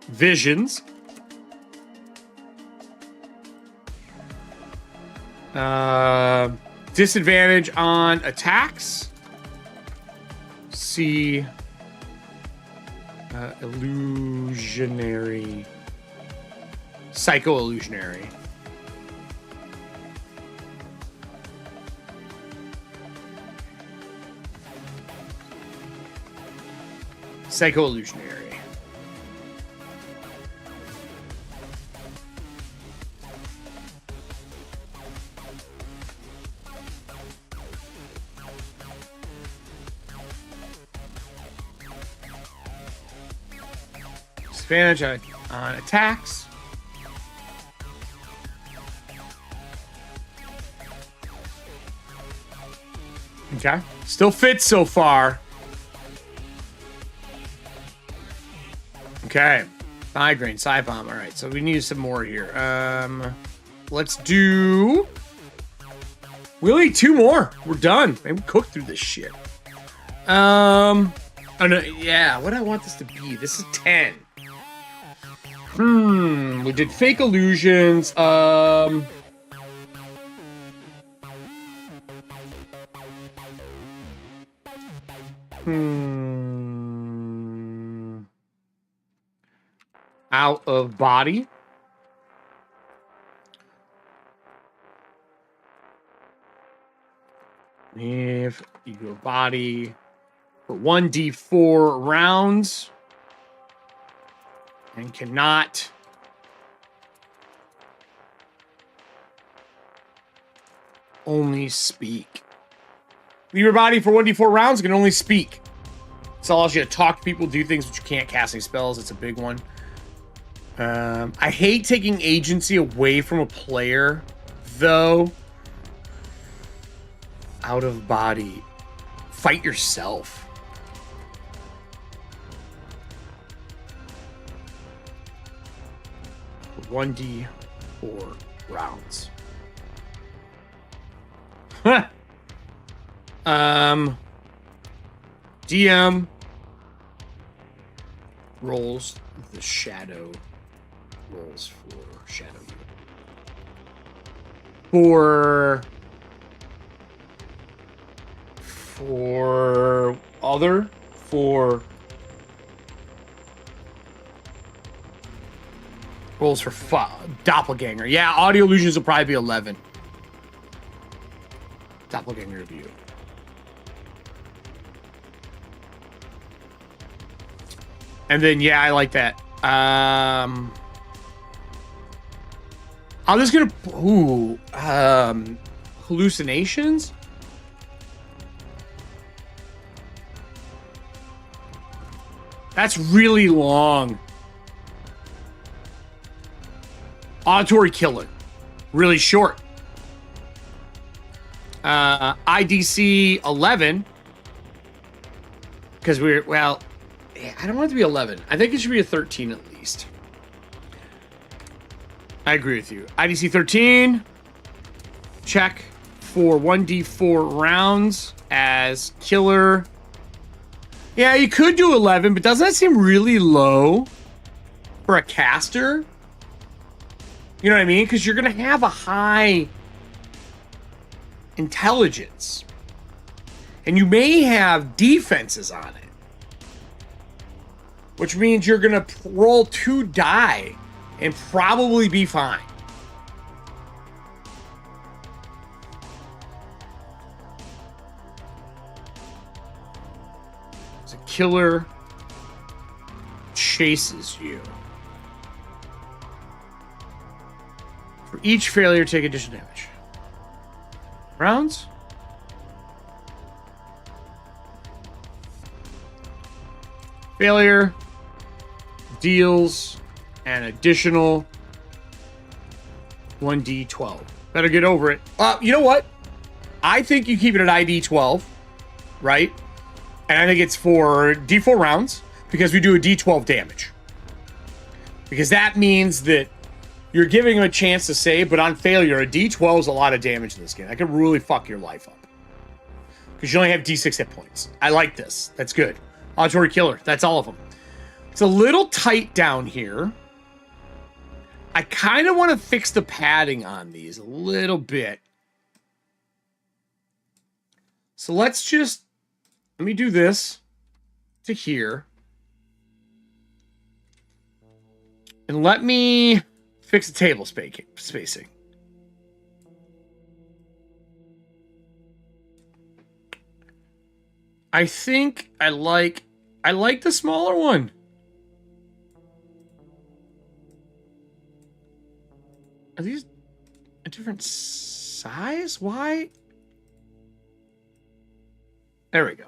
visions. Disadvantage on attacks. C. Illusionary. Psycho-illusionary. Psycho-illusionary. Disadvantage on attacks. Okay. Still fits so far. Okay. Migraine, Psy Bomb. All right, so we need some more here. Let's do... We'll need 2 more. We're done. Maybe we cooked through this shit. Oh, no, yeah, what do I want this to be? This is 10. We did fake illusions. Out of body. If you go body for 1d4 rounds and cannot only speak. Leave your body for 1d4 rounds, can only speak. This allows you to talk to people, do things, but you can't cast any spells. It's a big one. I hate taking agency away from a player, though. Out of body. Fight yourself. For 1d4 rounds. DM rolls the shadow rolls for shadow for other for rolls for doppelganger. Yeah, audio illusions will probably be 11. Doppelganger review. And then, yeah, I like that. I'm just gonna... Ooh. Hallucinations? That's really long. Auditory killer. Really short. IDC 11. Because we're... Well... I don't want it to be 11. I think it should be a 13 at least. I agree with you. IDC 13. Check for 1d4 rounds as killer. Yeah, you could do 11, but doesn't that seem really low for a caster? You know what I mean? Because you're going to have a high intelligence. And you may have defenses on it. Which means you're going to roll 2 die and probably be fine. The killer chases you. For each failure, take additional damage. Rounds? Failure deals an additional 1d12. Better get over it. You know what? I think you keep it at ID 12, right? And I think it's for d4 rounds because we do a d12 damage. Because that means that you're giving him a chance to save, but on failure, a D12 is a lot of damage in this game. That could really fuck your life up. Because you only have D6 hit points. I like this. That's good. Auditory Killer. That's all of them. It's a little tight down here. I kind of want to fix the padding on these a little bit. So let me do this to here. And let me fix the table spacing. I think I like the smaller one. Are these a different size? Why? There we go.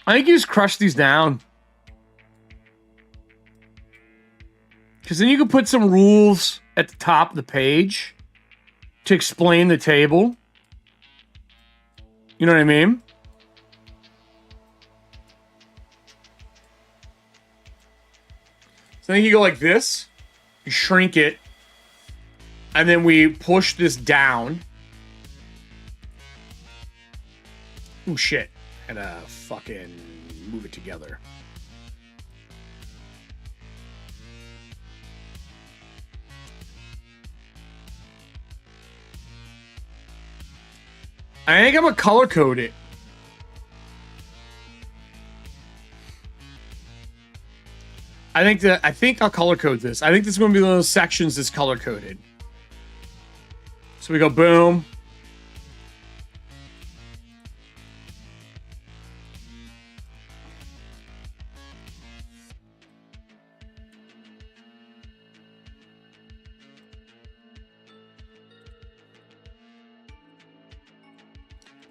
I think you just crush these down. Because then you can put some rules at the top of the page to explain the table. You know what I mean? So then you go like this, you shrink it, and then we push this down. Oh shit. Had to fucking move it together. I think I'm gonna color code it. I think I'll color code this. I think this is gonna be one of those sections that's color coded. So we go boom.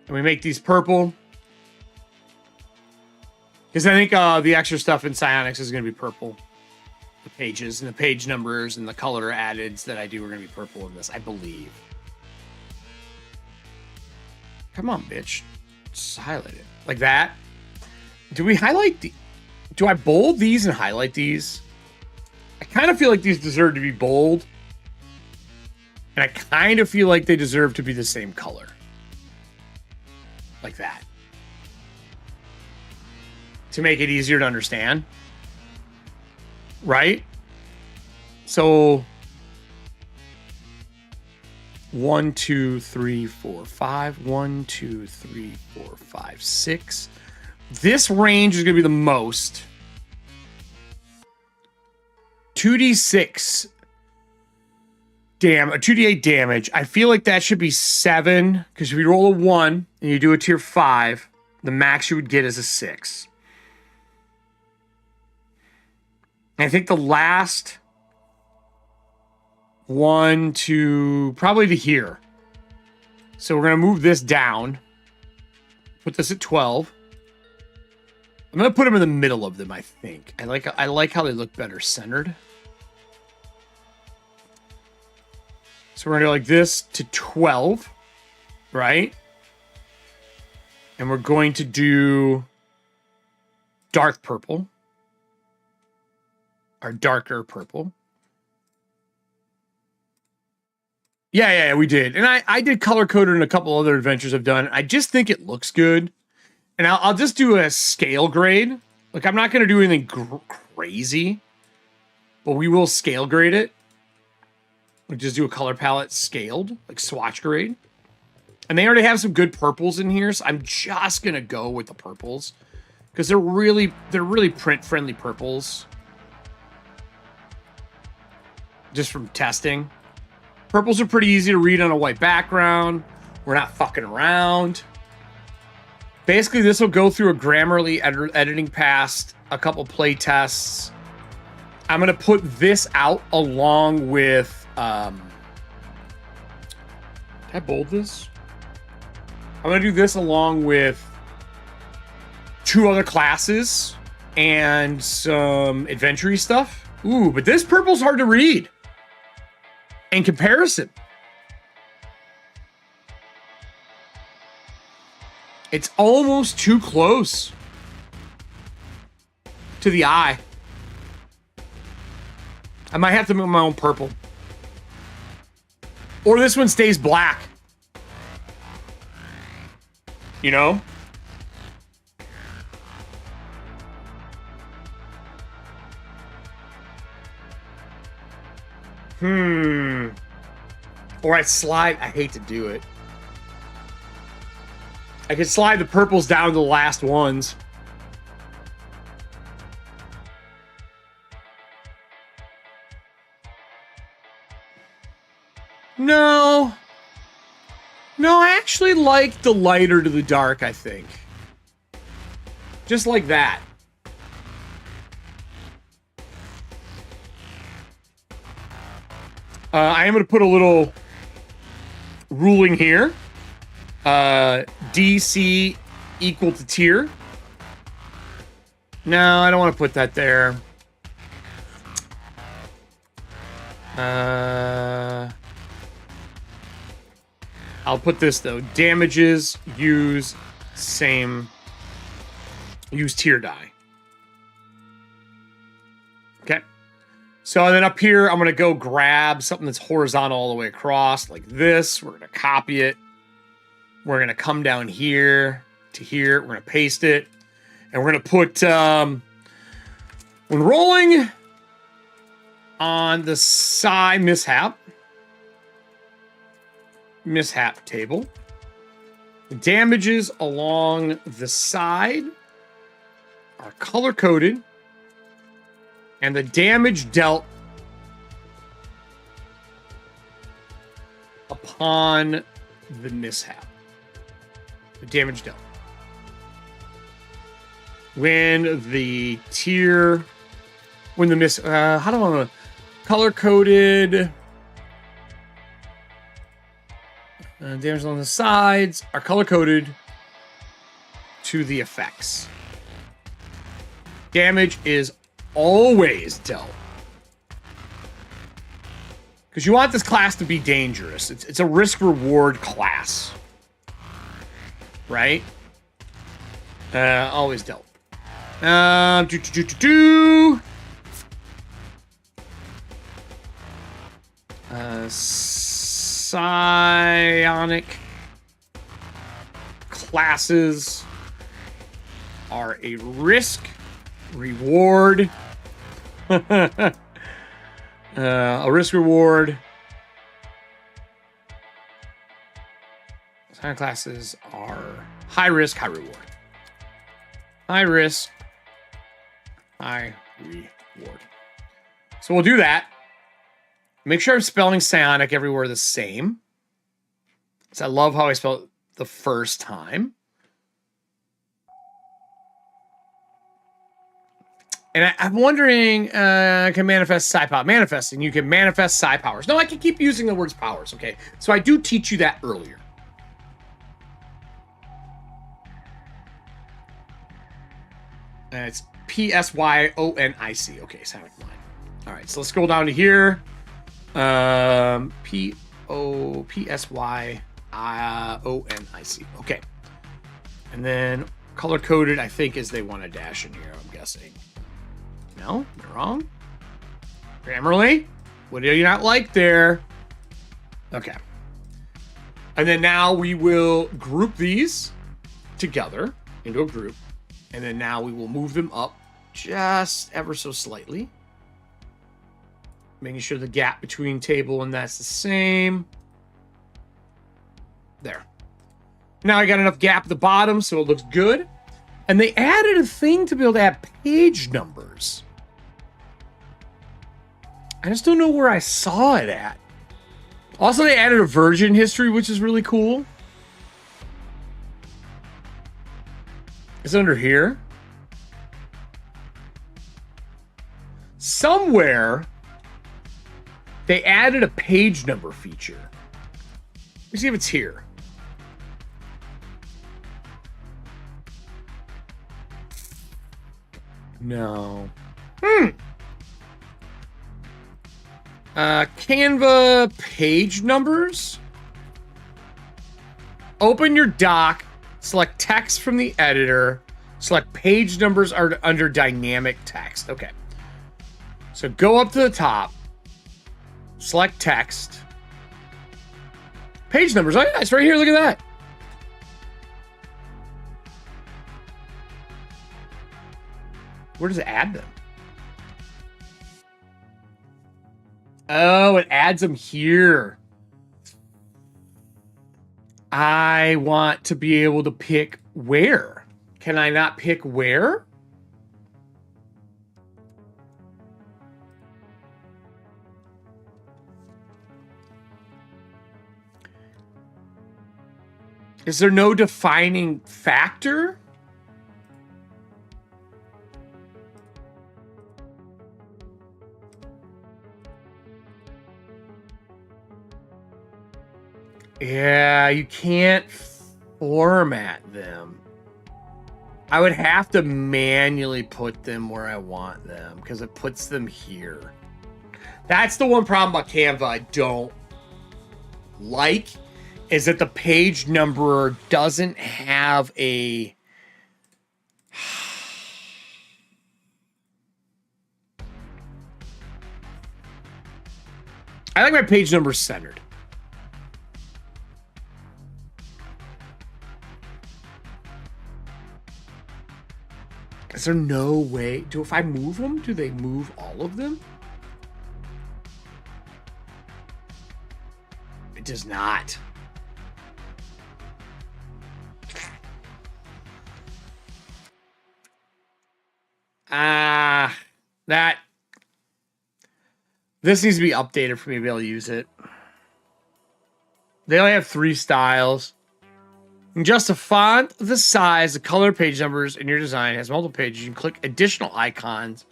And we make these purple. Because I think the extra stuff in Psionics is going to be purple. The pages and the page numbers and the color addeds that I do are going to be purple in this, I believe. Come on, bitch. Just highlight it. Like that. Do we highlight the... Do I bold these and highlight these? I kind of feel like these deserve to be bold. And I kind of feel like they deserve to be the same color. Like that. To make it easier to understand. Right? So 1, 2, 3, 4, 5. 1, 2, 3, 4, 5, 6. This range is going to be the most. 2d6 2d8 damage. I feel like that should be 7, because if you roll a 1 and you do a tier 5, the max you would get is a 6. I think the last 1 to probably to here. So we're going to move this down. Put this at 12. I'm going to put them in the middle of them, I think. I like how they look better centered. So we're going to go like this to 12, right? And we're going to do dark purple. Or darker purple. Yeah, we did. And I did color coded in a couple other adventures I've done. I just think it looks good. And I'll just do a scale grade. Like, I'm not going to do anything crazy. But we will scale grade it. Like, just do a color palette scaled. Like, swatch grade. And they already have some good purples in here. So I'm just going to go with the purples. Because they're really print-friendly purples. Just from testing. Purples are pretty easy to read on a white background. We're not fucking around. Basically, this will go through a Grammarly editing pass, a couple play tests. I'm going to put this out along with... Did I bold this? I'm going to do this along with 2 other classes and some adventure-y stuff. Ooh, but this purple's hard to read. In comparison. It's almost too close to the eye. I might have to make my own purple. Or this one stays black. You know? Or I slide. I hate to do it. I could slide the purples down to the last ones. No. No, I actually like the lighter to the dark, I think. Just like that. I am going to put a little ruling here. DC equal to tier. No, I don't want to put that there. I'll put this though. Damages use tier die. Okay. So then up here, I'm going to go grab something that's horizontal all the way across, like this. We're going to copy it. We're going to come down here to here. We're going to paste it. And we're going to put, when rolling on the side mishap table, the damages along the side are color-coded. And the damage dealt upon the mishap. The damage dealt. When the how do I want to color-coded damage along the sides are color-coded to the effects. Damage is always dealt. Because you want this class to be dangerous. It's a risk-reward class. Right? Always dealt. Psionic classes are a risk-reward. A risk-reward. Psionic classes are high risk, high reward. High risk, high reward. So we'll do that. Make sure I'm spelling psionic everywhere the same. So I love how I spelled it the first time. And I'm wondering, can manifest psi power. Manifesting, you can manifest psi powers. No, I can keep using the words powers, okay? So I do teach you that earlier. And it's P-S-Y-O-N-I-C. Okay, psionic mind. All right, so let's scroll down to here. P-O-P-S-Y-O-N-I-C. Okay. And then color-coded, I think, is they want a dash in here, I'm guessing. No? You're wrong? Grammarly? What do you not like there? Okay. And then now we will group these together into a group. And then now we will move them up just ever so slightly. Making sure the gap between table and that's the same. There. Now I got enough gap at the bottom so it looks good. And they added a thing to be able to add page numbers. I just don't know where I saw it at. Also, they added a version history, which is really cool. It's under here. Somewhere, they added a page number feature. Let's see if it's here. No. Canva page numbers. Open your doc, Select text from the editor. Select page numbers are under dynamic text. Okay. So go up to the top. Select text. Page numbers. Oh, yeah, it's right here. Look at that. Where does it add them? Oh, it adds them here. I want to be able to pick where. Can I not pick where? Is there no defining factor? Yeah, you can't format them. I would have to manually put them where I want them because it puts them here. That's the one problem about Canva I don't like, is that the page numberer doesn't have a... I like my page numbers centered. Is there no way? If I move them, do they move all of them? It does not. This needs to be updated for me to be able to use it. They only have 3 styles. Just a font, the size, the color, page numbers, and your design has multiple pages. You can click additional icons.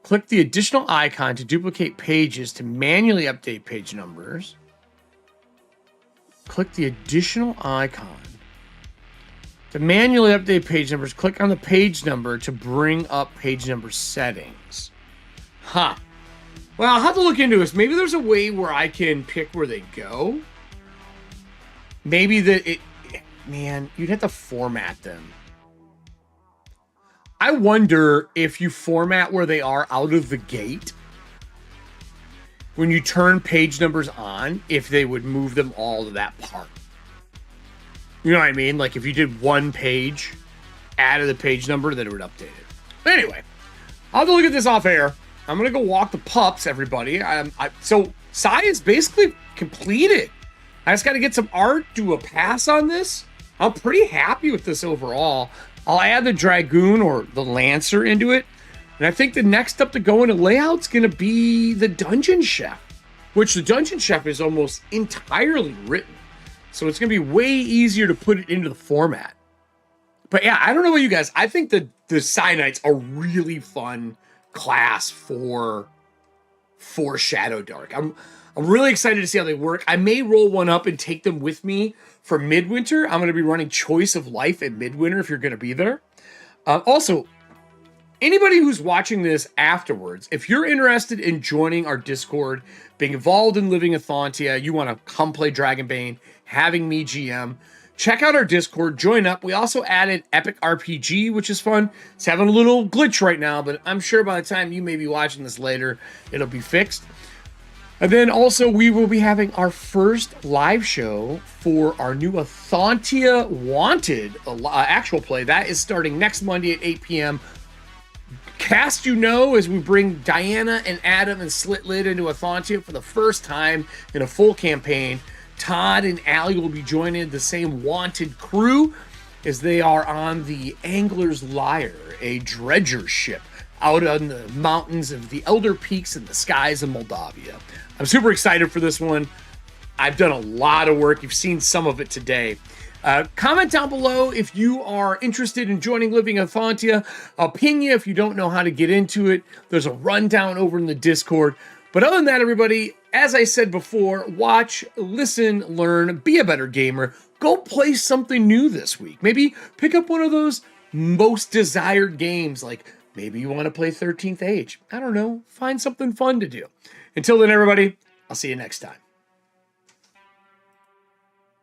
Click the additional icon to duplicate pages to manually update page numbers. Click the additional icon to manually update page numbers. Click on the page number to bring up page number settings. Huh. Well, I'll have to look into this. Maybe there's a way where I can pick where they go. Maybe man, you'd have to format them. I wonder if you format where they are out of the gate, when you turn page numbers on, if they would move them all to that part. You know what I mean? Like if you did one page, added the page number, then it would update it. But anyway, I'll have to look at this off air. I'm going to go walk the pups, everybody. So Psy is basically completed. I just got to get some art, do a pass on this. I'm pretty happy with this overall. I'll add the Dragoon or the Lancer into it. And I think the next up to go into layout's going to be the Dungeon Chef, which the Dungeon Chef is almost entirely written. So it's going to be way easier to put it into the format. But yeah, I don't know about you guys. I think the Psy Knights are really fun class for Shadowdark. I'm really excited to see how they work. I may roll one up and take them with me for Midwinter. I'm going to be running Choice of Life at Midwinter if you're going to be there. Also, anybody who's watching this afterwards, if you're interested in joining our Discord, being involved in Living ETHUANTIA, you want to come play Dragonbane, having me GM, check out our Discord, join up. We also added Epic RPG, which is fun. It's having a little glitch right now, but I'm sure by the time you may be watching this later, it'll be fixed. And then also we will be having our first live show for our new ETHUANTIA Wanted actual play. That is starting next Monday at 8 p.m. Cast as we bring Diana and Adam and Slitlid into ETHUANTIA for the first time in a full campaign. Todd and Allie will be joining the same Wanted crew as they are on the Angler's Lyre, a dredger ship out on the mountains of the Elder Peaks and the skies of Moldavia. I'm super excited for this one. I've done a lot of work. You've seen some of it today. Comment down below if you are interested in joining Living ETHUANTIA. I'll ping you if you don't know how to get into it. There's a rundown over in the Discord. But other than that, everybody, as I said before, watch, listen, learn, be a better gamer. Go play something new this week. Maybe pick up one of those most desired games, like maybe you want to play 13th Age. I don't know. Find something fun to do. Until then, everybody, I'll see you next time.